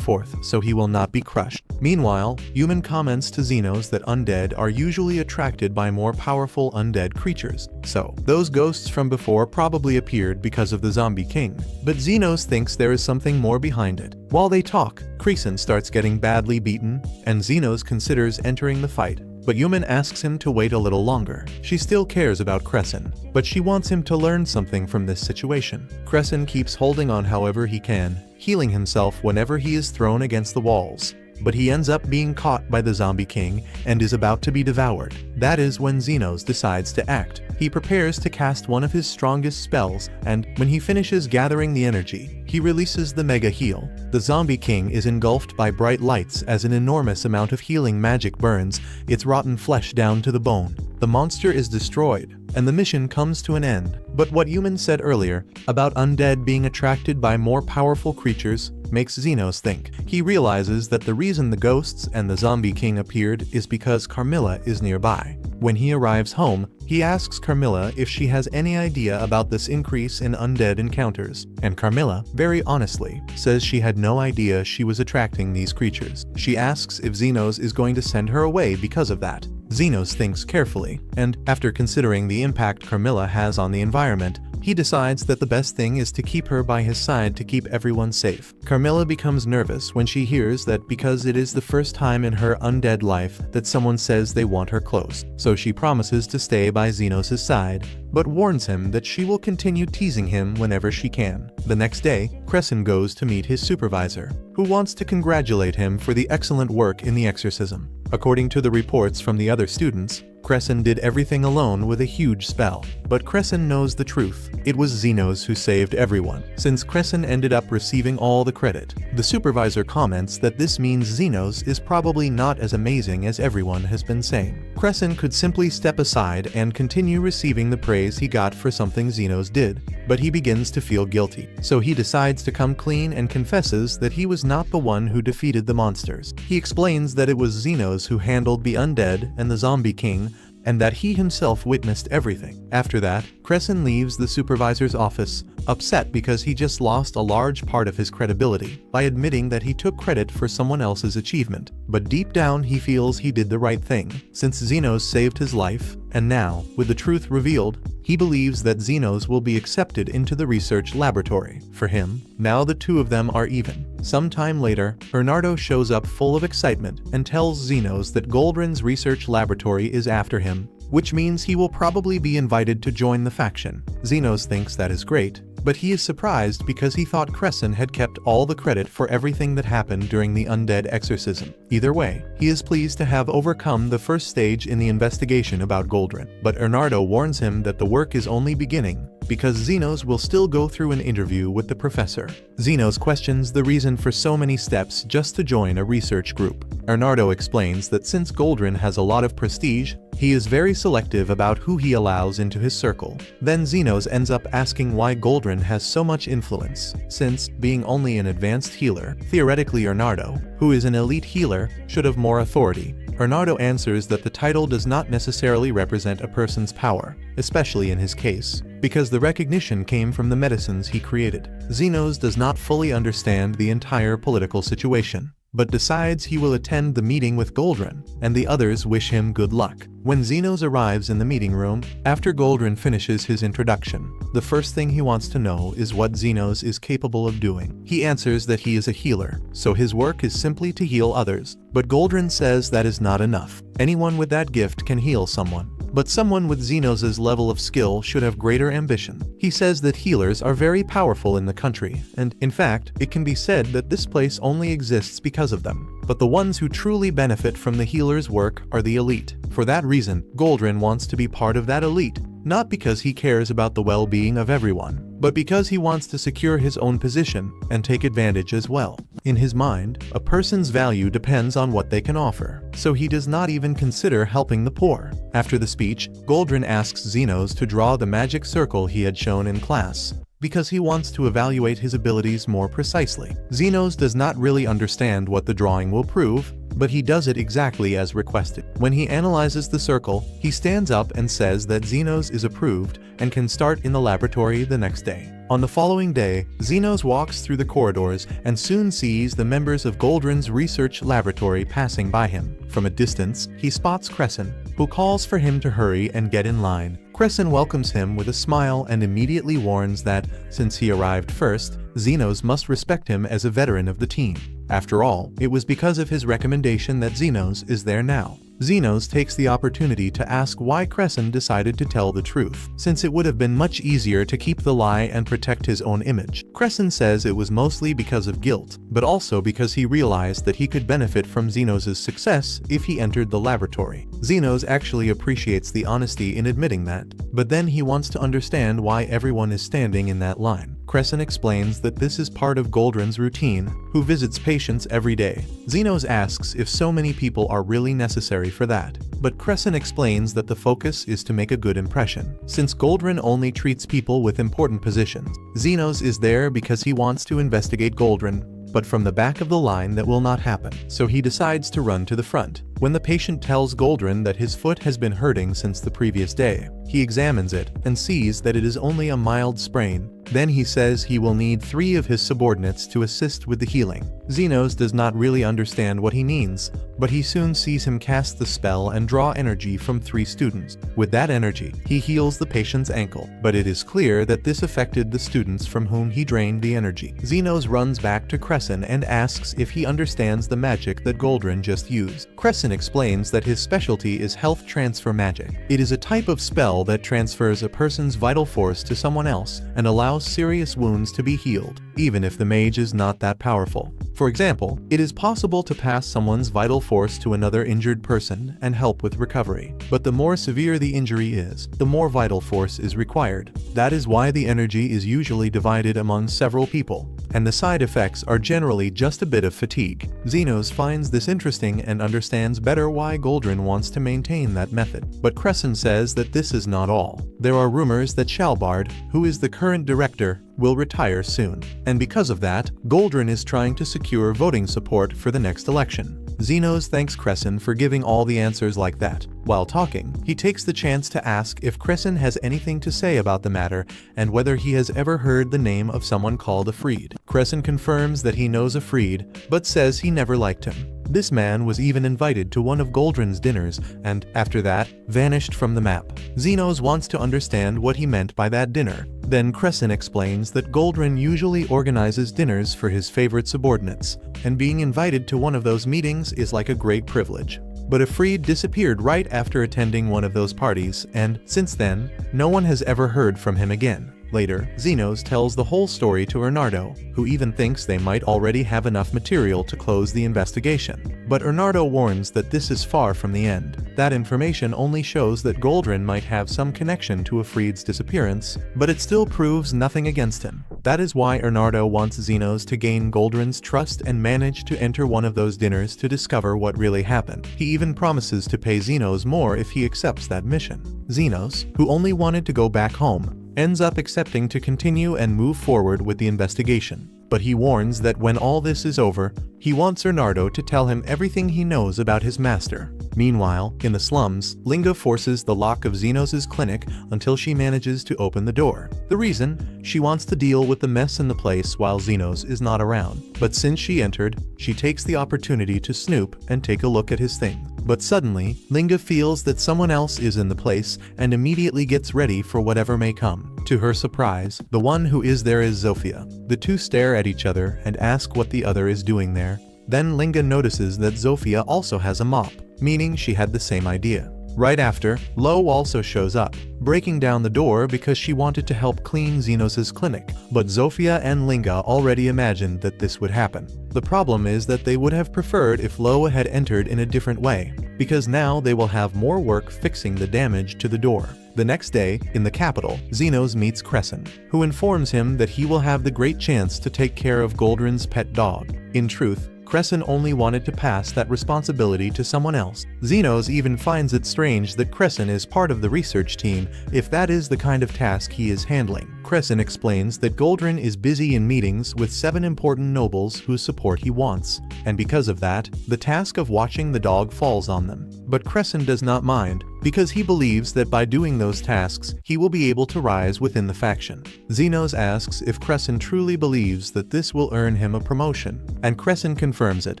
forth so he will not be crushed. Meanwhile, Human comments to Zenos that undead are usually attracted by more powerful undead creatures, so those ghosts from before probably appeared because of the zombie king. But Zenos thinks there is something more behind it. While they talk, Crescent starts getting badly beaten, and Zenos considers entering the fight. But Human asks him to wait a little longer. She still cares about Crescent, but she wants him to learn something from this situation. Crescent keeps holding on however he can, healing himself whenever he is thrown against the walls. But he ends up being caught by the zombie king and is about to be devoured. That is when Zenos decides to act. He prepares to cast one of his strongest spells, and when he finishes gathering the energy, he releases the Mega Heal. The zombie king is engulfed by bright lights as an enormous amount of healing magic burns its rotten flesh down to the bone. The monster is destroyed, and the mission comes to an end. But what Human said earlier about undead being attracted by more powerful creatures makes Zenos think. He realizes that the reason the ghosts and the zombie king appeared is because Carmilla is nearby. When he arrives home, he asks Carmilla if she has any idea about this increase in undead encounters, and Carmilla, very honestly, says she had no idea she was attracting these creatures. She asks if Zenos is going to send her away because of that. Zenos thinks carefully, and after considering the impact Carmilla has on the environment, he decides that the best thing is to keep her by his side to keep everyone safe. Carmilla becomes nervous when she hears that because it is the first time in her undead life that someone says they want her close, so she promises to stay by Zenos' side, but warns him that she will continue teasing him whenever she can. The next day, Crescent goes to meet his supervisor, who wants to congratulate him for the excellent work in the exorcism. According to the reports from the other students, Crescent did everything alone with a huge spell. But Crescent knows the truth. It was Zenos who saved everyone, since Crescent ended up receiving all the credit. The supervisor comments that this means Zenos is probably not as amazing as everyone has been saying. Crescent could simply step aside and continue receiving the praise he got for something Zenos did, but he begins to feel guilty. So he decides to come clean and confesses that he was not the one who defeated the monsters. He explains that it was Zenos who handled the undead and the zombie king, and that he himself witnessed everything. After that, Crescent leaves the supervisor's office, upset because he just lost a large part of his credibility by admitting that he took credit for someone else's achievement. But deep down he feels he did the right thing, since Xenos saved his life, and now, with the truth revealed, he believes that Xenos will be accepted into the research laboratory. For him, now the two of them are even. Sometime later, Bernardo shows up full of excitement and tells Xenos that Goldrin's research laboratory is after him, which means he will probably be invited to join the faction. Xenos thinks that is great, but he is surprised because he thought Crescent had kept all the credit for everything that happened during the undead exorcism. Either way, he is pleased to have overcome the first stage in the investigation about Goldrin. But Bernardo warns him that the work is only beginning, because Xenos will still go through an interview with the professor. Xenos questions the reason for so many steps just to join a research group. Bernardo explains that since Goldrin has a lot of prestige, he is very selective about who he allows into his circle. Then Xenos ends up asking why Goldrin has so much influence, since, being only an advanced healer, theoretically Bernardo, who is an elite healer, should have more authority. Bernardo answers that the title does not necessarily represent a person's power, especially in his case, because the recognition came from the medicines he created. Xenos does not fully understand the entire political situation, but decides he will attend the meeting with Goldrin, and the others wish him good luck. When Xenos arrives in the meeting room, after Goldrin finishes his introduction, the first thing he wants to know is what Xenos is capable of doing. He answers that he is a healer, so his work is simply to heal others. But Goldrin says that is not enough. Anyone with that gift can heal someone, but someone with Xenos' level of skill should have greater ambition. He says that healers are very powerful in the country, and, in fact, it can be said that this place only exists because of them. But the ones who truly benefit from the healer's work are the elite. For that reason, Goldrin wants to be part of that elite, not because he cares about the well-being of everyone, but because he wants to secure his own position and take advantage as well. In his mind, a person's value depends on what they can offer, so he does not even consider helping the poor. After the speech, Goldrin asks Xenos to draw the magic circle he had shown in class, because he wants to evaluate his abilities more precisely. Xenos does not really understand what the drawing will prove, but he does it exactly as requested. When he analyzes the circle, he stands up and says that Xenos is approved and can start in the laboratory the next day. On the following day, Xenos walks through the corridors and soon sees the members of Goldrin's research laboratory passing by him. From a distance, he spots Crescent, who calls for him to hurry and get in line. Crescent welcomes him with a smile and immediately warns that, since he arrived first, Xenos must respect him as a veteran of the team. After all, it was because of his recommendation that Xenos is there now. Xenos takes the opportunity to ask why Crescent decided to tell the truth, since it would have been much easier to keep the lie and protect his own image. Crescent says it was mostly because of guilt, but also because he realized that he could benefit from Xenos' success if he entered the laboratory. Xenos actually appreciates the honesty in admitting that, but then he wants to understand why everyone is standing in that line. Crescent explains that this is part of Goldrin's routine, who visits patients every day. Xenos asks if so many people are really necessary for that, but Crescent explains that the focus is to make a good impression. Since Goldrin only treats people with important positions, Xenos is there because he wants to investigate Goldrin, but from the back of the line that will not happen, so he decides to run to the front. When the patient tells Goldrin that his foot has been hurting since the previous day, he examines it and sees that it is only a mild sprain. Then he says he will need 3 of his subordinates to assist with the healing. Xenos does not really understand what he means, but he soon sees him cast the spell and draw energy from 3 students. With that energy, he heals the patient's ankle, but it is clear that this affected the students from whom he drained the energy. Xenos runs back to Crescent and asks if he understands the magic that Goldrin just used. Crescent explains that his specialty is health transfer magic. It is a type of spell that transfers a person's vital force to someone else and allows serious wounds to be healed, even if the mage is not that powerful. For example, it is possible to pass someone's vital force to another injured person and help with recovery. But the more severe the injury is, the more vital force is required. That is why the energy is usually divided among several people, and the side effects are generally just a bit of fatigue. Xenos finds this interesting and understands better why Goldrin wants to maintain that method. But Crescent says that this is not all. There are rumors that Shalbard, who is the current director, will retire soon, and because of that, Goldrin is trying to secure voting support for the next election. Zenos thanks Crescent for giving all the answers like that. While talking, he takes the chance to ask if Crescent has anything to say about the matter and whether he has ever heard the name of someone called Afreed. Crescent confirms that he knows Afreed, but says he never liked him. This man was even invited to one of Goldrin's dinners and, after that, vanished from the map. Zenos wants to understand what he meant by that dinner. Then Crescent explains that Goldrin usually organizes dinners for his favorite subordinates, and being invited to one of those meetings is like a great privilege. But Afreed disappeared right after attending one of those parties, and, since then, no one has ever heard from him again. Later, Zenos tells the whole story to Bernardo, who even thinks they might already have enough material to close the investigation. But Bernardo warns that this is far from the end. That information only shows that Goldrin might have some connection to Afreed's disappearance, but it still proves nothing against him. That is why Bernardo wants Zenos to gain Goldrin's trust and manage to enter one of those dinners to discover what really happened. He even promises to pay Zenos more if he accepts that mission. Zenos, who only wanted to go back home, ends up accepting to continue and move forward with the investigation. But he warns that when all this is over, he wants Bernardo to tell him everything he knows about his master. Meanwhile, in the slums, Linga forces the lock of Zenos' clinic until she manages to open the door. The reason? She wants to deal with the mess in the place while Zenos is not around. But since she entered, she takes the opportunity to snoop and take a look at his thing. But suddenly, Linga feels that someone else is in the place and immediately gets ready for whatever may come. To her surprise, the one who is there is Zofia. The two stare at each other and ask what the other is doing there. Then Linga notices that Zofia also has a mop, meaning she had the same idea. Right after, Lo also shows up, breaking down the door because she wanted to help clean Zenos' clinic, but Zofia and Linga already imagined that this would happen. The problem is that they would have preferred if Lo had entered in a different way, because now they will have more work fixing the damage to the door. The next day, in the capital, Zenos meets Crescent, who informs him that he will have the great chance to take care of Goldrin's pet dog. In truth, Crescent only wanted to pass that responsibility to someone else. Zenos even finds it strange that Crescent is part of the research team if that is the kind of task he is handling. Crescent explains that Goldrin is busy in meetings with 7 important nobles whose support he wants, and because of that, the task of watching the dog falls on them. But Crescent does not mind, because he believes that by doing those tasks, he will be able to rise within the faction. Zenos asks if Crescent truly believes that this will earn him a promotion, and Crescent confirms it.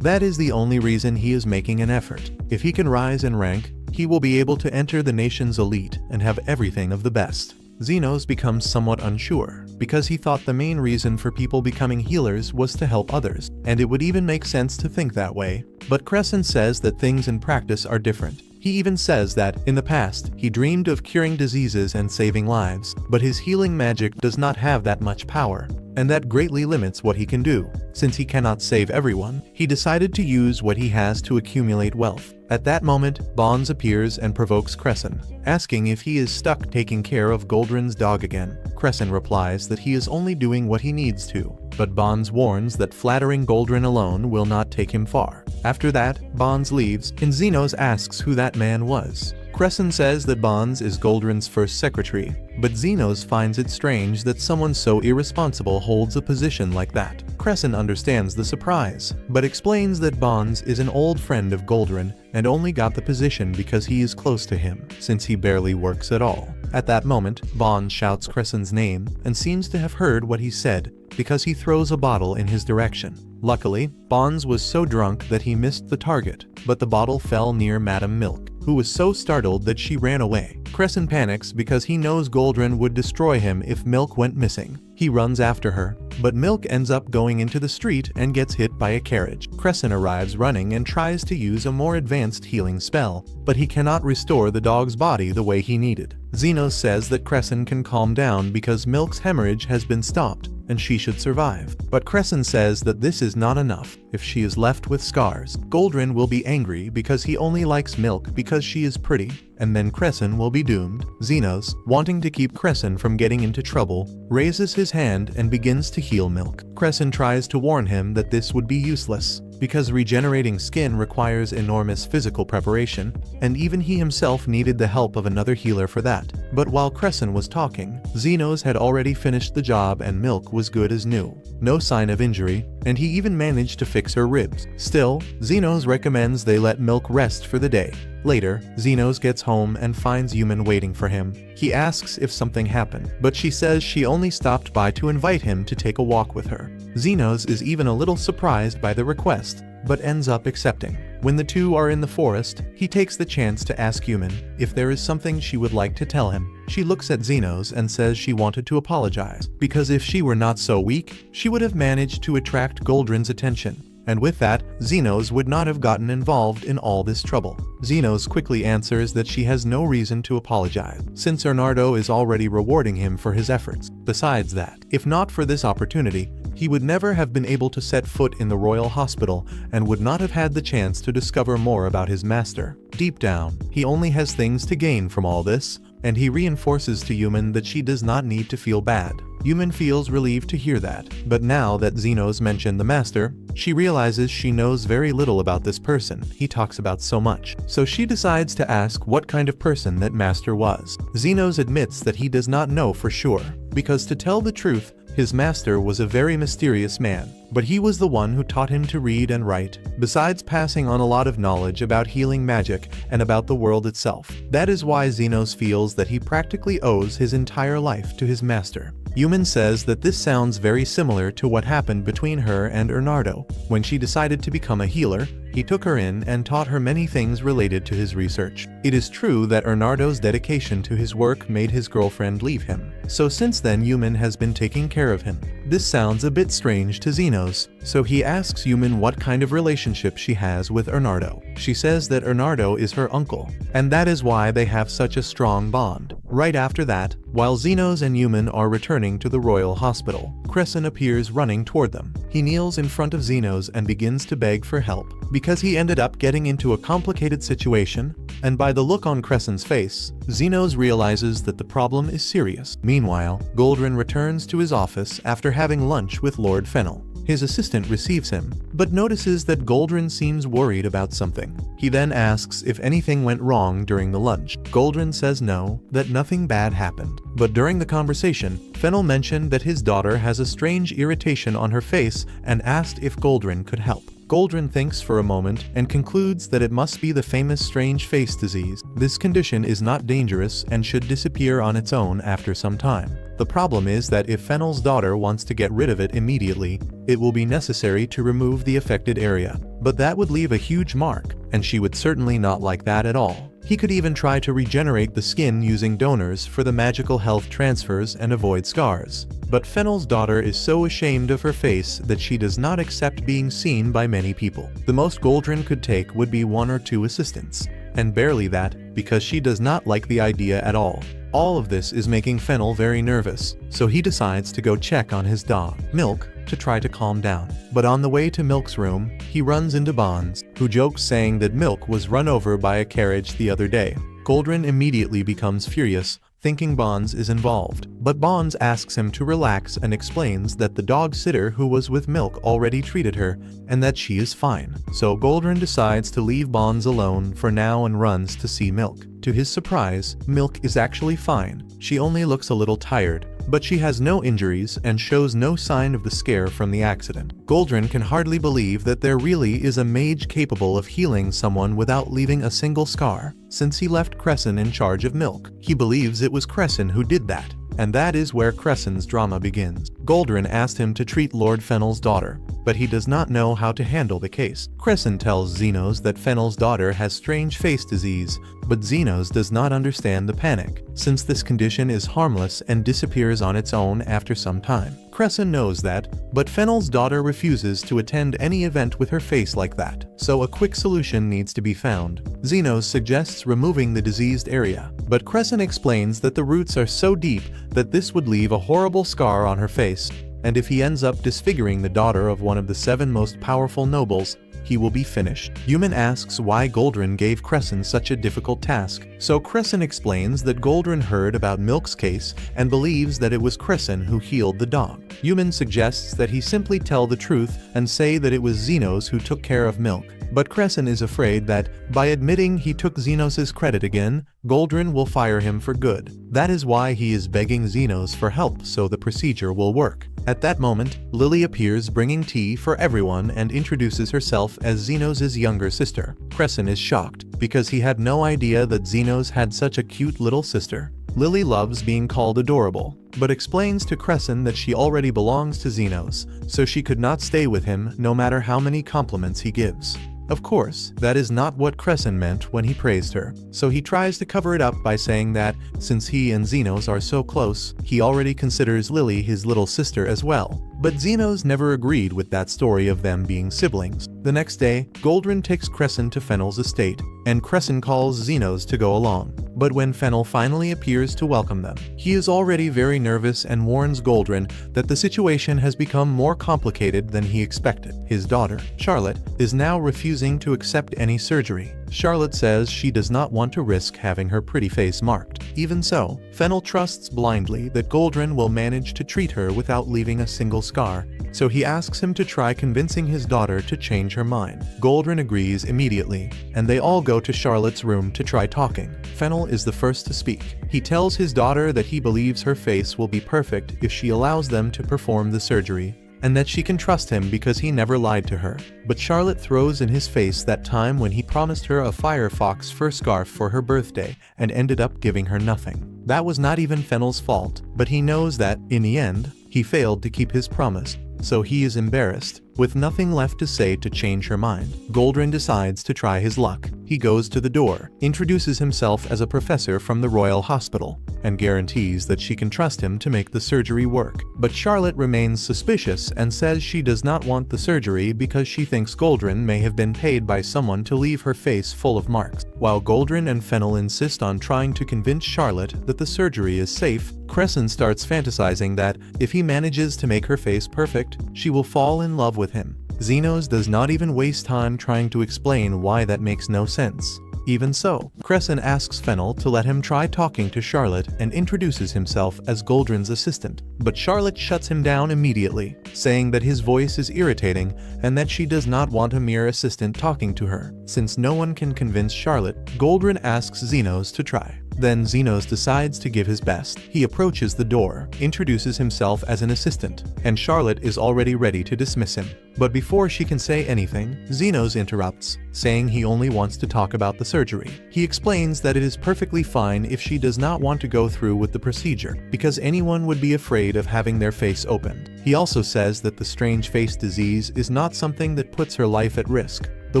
That is the only reason he is making an effort. If he can rise in rank, he will be able to enter the nation's elite and have everything of the best. Zenos becomes somewhat unsure, because he thought the main reason for people becoming healers was to help others, and it would even make sense to think that way. But Crescent says that things in practice are different. He even says that, in the past, he dreamed of curing diseases and saving lives, but his healing magic does not have that much power, and that greatly limits what he can do. Since he cannot save everyone, he decided to use what he has to accumulate wealth. At that moment, Bonds appears and provokes Crescent, asking if he is stuck taking care of Goldrin's dog again. Crescent replies that he is only doing what he needs to, but Bonds warns that flattering Goldrin alone will not take him far. After that, Bonds leaves, and Zenos asks who that man was. Crescent says that Bonds is Goldrin's first secretary, but Zenos finds it strange that someone so irresponsible holds a position like that. Crescent understands the surprise, but explains that Bonds is an old friend of Goldrin and only got the position because he is close to him, since he barely works at all. At that moment, Bonds shouts Crescent's name and seems to have heard what he said, because he throws a bottle in his direction. Luckily, Bonds was so drunk that he missed the target, but the bottle fell near Madame Milk, who was so startled that she ran away. Crescent panics because he knows Goldrin would destroy him if Milk went missing. He runs after her, but Milk ends up going into the street and gets hit by a carriage. Crescent arrives running and tries to use a more advanced healing spell, but he cannot restore the dog's body the way he needed. Zenos says that Crescent can calm down because Milk's hemorrhage has been stopped, and she should survive. But Crescent says that this is not enough. If she is left with scars, Goldrin will be angry because he only likes Milk because she is pretty, and then Crescent will be doomed. Zenos, wanting to keep Crescent from getting into trouble, raises his hand and begins to heal Milk. Crescent tries to warn him that this would be useless, because regenerating skin requires enormous physical preparation, and even he himself needed the help of another healer for that. But while Crescent was talking, Xenos had already finished the job and Milk was good as new. No sign of injury, and he even managed to fix her ribs. Still, Xenos recommends they let Milk rest for the day. Later, Xenos gets home and finds Yumin waiting for him. He asks if something happened, but she says she only stopped by to invite him to take a walk with her. Xenos is even a little surprised by the request, but ends up accepting. When the two are in the forest, he takes the chance to ask Yumin if there is something she would like to tell him. She looks at Xenos and says she wanted to apologize, because if she were not so weak, she would have managed to attract Goldrin's attention. And with that, Xenos would not have gotten involved in all this trouble. Xenos quickly answers that she has no reason to apologize, since Bernardo is already rewarding him for his efforts. Besides that, if not for this opportunity, he would never have been able to set foot in the royal hospital and would not have had the chance to discover more about his master. Deep down, he only has things to gain from all this, and he reinforces to Yumin that she does not need to feel bad. Yumin feels relieved to hear that, but now that Xenos mentioned the master, she realizes she knows very little about this person he talks about so much. So she decides to ask what kind of person that master was. Xenos admits that he does not know for sure, because to tell the truth, his master was a very mysterious man, but he was the one who taught him to read and write, besides passing on a lot of knowledge about healing magic and about the world itself. That is why Xenos feels that he practically owes his entire life to his master. Yumin says that this sounds very similar to what happened between her and Bernardo. When she decided to become a healer, he took her in and taught her many things related to his research. It is true that Bernardo's dedication to his work made his girlfriend leave him. So since then Yumin has been taking care of him. This sounds a bit strange to Xenos, so he asks Yumin what kind of relationship she has with Bernardo. She says that Bernardo is her uncle, and that is why they have such a strong bond. Right after that, while Xenos and Yumin are returning to the royal hospital, Crescent appears running toward them. He kneels in front of Xenos and begins to beg for help, because he ended up getting into a complicated situation, and by the look on Crescent's face, Xenos realizes that the problem is serious. Meanwhile, Goldrin returns to his office after having lunch with Lord Fennel. His assistant receives him, but notices that Goldrin seems worried about something. He then asks if anything went wrong during the lunch. Goldrin says no, that nothing bad happened. But during the conversation, Fennel mentioned that his daughter has a strange irritation on her face and asked if Goldrin could help. Goldrin thinks for a moment and concludes that it must be the famous strange face disease. This condition is not dangerous and should disappear on its own after some time. The problem is that if Fennel's daughter wants to get rid of it immediately, it will be necessary to remove the affected area. But that would leave a huge mark, and she would certainly not like that at all. He could even try to regenerate the skin using donors for the magical health transfers and avoid scars. But Fennel's daughter is so ashamed of her face that she does not accept being seen by many people. The most Goldrin could take would be 1 or 2 assistants, and barely that, because she does not like the idea at all. All of this is making Fennel very nervous, so he decides to go check on his dog, Milk, to try to calm down. But on the way to Milk's room, he runs into Bonds, who jokes saying that Milk was run over by a carriage the other day. Goldrin immediately becomes furious, thinking Bonds is involved. But Bonds asks him to relax and explains that the dog sitter who was with Milk already treated her, and that she is fine. So Goldrin decides to leave Bonds alone for now and runs to see Milk. To his surprise, Milk is actually fine. She only looks a little tired, but she has no injuries and shows no sign of the scare from the accident. Goldrin can hardly believe that there really is a mage capable of healing someone without leaving a single scar, since he left Crescent in charge of Milk. He believes it was Crescent who did that, and that is where Crescent's drama begins. Goldrin asked him to treat Lord Fennel's daughter, but he does not know how to handle the case. Crescent tells Xenos that Fennel's daughter has strange face disease, but Xenos does not understand the panic, since this condition is harmless and disappears on its own after some time. Crescent knows that, but Fennel's daughter refuses to attend any event with her face like that, so a quick solution needs to be found. Xenos suggests removing the diseased area, but Crescent explains that the roots are so deep that this would leave a horrible scar on her face, and if he ends up disfiguring the daughter of one of the 7 most powerful nobles, he will be finished. Yumin asks why Goldrin gave Crescent such a difficult task, so Crescent explains that Goldrin heard about Milk's case and believes that it was Crescent who healed the dog. Yumin suggests that he simply tell the truth and say that it was Xenos who took care of Milk, But Crescent is afraid that, by admitting he took Zenos' credit again, Goldrin will fire him for good. That is why he is begging Zenos for help so the procedure will work. At that moment, Lily appears bringing tea for everyone and introduces herself as Zenos' younger sister. Crescent is shocked, because he had no idea that Zenos had such a cute little sister. Lily loves being called adorable, but explains to Crescent that she already belongs to Zenos, so she could not stay with him no matter how many compliments he gives. Of course, that is not what Crescent meant when he praised her, so he tries to cover it up by saying that, since he and Zenos are so close, he already considers Lily his little sister as well. But Zenos never agreed with that story of them being siblings. The next day, Goldrin takes Crescent to Fennel's estate, and Crescent calls Zenos to go along. But when Fennel finally appears to welcome them, he is already very nervous and warns Goldrin that the situation has become more complicated than he expected. His daughter, Charlotte, is now refusing to accept any surgery. Charlotte says she does not want to risk having her pretty face marked. Even so, Fennel trusts blindly that Goldrin will manage to treat her without leaving a single scar, so he asks him to try convincing his daughter to change her mind. Goldrin agrees immediately, and they all go to Charlotte's room to try talking. Fennel is the first to speak. He tells his daughter that he believes her face will be perfect if she allows them to perform the surgery, and that she can trust him because he never lied to her. But Charlotte throws in his face that time when he promised her a Firefox fur scarf for her birthday and ended up giving her nothing. That was not even Fennel's fault, but he knows that, in the end, he failed to keep his promise, so he is embarrassed. With nothing left to say to change her mind, Goldrin decides to try his luck. He goes to the door, introduces himself as a professor from the Royal Hospital, and guarantees that she can trust him to make the surgery work. But Charlotte remains suspicious and says she does not want the surgery because she thinks Goldrin may have been paid by someone to leave her face full of marks. While Goldrin and Fennel insist on trying to convince Charlotte that the surgery is safe, Crescent starts fantasizing that, if he manages to make her face perfect, she will fall in love with him. Zenos does not even waste time trying to explain why that makes no sense. Even so, Crescent asks Fennel to let him try talking to Charlotte and introduces himself as Goldrin's assistant. But Charlotte shuts him down immediately, saying that his voice is irritating and that she does not want a mere assistant talking to her. Since no one can convince Charlotte, Goldrin asks Zenos to try. Then Zenos decides to give his best. He approaches the door, introduces himself as an assistant, and Charlotte is already ready to dismiss him. But before she can say anything, Zenos interrupts, saying he only wants to talk about the surgery. He explains that it is perfectly fine if she does not want to go through with the procedure, because anyone would be afraid of having their face opened. He also says that the strange face disease is not something that puts her life at risk. The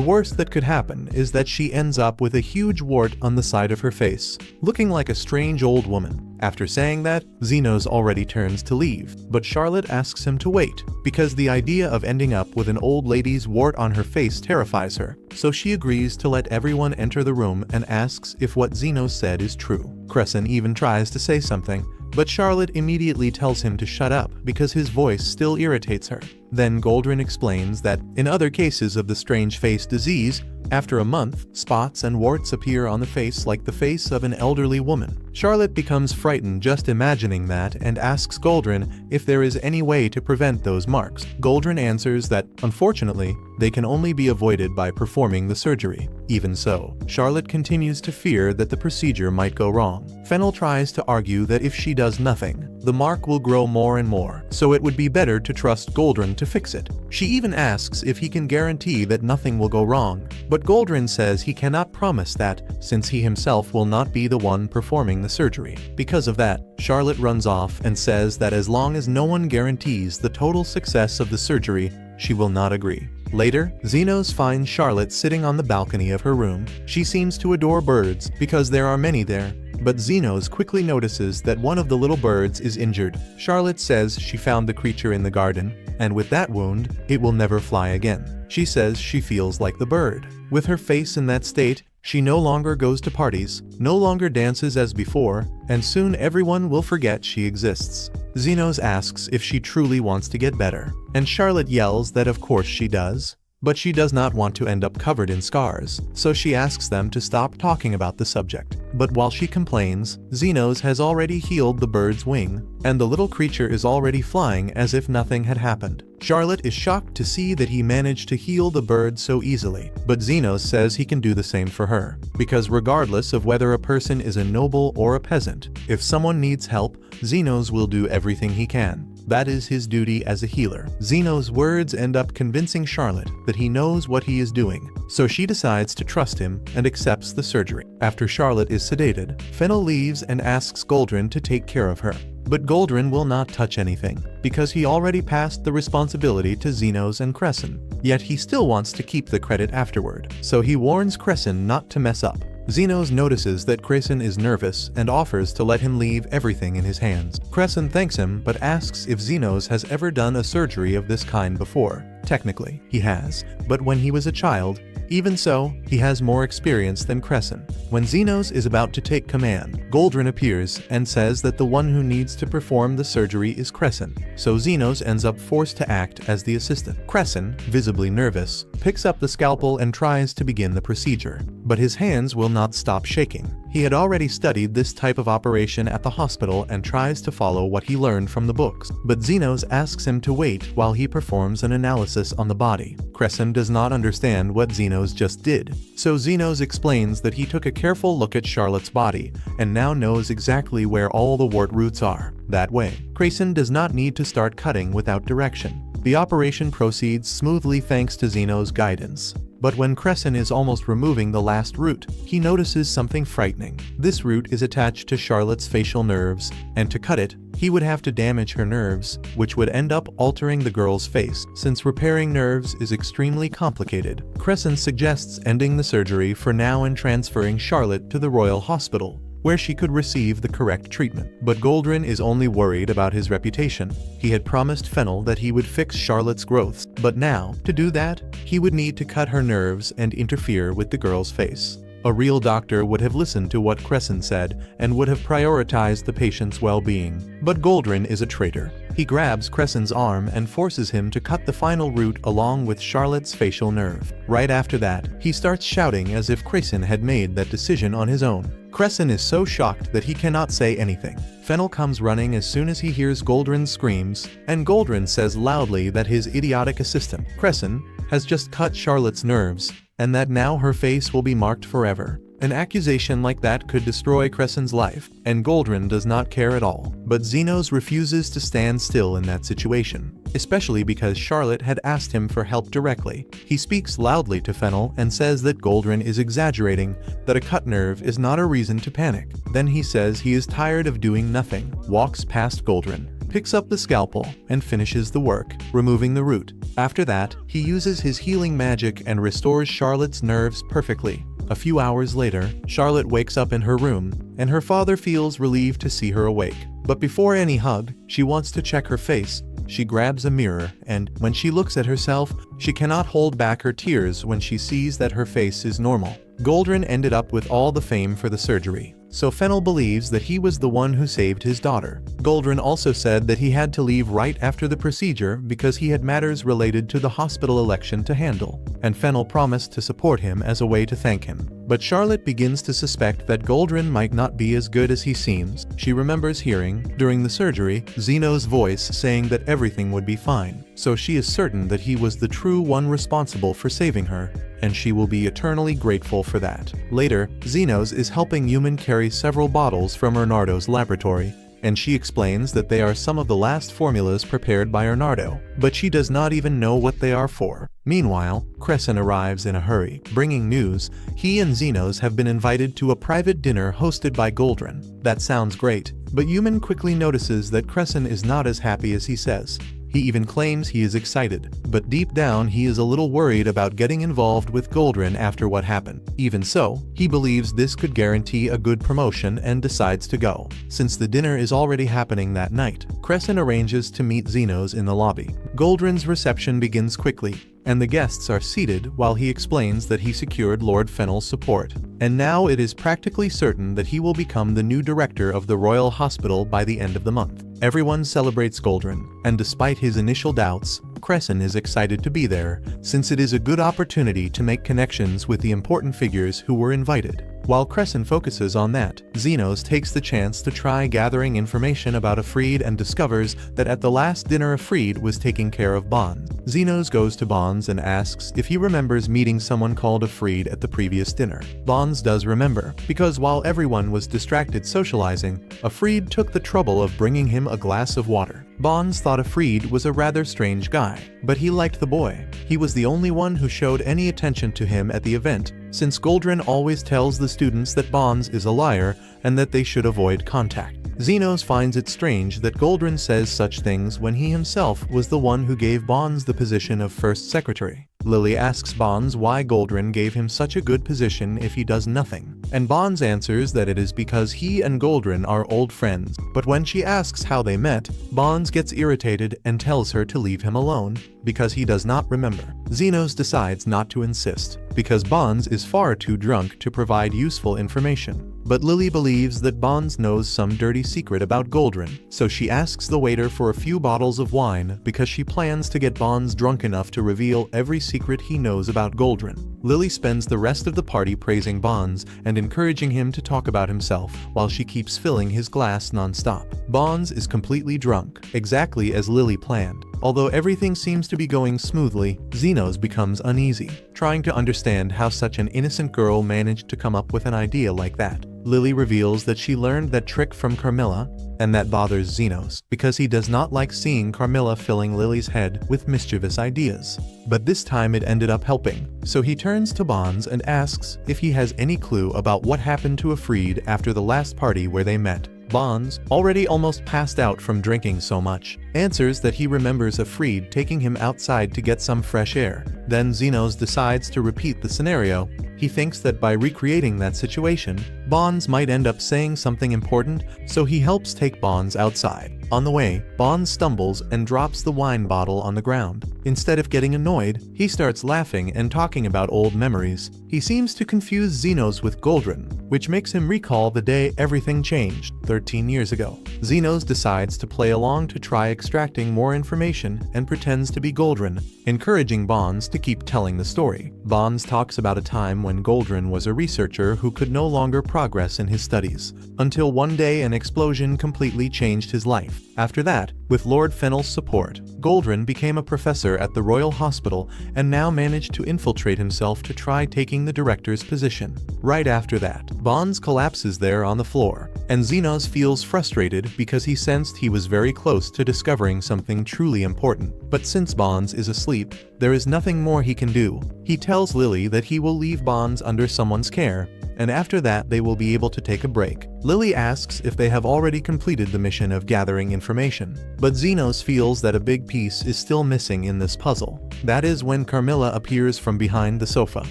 worst that could happen is that she ends up with a huge wart on the side of her face, looking like a strange old woman. After saying that, Zenos already turns to leave, but Charlotte asks him to wait, because the idea of ending up with an old lady's wart on her face terrifies her, so she agrees to let everyone enter the room and asks if what Zenos said is true. Crescent even tries to say something, but Charlotte immediately tells him to shut up because his voice still irritates her. Then Goldrin explains that, in other cases of the strange face disease, after a month, spots and warts appear on the face like the face of an elderly woman. Charlotte becomes frightened just imagining that and asks Goldrin if there is any way to prevent those marks. Goldrin answers that, unfortunately, they can only be avoided by performing the surgery. Even so, Charlotte continues to fear that the procedure might go wrong. Fennel tries to argue that if she does nothing, the mark will grow more and more, so it would be better to trust Goldrin to fix it. She even asks if he can guarantee that nothing will go wrong, but Goldrin says he cannot promise that, since he himself will not be the one performing the surgery. Because of that, Charlotte runs off and says that as long as no one guarantees the total success of the surgery, she will not agree. Later, Zenos finds Charlotte sitting on the balcony of her room. She seems to adore birds because there are many there, but Zenos quickly notices that one of the little birds is injured. Charlotte says she found the creature in the garden, and with that wound, it will never fly again. She says she feels like the bird. With her face in that state, she no longer goes to parties, no longer dances as before, and soon everyone will forget she exists. Zenos asks if she truly wants to get better, and Charlotte yells that of course she does. but she does not want to end up covered in scars, so she asks them to stop talking about the subject. But while she complains, Xenos has already healed the bird's wing, and the little creature is already flying as if nothing had happened. Charlotte is shocked to see that he managed to heal the bird so easily, but Xenos says he can do the same for her, because regardless of whether a person is a noble or a peasant, if someone needs help, Xenos will do everything he can. That is his duty as a healer. Xenos' words end up convincing Charlotte that he knows what he is doing, so she decides to trust him and accepts the surgery. After Charlotte is sedated, Fennel leaves and asks Goldrin to take care of her. But Goldrin will not touch anything, because he already passed the responsibility to Xenos and Crescent. Yet he still wants to keep the credit afterward, so he warns Crescent not to mess up. Xenos notices that Crescent is nervous and offers to let him leave everything in his hands. Crescent thanks him but asks if Xenos has ever done a surgery of this kind before. Technically, he has, but when he was a child. Even so, he has more experience than Crescent. When Xenos is about to take command, Goldrin appears and says that the one who needs to perform the surgery is Crescent, so Xenos ends up forced to act as the assistant. Crescent, visibly nervous, picks up the scalpel and tries to begin the procedure, but his hands will not stop shaking. He had already studied this type of operation at the hospital and tries to follow what he learned from the books, but Xenos asks him to wait while he performs an analysis on the body. Crescent does not understand what Xenos just did, so Xenos explains that he took a careful look at Charlotte's body and now knows exactly where all the wart roots are. That way, Crescent does not need to start cutting without direction. The operation proceeds smoothly thanks to Xenos' guidance. But when Crescent is almost removing the last root, he notices something frightening. This root is attached to Charlotte's facial nerves, and to cut it, he would have to damage her nerves, which would end up altering the girl's face. Since repairing nerves is extremely complicated, Crescent suggests ending the surgery for now and transferring Charlotte to the Royal Hospital, where she could receive the correct treatment. But Goldrin is only worried about his reputation. He had promised Fennel that he would fix Charlotte's growths, but now, to do that, he would need to cut her nerves and interfere with the girl's face. A real doctor would have listened to what Crescent said and would have prioritized the patient's well-being. But Goldrin is a traitor. He grabs Crescent's arm and forces him to cut the final root along with Charlotte's facial nerve. Right after that, he starts shouting as if Crescent had made that decision on his own. Crescent is so shocked that he cannot say anything. Fennel comes running as soon as he hears Goldrin's screams, and Goldrin says loudly that his idiotic assistant, Crescent, has just cut Charlotte's nerves, and that now her face will be marked forever. An accusation like that could destroy Crescent's life, and Goldrin does not care at all. But Xenos refuses to stand still in that situation, especially because Charlotte had asked him for help directly. He speaks loudly to Fennel and says that Goldrin is exaggerating, that a cut nerve is not a reason to panic. Then he says he is tired of doing nothing, walks past Goldrin, picks up the scalpel, and finishes the work, removing the root. After that, he uses his healing magic and restores Charlotte's nerves perfectly. A few hours later, Charlotte wakes up in her room, and her father feels relieved to see her awake. But before any hug, she wants to check her face. She grabs a mirror, and when she looks at herself, she cannot hold back her tears when she sees that her face is normal. Goldrin ended up with all the fame for the surgery, so Fennel believes that he was the one who saved his daughter. Goldrin also said that he had to leave right after the procedure because he had matters related to the hospital election to handle, and Fennel promised to support him as a way to thank him. But Charlotte begins to suspect that Goldrin might not be as good as he seems. She remembers hearing, during the surgery, Xenos' voice saying that everything would be fine, so she is certain that he was the true one responsible for saving her, and she will be eternally grateful for that. Later, Xenos is helping Yuman carry several bottles from Ernardo's laboratory, and she explains that they are some of the last formulas prepared by Ernardo, but she does not even know what they are for. Meanwhile, Crescent arrives in a hurry, bringing news. He and Xenos have been invited to a private dinner hosted by Goldrin. That sounds great, but Yuman quickly notices that Crescent is not as happy as he says. He even claims he is excited, but deep down he is a little worried about getting involved with Goldrin after what happened. Even so, he believes this could guarantee a good promotion and decides to go. Since the dinner is already happening that night, Crescent arranges to meet Xenos in the lobby. Goldrin's reception begins quickly, and the guests are seated while he explains that he secured Lord Fennel's support, and now it is practically certain that he will become the new director of the Royal Hospital by the end of the month. Everyone celebrates Goldrin, and despite his initial doubts, Crescent is excited to be there, since it is a good opportunity to make connections with the important figures who were invited. While Crescent focuses on that, Xenos takes the chance to try gathering information about Afreed and discovers that at the last dinner Afreed was taking care of Bonds. Xenos goes to Bonds and asks if he remembers meeting someone called Afreed at the previous dinner. Bonds does remember, because while everyone was distracted socializing, Afreed took the trouble of bringing him a glass of water. Bonds thought Afreed was a rather strange guy, but he liked the boy. He was the only one who showed any attention to him at the event, since Goldrin always tells the students that Bonds is a liar and that they should avoid contact. Xenos finds it strange that Goldrin says such things when he himself was the one who gave Bonds the position of first secretary. Lily asks Bonds why Goldrin gave him such a good position if he does nothing, and Bonds answers that it is because he and Goldrin are old friends. But when she asks how they met, Bonds gets irritated and tells her to leave him alone, because he does not remember. Xenos decides not to insist, because Bonds is far too drunk to provide useful information. But Lily believes that Bonds knows some dirty secret about Goldrin, so she asks the waiter for a few bottles of wine because she plans to get Bonds drunk enough to reveal every secret he knows about Goldrin. Lily spends the rest of the party praising Bonds and encouraging him to talk about himself, while she keeps filling his glass non-stop. Bonds is completely drunk, exactly as Lily planned. Although everything seems to be going smoothly, Xenos becomes uneasy, trying to understand how such an innocent girl managed to come up with an idea like that. Lily reveals that she learned that trick from Carmilla, and that bothers Xenos, because he does not like seeing Carmilla filling Lily's head with mischievous ideas. But this time it ended up helping, so he turns to Bonds and asks if he has any clue about what happened to Afreed after the last party where they met. Bonds, already almost passed out from drinking so much, answers that he remembers Afreed taking him outside to get some fresh air. Then Xenos decides to repeat the scenario. He thinks that by recreating that situation, Bonds might end up saying something important, so he helps take Bonds outside. On the way, Bonds stumbles and drops the wine bottle on the ground. Instead of getting annoyed, he starts laughing and talking about old memories. He seems to confuse Xenos with Goldrin, which makes him recall the day everything changed 13 years ago. Xenos decides to play along to try extracting more information and pretends to be Goldrin, encouraging Bonds to keep telling the story. Bonds talks about a time when Goldrin was a researcher who could no longer progress in his studies, until one day an explosion completely changed his life. After that, with Lord Fennel's support, Goldrin became a professor at the Royal Hospital and now managed to infiltrate himself to try taking the director's position. Right after that, Bonds collapses there on the floor, and Xenos feels frustrated because he sensed he was very close to discovering something truly important. But since Bonds is asleep, there is nothing more he can do. He tells Lily that he will leave Bonds under someone's care, and after that they will be able to take a break. Lily asks if they have already completed the mission of gathering information, but Xenos feels that a big piece is still missing in this puzzle. That is when Carmilla appears from behind the sofa,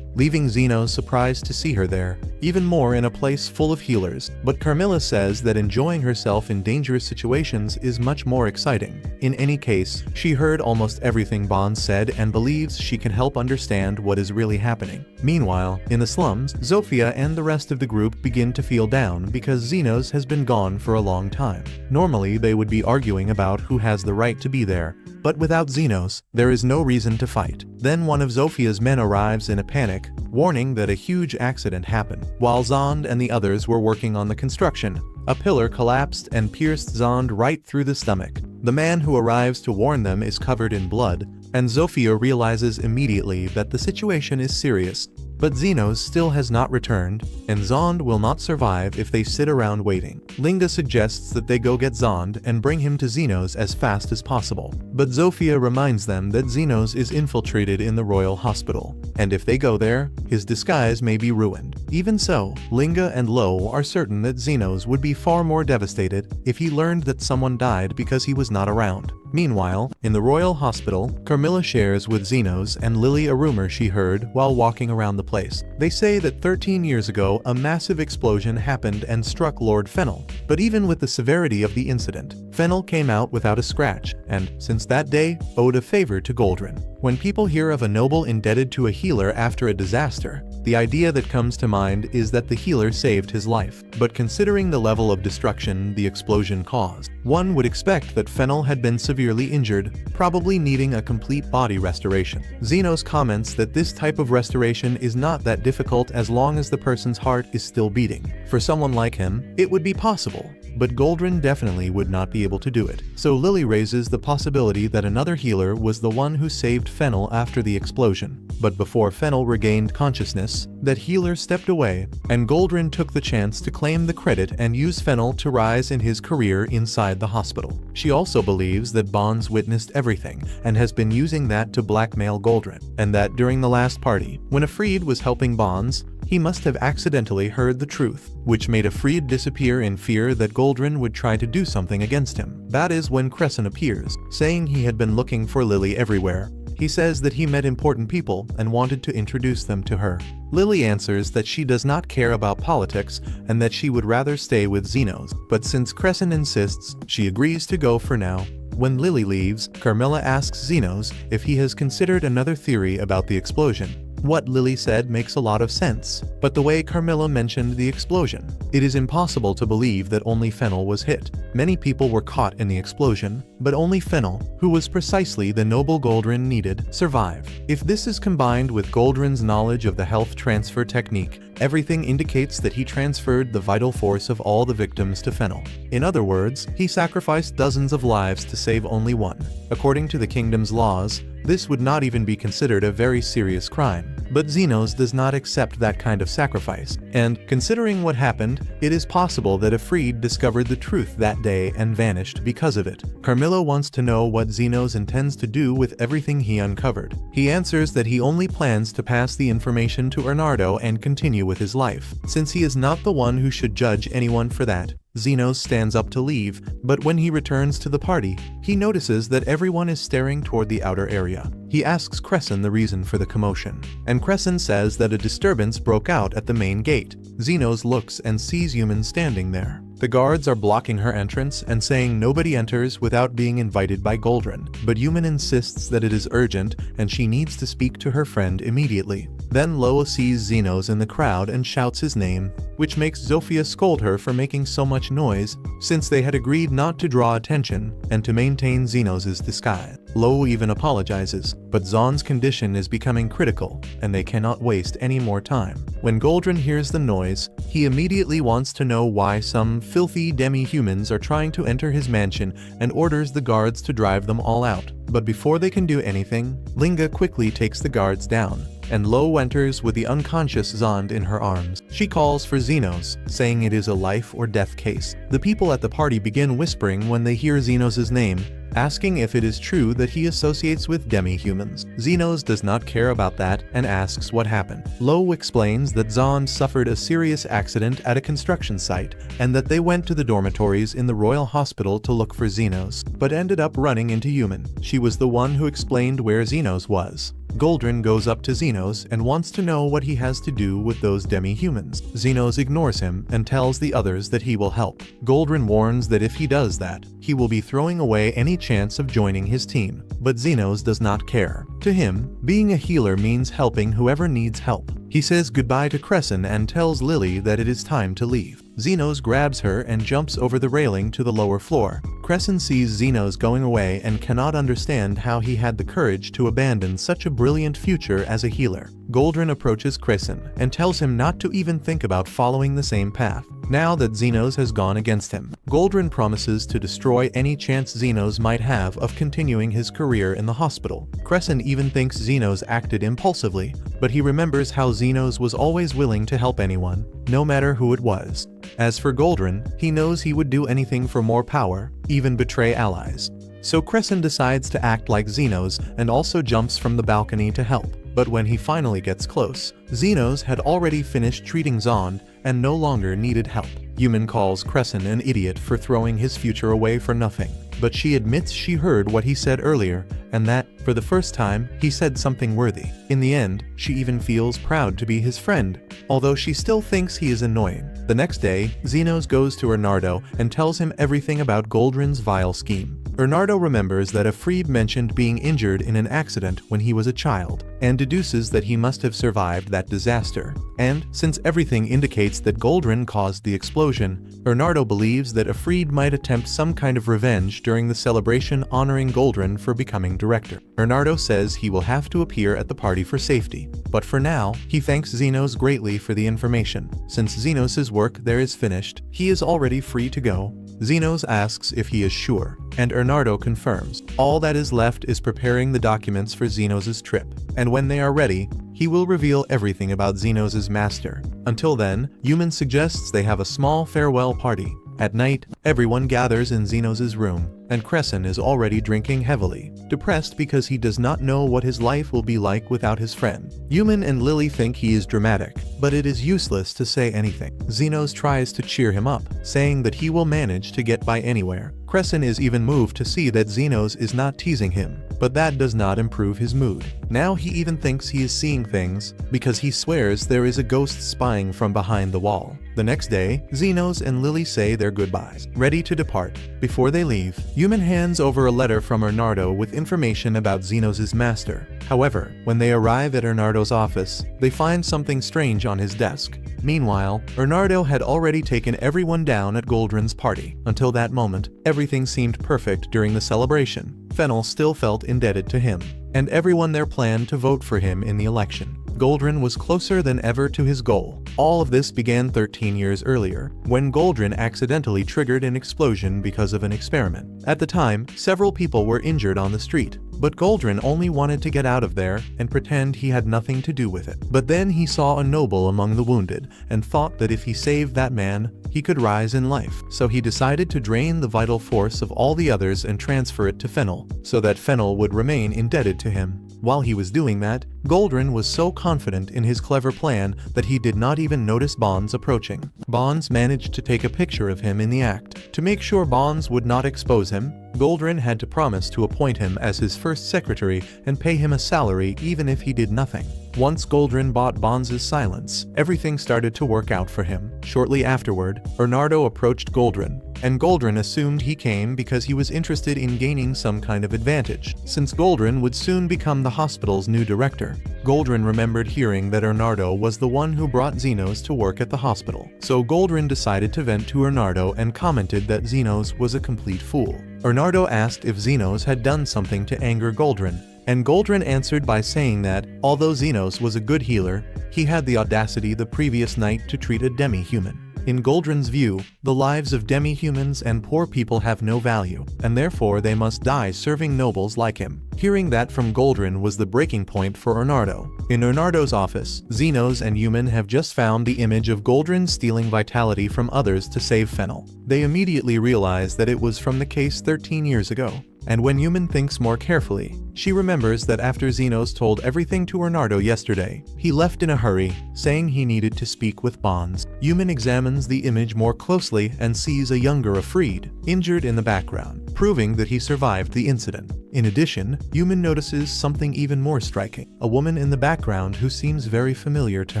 leaving Xenos surprised to see her there, even more in a place full of healers. But Carmilla says that enjoying herself in dangerous situations is much more exciting. In any case, she heard almost everything Bonds said and believes she can help understand what is really happening. Meanwhile, in the slums, Zofia and the rest of the group begin to feel down because Xenos has been gone for a long time. Normally, they would be arguing about who has the right to be there, but without Xenos, there is no reason to fight. Then one of Zofia's men arrives in a panic, warning that a huge accident happened. While Zond and the others were working on the construction, a pillar collapsed and pierced Zond right through the stomach. The man who arrives to warn them is covered in blood, and Zofia realizes immediately that the situation is serious. But Xenos still has not returned, and Zond will not survive if they sit around waiting. Linga suggests that they go get Zond and bring him to Xenos as fast as possible. But Zofia reminds them that Xenos is infiltrated in the Royal Hospital, and if they go there, his disguise may be ruined. Even so, Linga and Lo are certain that Xenos would be far more devastated if he learned that someone died because he was not around. Meanwhile, in the Royal Hospital, Carmilla shares with Xenos and Lily a rumor she heard while walking around the place. They say that 13 years ago a massive explosion happened and struck Lord Fennel. But even with the severity of the incident, Fennel came out without a scratch, and, since that day, owed a favor to Goldrin. When people hear of a noble indebted to a healer after a disaster, the idea that comes to mind is that the healer saved his life. But considering the level of destruction the explosion caused, one would expect that Fennel had been severely injured, probably needing a complete body restoration. Zenos comments that this type of restoration is not that difficult as long as the person's heart is still beating. For someone like him, it would be possible, but Goldrin definitely would not be able to do it. So Lily raises the possibility that another healer was the one who saved Fennel after the explosion. But before Fennel regained consciousness, that healer stepped away, and Goldrin took the chance to claim the credit and use Fennel to rise in his career inside the hospital. She also believes that Bonds witnessed everything and has been using that to blackmail Goldrin, and that during the last party, when Afreed was helping Bonds, he must have accidentally heard the truth, which made Afreed disappear in fear that Goldrin would try to do something against him. That is when Crescent appears, saying he had been looking for Lily everywhere. He says that he met important people and wanted to introduce them to her. Lily answers that she does not care about politics and that she would rather stay with Zenos, but since Crescent insists, she agrees to go for now. When Lily leaves, Carmilla asks Zenos if he has considered another theory about the explosion. What Lily said makes a lot of sense, but the way Carmilla mentioned the explosion, it is impossible to believe that only Fennel was hit. Many people were caught in the explosion, but only Fennel, who was precisely the noble Goldrin needed, survived. If this is combined with Goldrin's knowledge of the health transfer technique, everything indicates that he transferred the vital force of all the victims to Fennel. In other words, he sacrificed dozens of lives to save only one. According to the kingdom's laws, this would not even be considered a very serious crime. But Zenos does not accept that kind of sacrifice, and, considering what happened, it is possible that Afreed discovered the truth that day and vanished because of it. Carmilla wants to know what Zenos intends to do with everything he uncovered. He answers that he only plans to pass the information to Bernardo and continue with his life, since he is not the one who should judge anyone for that. Zenos stands up to leave, but when he returns to the party, he notices that everyone is staring toward the outer area. He asks Crescent the reason for the commotion, and Crescent says that a disturbance broke out at the main gate. Zenos looks and sees humans standing there. The guards are blocking her entrance and saying nobody enters without being invited by Goldrin, but Yuman insists that it is urgent and she needs to speak to her friend immediately. Then Loa sees Zenos in the crowd and shouts his name, which makes Zofia scold her for making so much noise, since they had agreed not to draw attention and to maintain Zenos' disguise. Lo even apologizes, but Zaun's condition is becoming critical, and they cannot waste any more time. When Goldrin hears the noise, he immediately wants to know why some filthy demi-humans are trying to enter his mansion and orders the guards to drive them all out. But before they can do anything, Linga quickly takes the guards down, and Lo enters with the unconscious Zond in her arms. She calls for Zenos, saying it is a life or death case. The people at the party begin whispering when they hear Zenos' name, asking if it is true that he associates with demi-humans. Zenos does not care about that and asks what happened. Lo explains that Zond suffered a serious accident at a construction site and that they went to the dormitories in the Royal Hospital to look for Zenos, but ended up running into Yuman. She was the one who explained where Zenos was. Goldrin goes up to Zenos and wants to know what he has to do with those demi-humans. Zenos ignores him and tells the others that he will help. Goldrin warns that if he does that, he will be throwing away any chance of joining his team. But Zenos does not care. To him, being a healer means helping whoever needs help. He says goodbye to Crescent and tells Lily that it is time to leave. Zenos grabs her and jumps over the railing to the lower floor. Crescent sees Zenos going away and cannot understand how he had the courage to abandon such a brilliant future as a healer. Goldrin approaches Crescent and tells him not to even think about following the same path, now that Zenos has gone against him. Goldrin promises to destroy any chance Zenos might have of continuing his career in the hospital. Crescent even thinks Zenos acted impulsively, but he remembers how Zenos was always willing to help anyone, no matter who it was. As for Goldrin, he knows he would do anything for more power, even betray allies. So Crescent decides to act like Zenos and also jumps from the balcony to help. But when he finally gets close, Zenos had already finished treating Zond and no longer needed help. Yuman calls Crescent an idiot for throwing his future away for nothing, but she admits she heard what he said earlier and that, for the first time, he said something worthy. In the end, she even feels proud to be his friend, although she still thinks he is annoying. The next day, Zenos goes to Bernardo and tells him everything about Goldrin's vile scheme. Bernardo remembers that Afreed mentioned being injured in an accident when he was a child, and deduces that he must have survived that disaster. And, since everything indicates that Goldrin caused the explosion, Bernardo believes that Afreed might attempt some kind of revenge during the celebration honoring Goldrin for becoming director. Bernardo says he will have to appear at the party for safety, but for now, he thanks Xenos greatly for the information. Since Xenos' work there is finished, he is already free to go. Xenos asks if he is sure, and Bernardo confirms. All that is left is preparing the documents for Xenos' trip, and when they are ready, he will reveal everything about Xenos' master. Until then, Yumin suggests they have a small farewell party. At night, everyone gathers in Xenos' room, and Crescent is already drinking heavily, depressed because he does not know what his life will be like without his friend. Yumin and Lily think he is dramatic, but it is useless to say anything. Xenos tries to cheer him up, saying that he will manage to get by anywhere. Crescent is even moved to see that Xenos is not teasing him, but that does not improve his mood. Now he even thinks he is seeing things, because he swears there is a ghost spying from behind the wall. The next day, Xenos and Lily say their goodbyes, ready to depart. Before they leave, Yumin hands over a letter from Bernardo with information about Xenos' master. However, when they arrive at Bernardo's office, they find something strange on his desk. Meanwhile, Bernardo had already taken everyone down at Goldrin's party. Until that moment, everything seemed perfect during the celebration. Fennel still felt indebted to him, and everyone there planned to vote for him in the election. Goldrin was closer than ever to his goal. All of this began 13 years earlier, when Goldrin accidentally triggered an explosion because of an experiment. At the time, several people were injured on the street, but Goldrin only wanted to get out of there and pretend he had nothing to do with it. But then he saw a noble among the wounded, and thought that if he saved that man, he could rise in life. So he decided to drain the vital force of all the others and transfer it to Fennel, so that Fennel would remain indebted to him. While he was doing that, Goldrin was so confident in his clever plan that he did not even notice Bonds approaching. Bonds managed to take a picture of him in the act. To make sure Bonds would not expose him, Goldrin had to promise to appoint him as his first secretary and pay him a salary even if he did nothing. Once Goldrin bought Bonds' silence, everything started to work out for him. Shortly afterward, Bernardo approached Goldrin, and Goldrin assumed he came because he was interested in gaining some kind of advantage, since Goldrin would soon become the hospital's new director. Goldrin remembered hearing that Bernardo was the one who brought Xenos to work at the hospital, so Goldrin decided to vent to Bernardo and commented that Xenos was a complete fool. Bernardo asked if Xenos had done something to anger Goldrin, and Goldrin answered by saying that, although Xenos was a good healer, he had the audacity the previous night to treat a demi-human. In Goldrin's view, the lives of demi-humans and poor people have no value, and therefore they must die serving nobles like him. Hearing that from Goldrin was the breaking point for Bernardo. In Bernardo's office, Xenos and Yumin have just found the image of Goldrin stealing vitality from others to save Fennel. They immediately realize that it was from the case 13 years ago. And when Yumin thinks more carefully, she remembers that after Xenos told everything to Bernardo yesterday, he left in a hurry, saying he needed to speak with Bonds. Yumin examines the image more closely and sees a younger Afreed, injured in the background, proving that he survived the incident. In addition, Yumin notices something even more striking, a woman in the background who seems very familiar to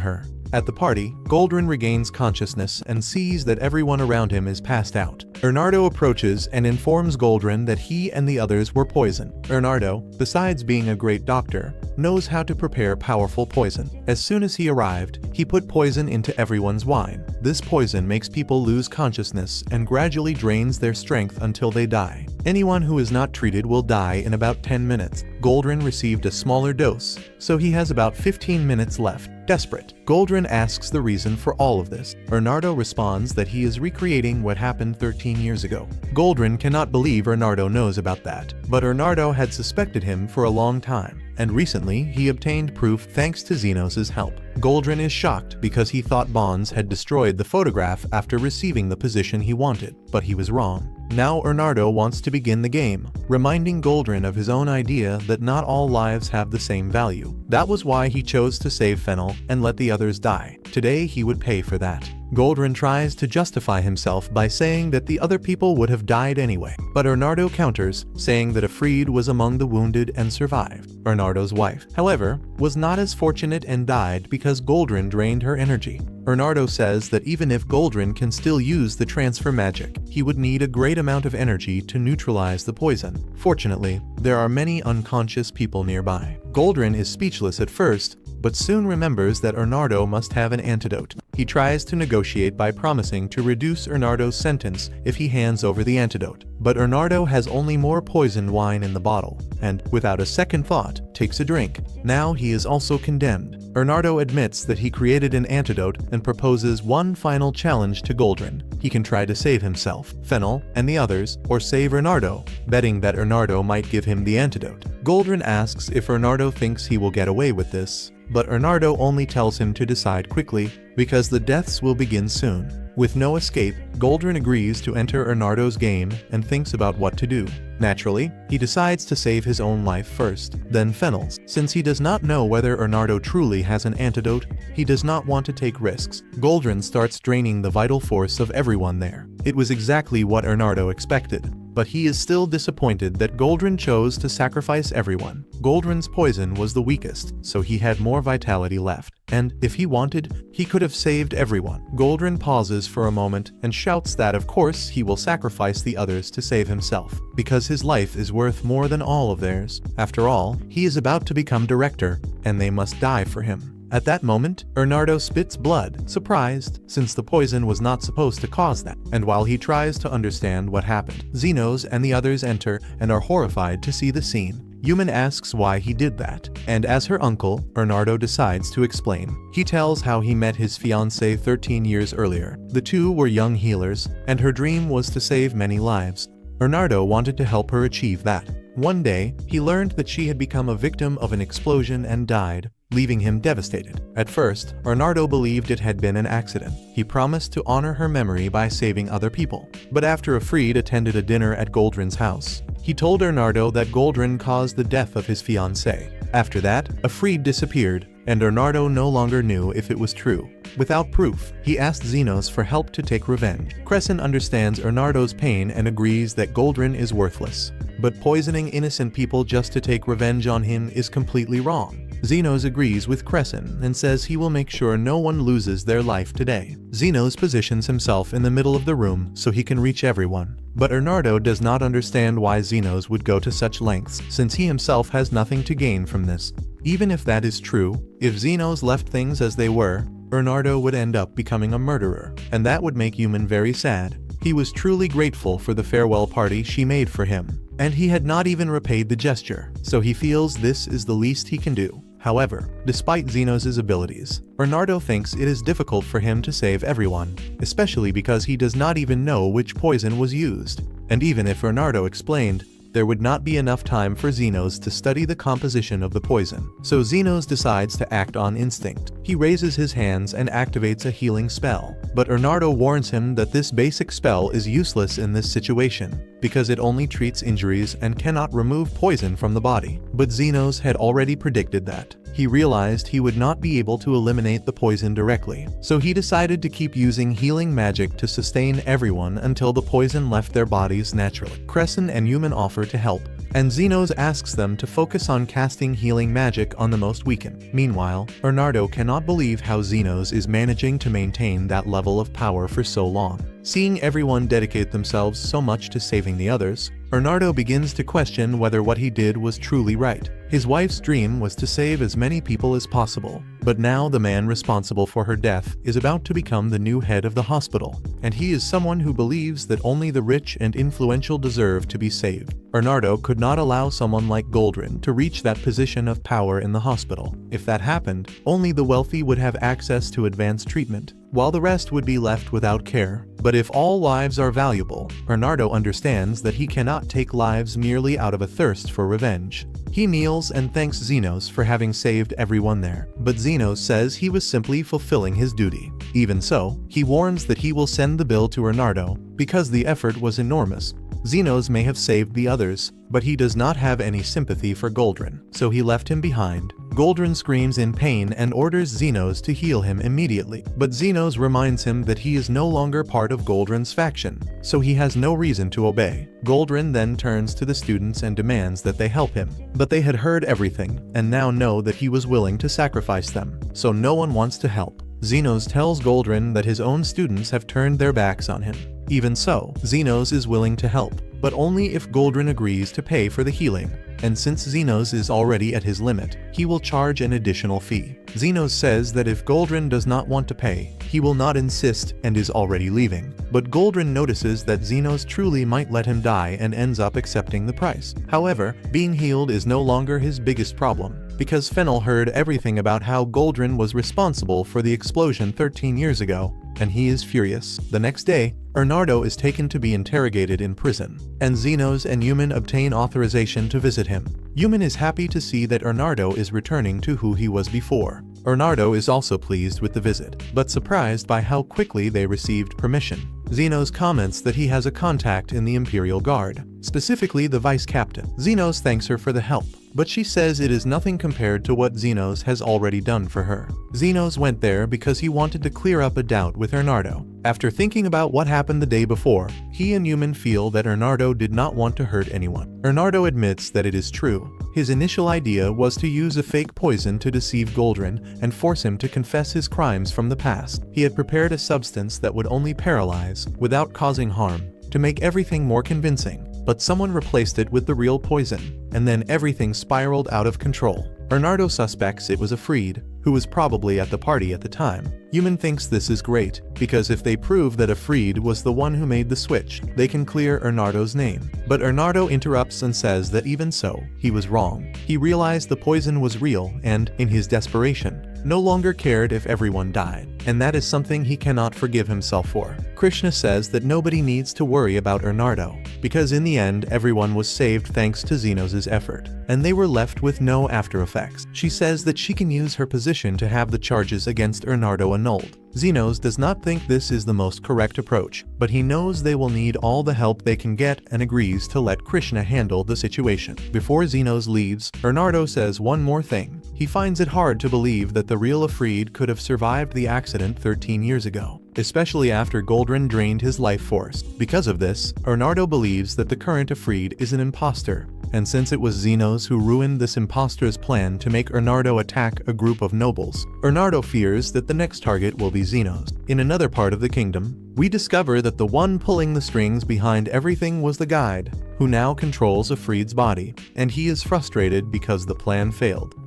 her. At the party, Goldrin regains consciousness and sees that everyone around him is passed out. Bernardo approaches and informs Goldrin that he and the others were poisoned. Bernardo, besides being a great doctor, knows how to prepare powerful poison. As soon as he arrived, he put poison into everyone's wine. This poison makes people lose consciousness and gradually drains their strength until they die. Anyone who is not treated will die in about 10 minutes. Goldrin received a smaller dose, so he has about 15 minutes left. Desperate, Goldrin asks the reason for all of this. Bernardo responds that he is recreating what happened 13 years ago. Goldrin cannot believe Bernardo knows about that, but Bernardo had suspected him for a long time, and recently he obtained proof thanks to Xenos' help. Goldrin is shocked because he thought Bonds had destroyed the photograph after receiving the position he wanted, but he was wrong. Now Bernardo wants to begin the game, reminding Goldrin of his own idea that not all lives have the same value. That was why he chose to save Fennel and let the others die. Today he would pay for that. Goldrin tries to justify himself by saying that the other people would have died anyway, but Bernardo counters, saying that Afreed was among the wounded and survived. Bernardo's wife, however, was not as fortunate and died because Goldrin drained her energy. Bernardo says that even if Goldrin can still use the transfer magic, he would need a great amount of energy to neutralize the poison. Fortunately, there are many unconscious people nearby. Goldrin is speechless at first, but soon remembers that Bernardo must have an antidote. He tries to negotiate by promising to reduce Bernardo's sentence if he hands over the antidote. But Bernardo has only more poisoned wine in the bottle, and, without a second thought, takes a drink. Now he is also condemned. Bernardo admits that he created an antidote and proposes one final challenge to Goldrin. He can try to save himself, Fennel, and the others, or save Bernardo, betting that Bernardo might give him the antidote. Goldrin asks if Bernardo thinks he will get away with this, but Bernardo only tells him to decide quickly, because the deaths will begin soon. With no escape, Goldrin agrees to enter Bernardo's game and thinks about what to do. Naturally, he decides to save his own life first, then Fennel's. Since he does not know whether Bernardo truly has an antidote, he does not want to take risks. Goldrin starts draining the vital force of everyone there. It was exactly what Bernardo expected, but he is still disappointed that Goldrin chose to sacrifice everyone. Goldrin's poison was the weakest, so he had more vitality left, and, if he wanted, he could have saved everyone. Goldrin pauses for a moment and shouts that of course he will sacrifice the others to save himself, because his life is worth more than all of theirs. After all, he is about to become director, and they must die for him. At that moment, Bernardo spits blood, surprised, since the poison was not supposed to cause that. And while he tries to understand what happened, Zenos and the others enter and are horrified to see the scene. Yuman asks why he did that, and as her uncle, Bernardo decides to explain. He tells how he met his fiancée 13 years earlier. The two were young healers, and her dream was to save many lives. Bernardo wanted to help her achieve that. One day, he learned that she had become a victim of an explosion and died, leaving him devastated. At first, Bernardo believed it had been an accident. He promised to honor her memory by saving other people. But after Afreed attended a dinner at Goldrin's house, he told Bernardo that Goldrin caused the death of his fiancée. After that, Afreed disappeared, and Bernardo no longer knew if it was true. Without proof, he asked Zenos for help to take revenge. Crescent understands Bernardo's pain and agrees that Goldrin is worthless. But poisoning innocent people just to take revenge on him is completely wrong. Zenos agrees with Crescent and says he will make sure no one loses their life today. Zenos positions himself in the middle of the room so he can reach everyone. But Bernardo does not understand why Zenos would go to such lengths, since he himself has nothing to gain from this. Even if that is true, if Zenos left things as they were, Bernardo would end up becoming a murderer, and that would make Yuman very sad. He was truly grateful for the farewell party she made for him, and he had not even repaid the gesture, so he feels this is the least he can do. However, despite Zenos' abilities, Bernardo thinks it is difficult for him to save everyone, especially because he does not even know which poison was used. And even if Bernardo explained, there would not be enough time for Zenos to study the composition of the poison. So Zenos decides to act on instinct. He raises his hands and activates a healing spell. But Bernardo warns him that this basic spell is useless in this situation, because it only treats injuries and cannot remove poison from the body. But Zenos had already predicted that. He realized he would not be able to eliminate the poison directly, so he decided to keep using healing magic to sustain everyone until the poison left their bodies naturally. Crescent and Yuman offer to help, and Zenos asks them to focus on casting healing magic on the most weakened. Meanwhile, Bernardo cannot believe how Zenos is managing to maintain that level of power for so long. Seeing everyone dedicate themselves so much to saving the others, Bernardo begins to question whether what he did was truly right. His wife's dream was to save as many people as possible, but now the man responsible for her death is about to become the new head of the hospital, and he is someone who believes that only the rich and influential deserve to be saved. Bernardo could not allow someone like Goldrin to reach that position of power in the hospital. If that happened, only the wealthy would have access to advanced treatment, while the rest would be left without care. But if all lives are valuable, Bernardo understands that he cannot take lives merely out of a thirst for revenge. He kneels and thanks Zenos for having saved everyone there, but Zenos says he was simply fulfilling his duty. Even so, he warns that he will send the bill to Bernardo, because the effort was enormous. Zenos may have saved the others, but he does not have any sympathy for Goldrin, so he left him behind. Goldrin screams in pain and orders Zenos to heal him immediately, but Zenos reminds him that he is no longer part of Goldrin's faction, so he has no reason to obey. Goldrin then turns to the students and demands that they help him, but they had heard everything and now know that he was willing to sacrifice them, so no one wants to help. Zenos tells Goldrin that his own students have turned their backs on him. Even so, Zenos is willing to help, but only if Goldrin agrees to pay for the healing. And since Zenos is already at his limit, he will charge an additional fee. Zenos says that if Goldrin does not want to pay, he will not insist and is already leaving. But Goldrin notices that Zenos truly might let him die and ends up accepting the price. However, being healed is no longer his biggest problem, because Fennel heard everything about how Goldrin was responsible for the explosion 13 years ago, and he is furious. The next day, Ernardo is taken to be interrogated in prison, and Zenos and Yumin obtain authorization to visit him. Yumin is happy to see that Ernardo is returning to who he was before. Ernardo is also pleased with the visit, but surprised by how quickly they received permission. Zenos comments that he has a contact in the Imperial Guard, specifically the vice captain. Zenos thanks her for the help, but she says it is nothing compared to what Zenos has already done for her. Zenos went there because he wanted to clear up a doubt with Ernardo. After thinking about what happened the day before, he and Yumin feel that Ernardo did not want to hurt anyone. Ernardo admits that it is true. His initial idea was to use a fake poison to deceive Goldrin and force him to confess his crimes from the past. He had prepared a substance that would only paralyze, without causing harm, to make everything more convincing. But someone replaced it with the real poison, and then everything spiraled out of control. Ernardo suspects it was Afreed, who was probably at the party at the time. Yumin thinks this is great, because if they prove that Afreed was the one who made the switch, they can clear Ernardo's name. But Ernardo interrupts and says that even so, he was wrong. He realized the poison was real and, in his desperation, no longer cared if everyone died. And that is something he cannot forgive himself for. Krishna says that nobody needs to worry about Ernardo, because in the end everyone was saved thanks to Zenos' effort, and they were left with no after effects. She says that she can use her position to have the charges against Ernardo annulled. Zenos does not think this is the most correct approach, but he knows they will need all the help they can get and agrees to let Krishna handle the situation. Before Zenos leaves, Ernardo says one more thing. He finds it hard to believe that the real Afreed could have survived the accident 13 years ago, especially after Goldrin drained his life force. Because of this, Ernardo believes that the current Afreed is an imposter, and since it was Zenos who ruined this imposter's plan to make Ernardo attack a group of nobles, Ernardo fears that the next target will be Zenos. In another part of the kingdom, we discover that the one pulling the strings behind everything was the guide, who now controls Afreed's body, and he is frustrated because the plan failed.